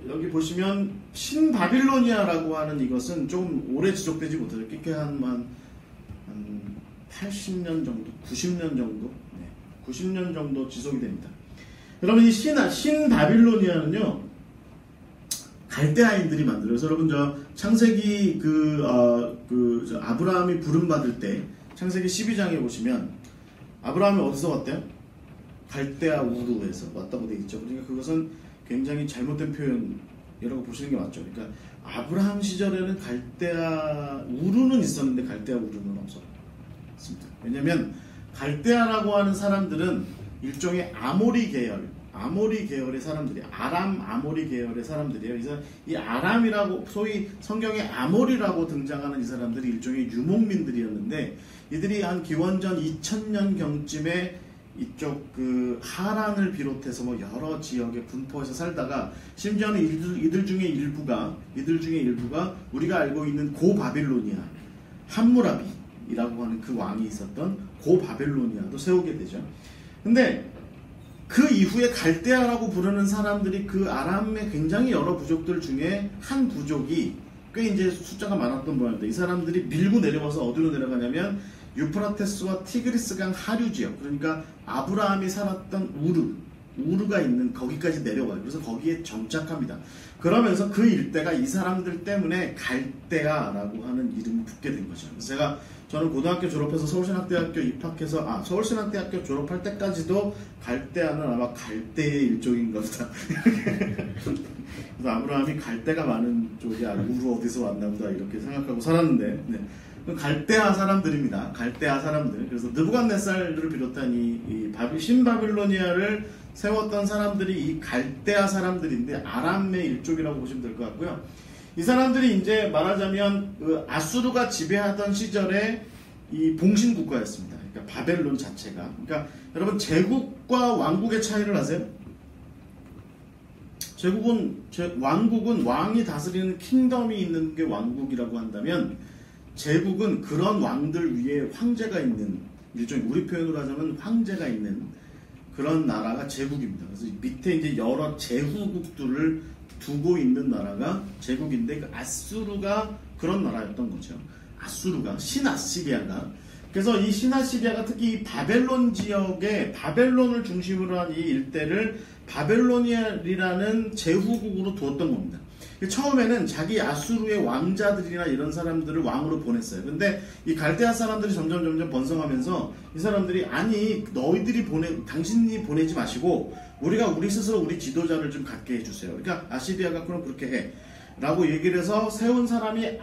여기 보시면 신바빌로니아라고 하는 이것은 좀 오래 지속되지 못하죠. 꽤 한 80년 정도, 90년 정도, 90년 정도 지속이 됩니다. 여러분 이 신바빌로니아는요 갈대아인들이 만들어요. 그래서 여러분 저 창세기 저 아브라함이 부름 받을 때 창세기 12장에 보시면 아브라함이 어디서 왔대요? 갈대아 우르에서 왔다고 되어 있죠. 그러니까 그것은 굉장히 잘못된 표현이라고 보시는 게 맞죠. 그러니까 아브라함 시절에는 갈대아 우르는 있었는데 갈대아 우르는 없었습니다. 왜냐하면 갈대아라고 하는 사람들은 일종의 아모리 계열의 사람들이 아모리 계열의 사람들이에요. 그래서 이 아람이라고 소위 성경에 아모리라고 등장하는 이 사람들이 일종의 유목민들이었는데 이들이 한 기원전 2000년 경쯤에 이쪽 그 하란을 비롯해서 뭐 여러 지역에 분포해서 살다가 심지어는 이들 중에 일부가 우리가 알고 있는 고바빌로니아 함무라비라고 하는 그 왕이 있었던 고바빌로니아도 세우게 되죠. 근데 그 이후에 갈대아라고 부르는 사람들이 그 아람의 굉장히 여러 부족들 중에 한 부족이 꽤 이제 숫자가 많았던 모양인데 이 사람들이 밀고 내려와서 어디로 내려가냐면 유프라테스와 티그리스강 하류 지역, 그러니까 아브라함이 살았던 우르가 있는 거기까지 내려와요. 그래서 거기에 정착합니다. 그러면서 그 일대가 이 사람들 때문에 갈대아라고 하는 이름이 붙게 된 거죠. 그래서 저는 고등학교 졸업해서 서울신학대학교 입학해서 서울신학대학교 졸업할 때까지도 갈대아는 아마 갈대의 일종인가 보다. 그래서 아브라함이 갈대가 많은 쪽이 우르 어디서 왔나 보다 이렇게 생각하고 살았는데 갈대아 사람들입니다. 갈대아 사람들. 그래서 느부갓네살을 비롯한 이 신바빌로니아를 세웠던 사람들이 이 갈대아 사람들인데 아람의 일족이라고 보시면 될 것 같고요. 이 사람들이 이제 말하자면 그 아수르가 지배하던 시절에 이 봉신 국가였습니다. 그러니까 바벨론 자체가. 그러니까 여러분 제국과 왕국의 차이를 아세요? 왕국은 왕이 다스리는 킹덤이 있는 게 왕국이라고 한다면 제국은 그런 왕들 위에 황제가 있는 일종의 우리 표현으로 하자면 황제가 있는 그런 나라가 제국입니다. 그래서 밑에 이제 여러 제후국들을 두고 있는 나라가 제국인데 그 아수르가 그런 나라였던 거죠. 아수르가 신아시리아가 그래서 이 신아시리아가 특히 이 바벨론 지역에 바벨론을 중심으로 한 이 일대를 바벨로니아라는 제후국으로 두었던 겁니다. 처음에는 자기 아수르의 왕자들이나 이런 사람들을 왕으로 보냈어요. 근데 이 갈대아 사람들이 점점 번성하면서 이 사람들이 아니 당신이 보내지 마시고 우리 스스로 우리 지도자를 좀 갖게 해주세요. 그러니까 아시리아가 그럼 그렇게 해 라고 얘기를 해서 세운 사람이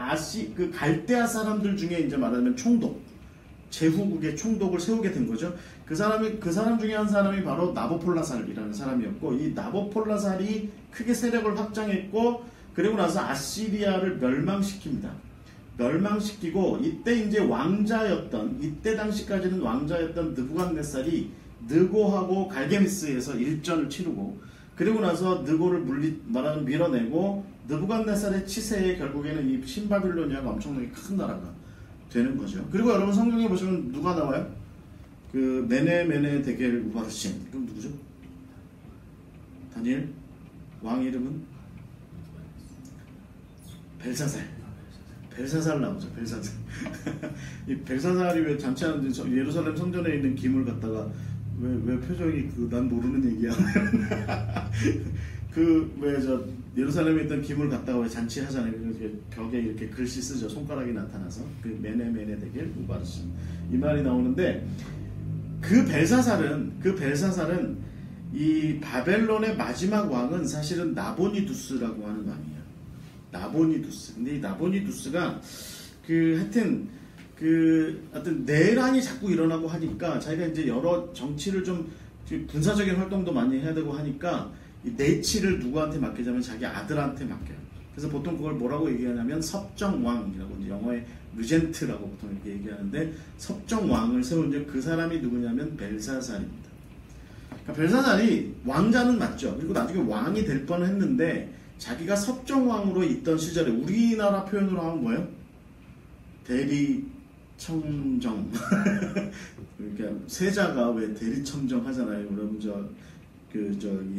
그 갈대아 사람들 중에 이제 말하자면 총독 제후국의 총독을 세우게 된 거죠. 그 사람 중에 한 사람이 바로 나보폴라살이라는 사람이었고 이 나보폴라살이 크게 세력을 확장했고 그리고 나서 아시리아를 멸망시킵니다. 멸망시키고 이때 이제 이때 당시까지는 왕자였던 느부갓네살이 느고하고 갈게미스에서 일전을 치르고 그리고 나서 느고를 말하자면 밀어내고 느부갓네살의 치세에 결국에는 이 신바빌로니아가 엄청나게 큰 나라가 되는 거죠. 그리고 여러분 성경에 보시면 누가 나와요? 그 메네 데겔 우바르신. 그럼 누구죠? 다니엘? 왕 이름은? 벨사살 나오죠. 벨사살. 이 벨사살이 왜 잔치하는지 예루살렘 성전에 있는 김을 갖다가 왜 표정이 난 모르는 얘기야. 예루살렘에 있던 김을 갖다가 왜 잔치하잖아요. 벽에 이렇게 글씨 쓰죠. 손가락이 나타나서 그 메네 데겔 우바르신 이 말이 나오는데 그 벨사살은 이 바벨론의 마지막 왕은 사실은 나보니두스라고 하는 왕이에요. 나보니두스. 근데 이 나보니두스가 하여튼 내란이 자꾸 일어나고 하니까 자기가 이제 여러 정치를 좀 군사적인 활동도 많이 해야 되고 하니까 이 내치를 누구한테 맡기자면 자기 아들한테 맡겨요. 그래서 보통 그걸 뭐라고 얘기하냐면 섭정왕이라고 이제 영어의 르젠트라고 보통 이렇게 얘기하는데 섭정왕을 세운 그 사람이 누구냐면 벨사살입니다. 그러니까 벨사살이 왕자는 맞죠. 그리고 나중에 왕이 될 뻔했는데 자기가 섭정왕으로 있던 시절에 우리나라 표현으로 하면 뭐예요? 대리청정. 그러니까 세자가 왜 대리청정 하잖아요. 여러분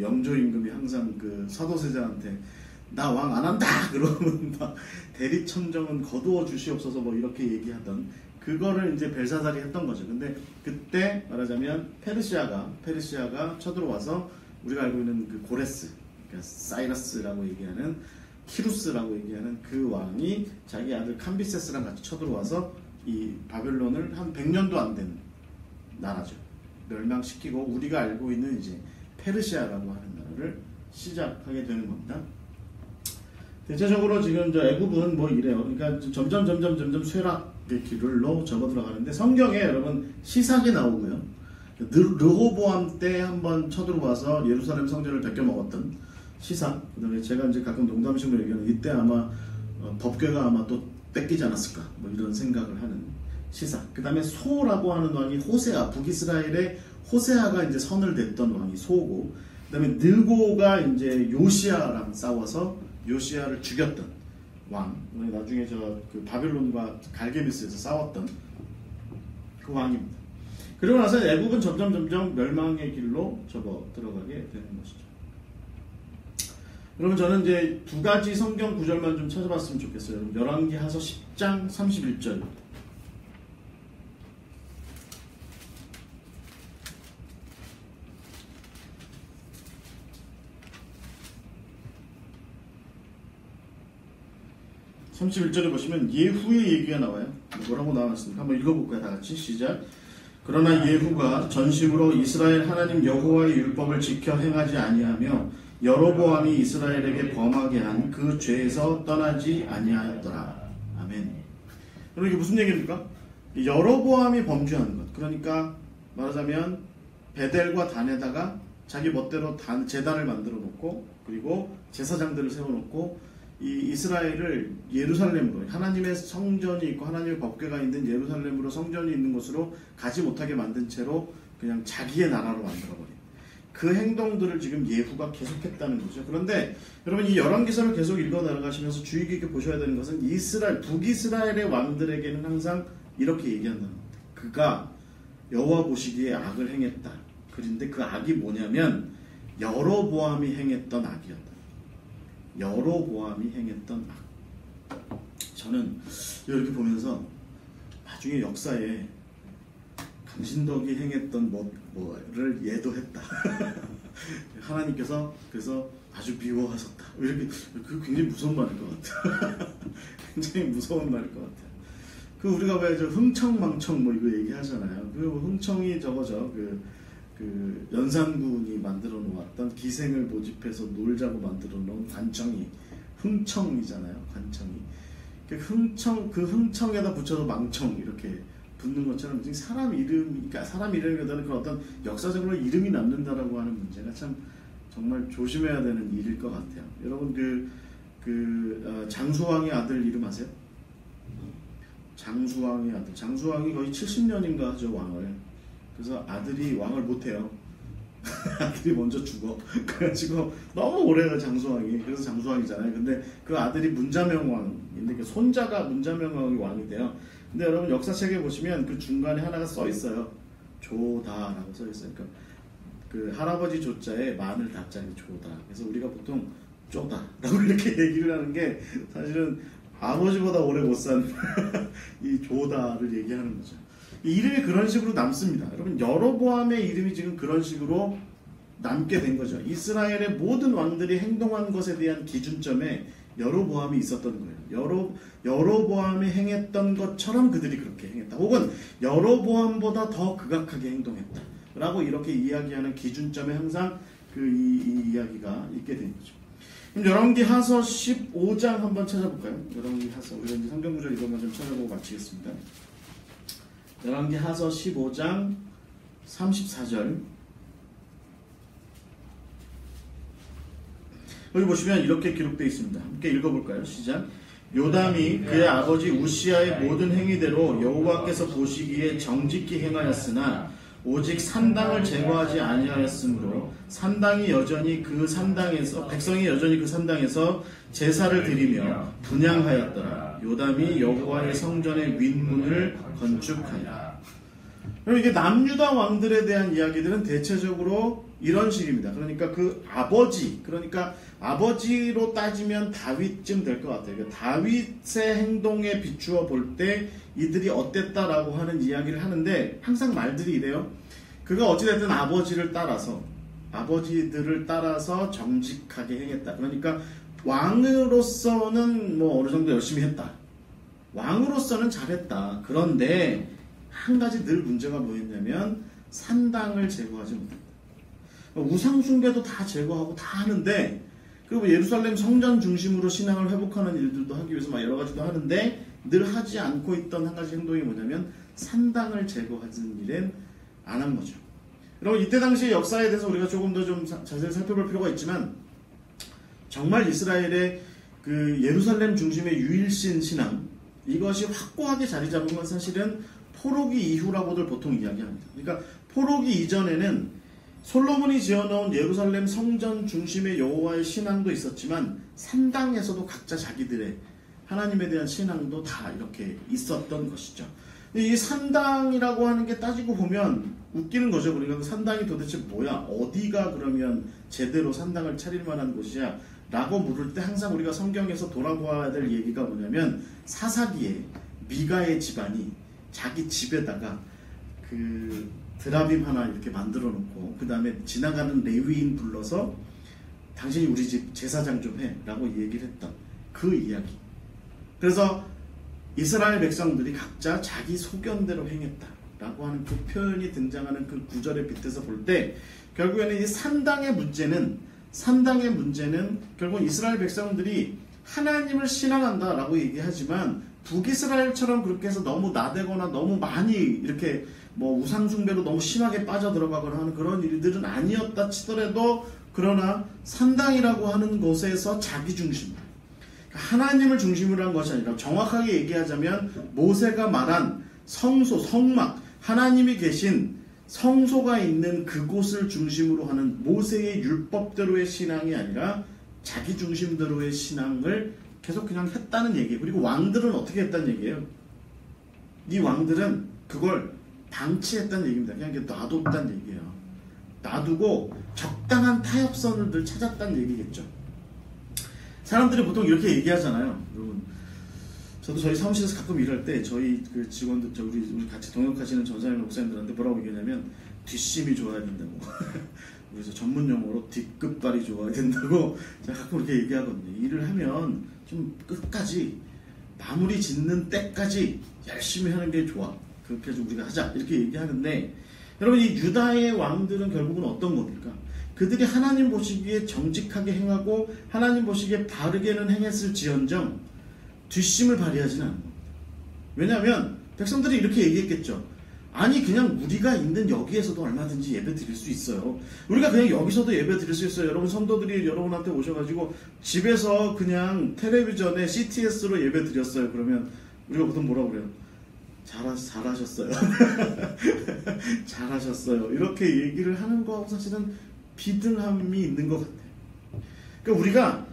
영조 임금이 항상 그 서도세자한테 나 왕 안 한다 그러면 막 대리청정은 거두어 주시옵소서 뭐 이렇게 얘기하던 그거를 이제 벨사살이 했던 거죠. 근데 그때 말하자면 페르시아가 쳐들어와서 우리가 알고 있는 그 고레스, 그러니까 사이러스라고 얘기하는 키루스라고 얘기하는 그 왕이 자기 아들 캄비세스랑 같이 쳐들어와서 이 바벨론을 한 100년도 안 된 나라죠. 멸망시키고 우리가 알고 있는 이제 페르시아라고 하는 나라를 시작하게 되는 겁니다. 대체적으로 지금 저 애굽은 뭐 이래요. 그러니까 점점 쇠락의 길로 접어들어가는데 성경에 여러분 시삭이 나오고요. 르호보암 때 한번 쳐들어와서 예루살렘 성전을 베껴먹었던 시삭. 그다음에 제가 이제 가끔 농담식으로 얘기하는 이때 아마 법궤가 아마 또 뺏기지 않았을까 뭐 이런 생각을 하는 시삭. 그다음에 소라고 하는 왕이 호세아, 북이스라엘의 호세아가 이제 선을 댔던 왕이 소고. 그다음에 느고가 이제 요시아랑 싸워서 요시아를 죽였던 왕. 나중에 그 바벨론과 갈게미스에서 싸웠던 그 왕입니다. 그리고 나서 애굽은 점점 멸망의 길로 접어 들어가게 되는 것이죠. 여러분 저는 이제 두 가지 성경 구절만 좀 찾아봤으면 좋겠어요. 열왕기하서 10장 31절입니다. (31절에) 보시면 예후의 얘기가 나와요. 뭐라고 나왔습니까? 한번 읽어볼까요? 다같이 시작. 그러나 예후가 전심으로 이스라엘 하나님 여호와의 율법을 지켜 행하지 아니하며 여로보암이 이스라엘에게 범하게 한 그 죄에서 떠나지 아니하였더라. 아멘. 그럼 이게 무슨 얘기입니까? 여로보암이 범죄한 것. 그러니까 말하자면 베델과 단에다가 자기 멋대로 제단을 만들어 놓고 그리고 제사장들을 세워놓고 이 이스라엘을 예루살렘으로 하나님의 성전이 있고 하나님의 법궤가 있는 예루살렘으로 성전이 있는 곳으로 가지 못하게 만든 채로 그냥 자기의 나라로 만들어버린 그 행동들을 지금 예후가 계속했다는 거죠. 그런데 여러분 이 열왕기서를 계속 읽어 나가시면서 주의 깊게 보셔야 되는 것은 북이스라엘의 왕들에게는 항상 이렇게 얘기한다는 겁니다. 그가 여호와 보시기에 악을 행했다. 그런데 그 악이 뭐냐면 여로보암이 행했던 악이었다. 여로보암이 행했던 악. 저는 이렇게 보면서 나중에 역사에 강신덕이 행했던 뭐를 예도했다. 하나님께서 그래서 아주 미워하셨다. 이렇게 그 굉장히 무서운 말일 것 같아요. 굉장히 무서운 말일 것 같아요. 그 우리가 왜 저 흥청망청 뭐 이거 얘기하잖아요. 그 흥청이 저거죠. 그 연산군이 만들어 놓았던 기생을 모집해서 놀자고 만들어 놓은 관청이 흥청이잖아요. 관청이 그 흥청에다 붙여서 망청 이렇게 붙는 것처럼 사람 이름보다는 그 어떤 역사적으로 이름이 남는다라고 하는 문제가 참 정말 조심해야 되는 일일 것 같아요. 여러분 장수왕의 아들 이름 아세요? 장수왕의 아들. 장수왕이 거의 70년인가 하죠 왕을. 그래서 아들이 왕을 못해요. 아들이 먼저 죽어. 그래가지고 너무 오래가 장수왕이. 그래서 장수왕이잖아요. 근데 그 아들이 문자명 왕인데 그 손자가 문자명 왕이 왕이 돼요. 근데 여러분 역사책에 보시면 그 중간에 하나가 써 있어요. 조다라고 써 있어요. 그러니까 그 할아버지 조자에 마늘 다자리 조다. 그래서 우리가 보통 쪼다라고 이렇게 얘기를 하는 게 사실은 아버지보다 오래 못 산 이 조다를 얘기하는 거죠. 이 이름이 그런 식으로 남습니다. 여러분 여로보암의 이름이 지금 그런 식으로 남게 된 거죠. 이스라엘의 모든 왕들이 행동한 것에 대한 기준점에 여로보암이 있었던 거예요. 여로보암이 행했던 것처럼 그들이 그렇게 행했다. 혹은 여로보암보다 더 극악하게 행동했다. 라고 이렇게 이야기하는 기준점에 항상 이 이야기가 있게 된 거죠. 그럼 열왕기하서 15장 한번 찾아볼까요? 열왕기하서 우리가 이제 성경구절 이것만 좀 찾아보고 마치겠습니다. 열왕기하서 15장 34절. 여기 보시면 이렇게 기록되어 있습니다. 함께 읽어볼까요? 시작. 요담이 그의 아버지 우시아의 모든 행위대로 여호와께서 보시기에 정직히 행하였으나 오직 산당을 제거하지 아니하였으므로 백성이 여전히 그 산당에서 제사를 드리며 분향하였더라. 요담이 여호와의 성전의 윗문을 건축하여. 그럼 이게 남유다 왕들에 대한 이야기들은 대체적으로 이런 식입니다. 그러니까 그 아버지, 그러니까 아버지로 따지면 다윗쯤 될 것 같아요. 그러니까 다윗의 행동에 비추어 볼 때 이들이 어땠다라고 하는 이야기를 하는데 항상 말들이 이래요. 그가 어찌됐든 아버지들을 따라서 정직하게 행했다. 그러니까 왕으로서는 뭐 어느 정도 열심히 했다. 왕으로서는 잘했다. 그런데 한 가지 늘 문제가 뭐였냐면 산당을 제거하지 못했다. 우상숭배도 다 제거하고 다 하는데, 그리고 예루살렘 성전 중심으로 신앙을 회복하는 일들도 하기 위해서 막 여러 가지도 하는데 늘 하지 않고 있던 한 가지 행동이 뭐냐면 산당을 제거하는 일은 안 한 거죠. 여러분, 이때 당시의 역사에 대해서 우리가 조금 더 좀 자세히 살펴볼 필요가 있지만, 정말 이스라엘의 그 예루살렘 중심의 유일신 신앙, 이것이 확고하게 자리 잡은 건 사실은 포로기 이후라고들 보통 이야기합니다. 그러니까 포로기 이전에는 솔로몬이 지어놓은 예루살렘 성전 중심의 여호와의 신앙도 있었지만 산당에서도 각자 자기들의 하나님에 대한 신앙도 다 이렇게 있었던 것이죠. 이 산당이라고 하는 게 따지고 보면 웃기는 거죠. 그러니까 산당이 도대체 뭐야? 어디가 그러면 제대로 산당을 차릴 만한 곳이야? 라고 물을 때 항상 우리가 성경에서 돌아보아야 될 얘기가 뭐냐면, 사사기에 미가의 집안이 자기 집에다가 그 드라빔 하나 이렇게 만들어 놓고 그 다음에 지나가는 레위인 불러서 당신이 우리 집 제사장 좀 해 라고 얘기를 했던 그 이야기. 그래서 이스라엘 백성들이 각자 자기 소견대로 행했다 라고 하는 그 표현이 등장하는 그 구절에 빗대서 볼 때, 결국에는 이 산당의 문제는 결국 이스라엘 백성들이 하나님을 신앙한다 라고 얘기하지만 북이스라엘처럼 그렇게 해서 너무 나대거나 너무 많이 이렇게 뭐 우상숭배로 너무 심하게 빠져들어가거나 하는 그런 일들은 아니었다 치더라도, 그러나 산당이라고 하는 곳에서 자기 중심, 하나님을 중심으로 한 것이 아니라 정확하게 얘기하자면 모세가 말한 성소, 성막, 하나님이 계신 성소가 있는 그곳을 중심으로 하는 모세의 율법대로의 신앙이 아니라 자기 중심대로의 신앙을 계속 그냥 했다는 얘기예요. 그리고 왕들은 어떻게 했다는 얘기예요? 이 왕들은 그걸 방치했다는 얘기입니다. 그냥 놔뒀다는 얘기예요. 놔두고 적당한 타협선을 늘 찾았다는 얘기겠죠. 사람들이 보통 이렇게 얘기하잖아요. 여러분, 저도 저희 사무실에서 가끔 일할 때 저희 그 직원들, 우리 같이 동역하시는 전사님 목사님들한테 뭐라고 얘기하냐면 뒷심이 좋아야 된다고. 그래서 전문 용어로 뒷끝발이 좋아야 된다고 제가 가끔 그렇게 얘기하거든요. 일을 하면 좀 끝까지 마무리 짓는 때까지 열심히 하는 게 좋아. 그렇게 해서 우리가 하자 이렇게 얘기하는데, 여러분, 이 유다의 왕들은 결국은 어떤 겁니까? 그들이 하나님 보시기에 정직하게 행하고 하나님 보시기에 바르게는 행했을지언정 뒷심을 발휘하지는 않는 겁니다. 왜냐하면 백성들이 이렇게 얘기했겠죠. 아니, 그냥 우리가 있는 여기에서도 얼마든지 예배 드릴 수 있어요. 우리가 그냥 여기서도 예배 드릴 수 있어요. 여러분, 성도들이 여러분한테 오셔가지고 집에서 그냥 텔레비전에 CTS로 예배 드렸어요. 그러면 우리가 보통 뭐라고 그래요? 잘하셨어요. 잘하셨어요. 이렇게 얘기를 하는 거하고 사실은 비등함이 있는 것 같아요. 그러니까 우리가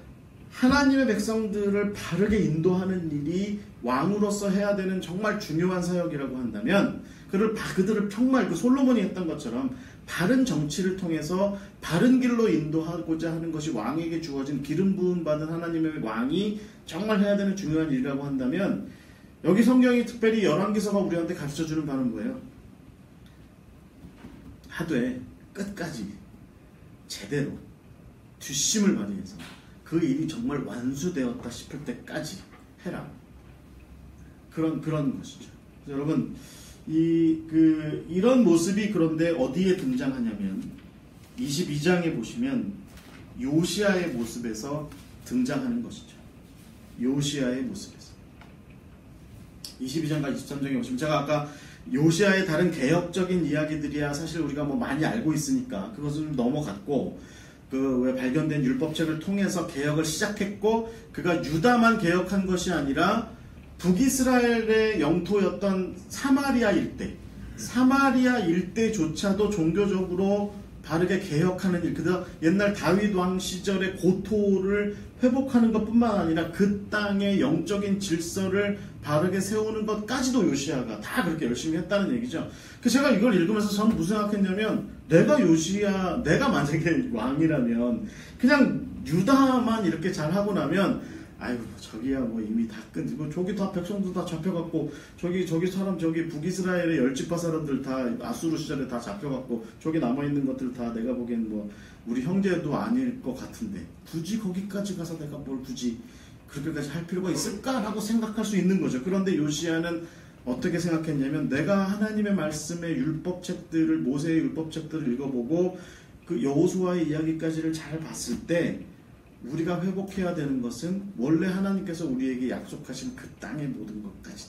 하나님의 백성들을 바르게 인도하는 일이 왕으로서 해야 되는 정말 중요한 사역이라고 한다면, 그들을 정말 그 솔로몬이 했던 것처럼 바른 정치를 통해서 바른 길로 인도하고자 하는 것이 왕에게 주어진 기름 부음 받은 하나님의 왕이 정말 해야 되는 중요한 일이라고 한다면, 여기 성경이 특별히 열왕기서가 우리한테 가르쳐주는 바는 뭐예요? 하되 끝까지 제대로 뒷심을 발휘해서 그 일이 정말 완수되었다 싶을 때까지 해라. 그런 것이죠. 여러분, 이런 모습이 그런데 어디에 등장하냐면 22장에 보시면 요시아의 모습에서 등장하는 것이죠. 요시아의 모습에서. 22장과 23장에 보시면, 제가 아까 요시아의 다른 개혁적인 이야기들이야 사실 우리가 뭐 많이 알고 있으니까 그것을 좀 넘어갔고, 그 왜 발견된 율법책을 통해서 개혁을 시작했고, 그가 유다만 개혁한 것이 아니라 북이스라엘의 영토였던 사마리아 일대조차도 종교적으로 바르게 개혁하는 일, 그다음 옛날 다윗 왕 시절의 고토를 회복하는 것뿐만 아니라 그 땅의 영적인 질서를 바르게 세우는 것까지도 요시야가 다 그렇게 열심히 했다는 얘기죠. 그 제가 이걸 읽으면서 저는 무슨 생각했냐면, 내가 만약에 왕이라면 그냥 유다만 이렇게 잘하고 나면, 아이고 저기야 뭐 이미 다 끝이고, 저기 다 백성도 다 잡혀갖고, 저기 사람 저기 북이스라엘의 열지파 사람들 다 아수르 시절에 다 잡혀갖고, 저기 남아있는 것들 다 내가 보기엔 뭐 우리 형제도 아닐 것 같은데 굳이 거기까지 가서 내가 뭘 굳이 그렇게까지 할 필요가 있을까라고 생각할 수 있는 거죠. 그런데 요시야는 어떻게 생각했냐면, 내가 하나님의 말씀의 율법책들을, 모세의 율법책들을 읽어보고 그 여호수아의 이야기까지를 잘 봤을 때, 우리가 회복해야 되는 것은 원래 하나님께서 우리에게 약속하신 그 땅의 모든 것까지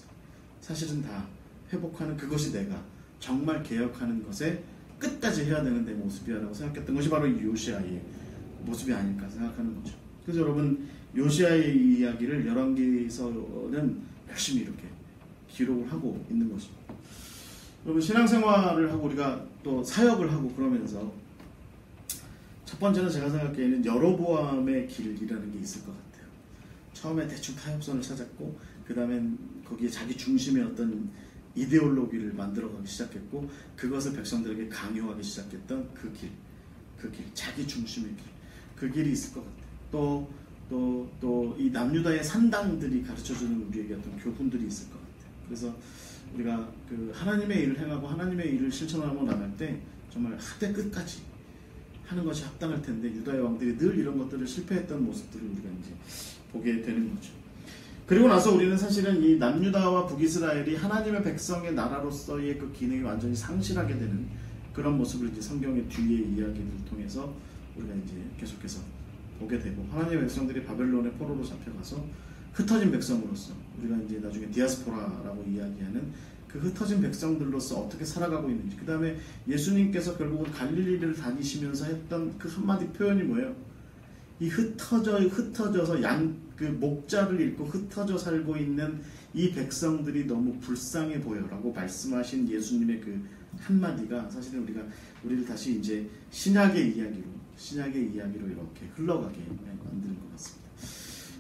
사실은 다 회복하는, 그것이 내가 정말 개혁하는 것에 끝까지 해야 되는 내 모습이라고 생각했던 것이 바로 이 요시야의 모습이 아닐까 생각하는 거죠. 그래서 여러분, 요시야의 이야기를 열왕기서는 열심히 이렇게 기록을 하고 있는 것입니다. 여러분, 신앙생활을 하고 우리가 또 사역을 하고 그러면서 첫 번째는 제가 생각하기에는 여로보암의 길이라는 게 있을 것 같아요. 처음에 대충 타협선을 찾았고, 그 다음엔 거기에 자기 중심의 어떤 이데올로기를 만들어가기 시작했고, 그것을 백성들에게 강요하기 시작했던 그 길, 자기 중심의 길, 그 길이 있을 것 같아요. 또 이 남유다의 산당들이 가르쳐주는 우리에게 어떤 교훈들이 있을 것 같아요. 그래서 우리가 그 하나님의 일을 행하고 하나님의 일을 실천하고 나갈 때 정말 하대 끝까지 하는 것이 합당할 텐데, 유다의 왕들이 늘 이런 것들을 실패했던 모습들을 우리가 이제 보게 되는 거죠. 그리고 나서 우리는 사실은 이 남유다와 북이스라엘이 하나님의 백성의 나라로서의 그 기능이 완전히 상실하게 되는 그런 모습을 이제 성경의 뒤의 이야기를 통해서 우리가 이제 계속해서 보게 되고, 하나님의 백성들이 바벨론의 포로로 잡혀가서 흩어진 백성으로서 우리가 이제 나중에 디아스포라라고 이야기하는 그 흩어진 백성들로서 어떻게 살아가고 있는지, 그 다음에 예수님께서 결국은 갈릴리를 다니시면서 했던 그 한마디 표현이 뭐예요? 이 흩어져서 그 목자를 잃고 흩어져 살고 있는 이 백성들이 너무 불쌍해 보여라고 말씀하신 예수님의 그 한마디가 사실은 우리를 다시 이제 신약의 이야기로 이렇게 흘러가게 만드는 것 같습니다.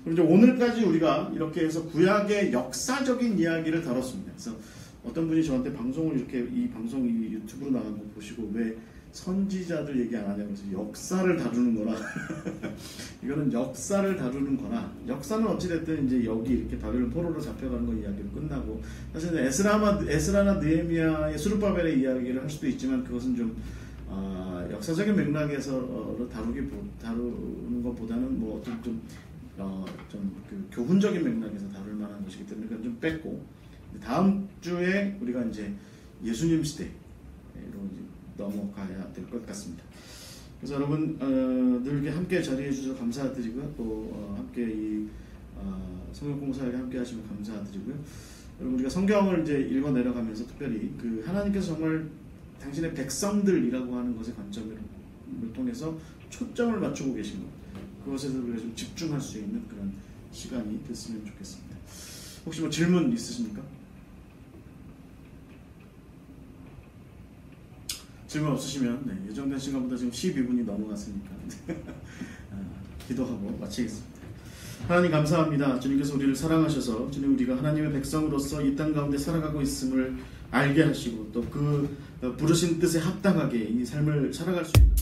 그럼 이제 오늘까지 우리가 이렇게 해서 구약의 역사적인 이야기를 다뤘습니다. 그래서 어떤 분이 저한테 방송을 이렇게, 이 방송이 유튜브로 나간 거 보시고 왜 선지자들 얘기 안 하냐고 해서 역사를 다루는 거라 이거는 역사를 다루는 거라, 역사는 어찌됐든 이제 여기 이렇게 바벨론 포로로 잡혀가는 거 이야기로 끝나고, 사실 에스라나 느헤미야의 수르바벨의 이야기를 할 수도 있지만, 그것은 좀 역사적인 맥락에서 다루는 것보다는 뭐 어떤 그 교훈적인 맥락에서 다룰 만한 것이기 때문에 그건 좀 뺐고, 다음 주에 우리가 이제 예수님 시대로 이제 넘어가야 될 것 같습니다. 그래서 여러분, 늘 이렇게 함께 자리해 주셔서 감사드리고요. 또 함께 이 성경 공사에 함께 하시면 감사드리고요. 여러분, 우리가 성경을 이제 읽어 내려가면서 특별히 그 하나님께서 정말 당신의 백성들이라고 하는 것의 관점을 통해서 초점을 맞추고 계신 것, 그것에서 우리가 좀 집중할 수 있는 그런 시간이 됐으면 좋겠습니다. 혹시 뭐 질문 있으십니까? 질문 없으시면 예정된 시간보다 지금 12분이 넘어갔으니까 기도하고 마치겠습니다. 하나님 감사합니다. 주님께서 우리를 사랑하셔서 주님, 우리가 하나님의 백성으로서 이 땅 가운데 살아가고 있음을 알게 하시고, 또 그 부르신 뜻에 합당하게 이 삶을 살아갈 수 있는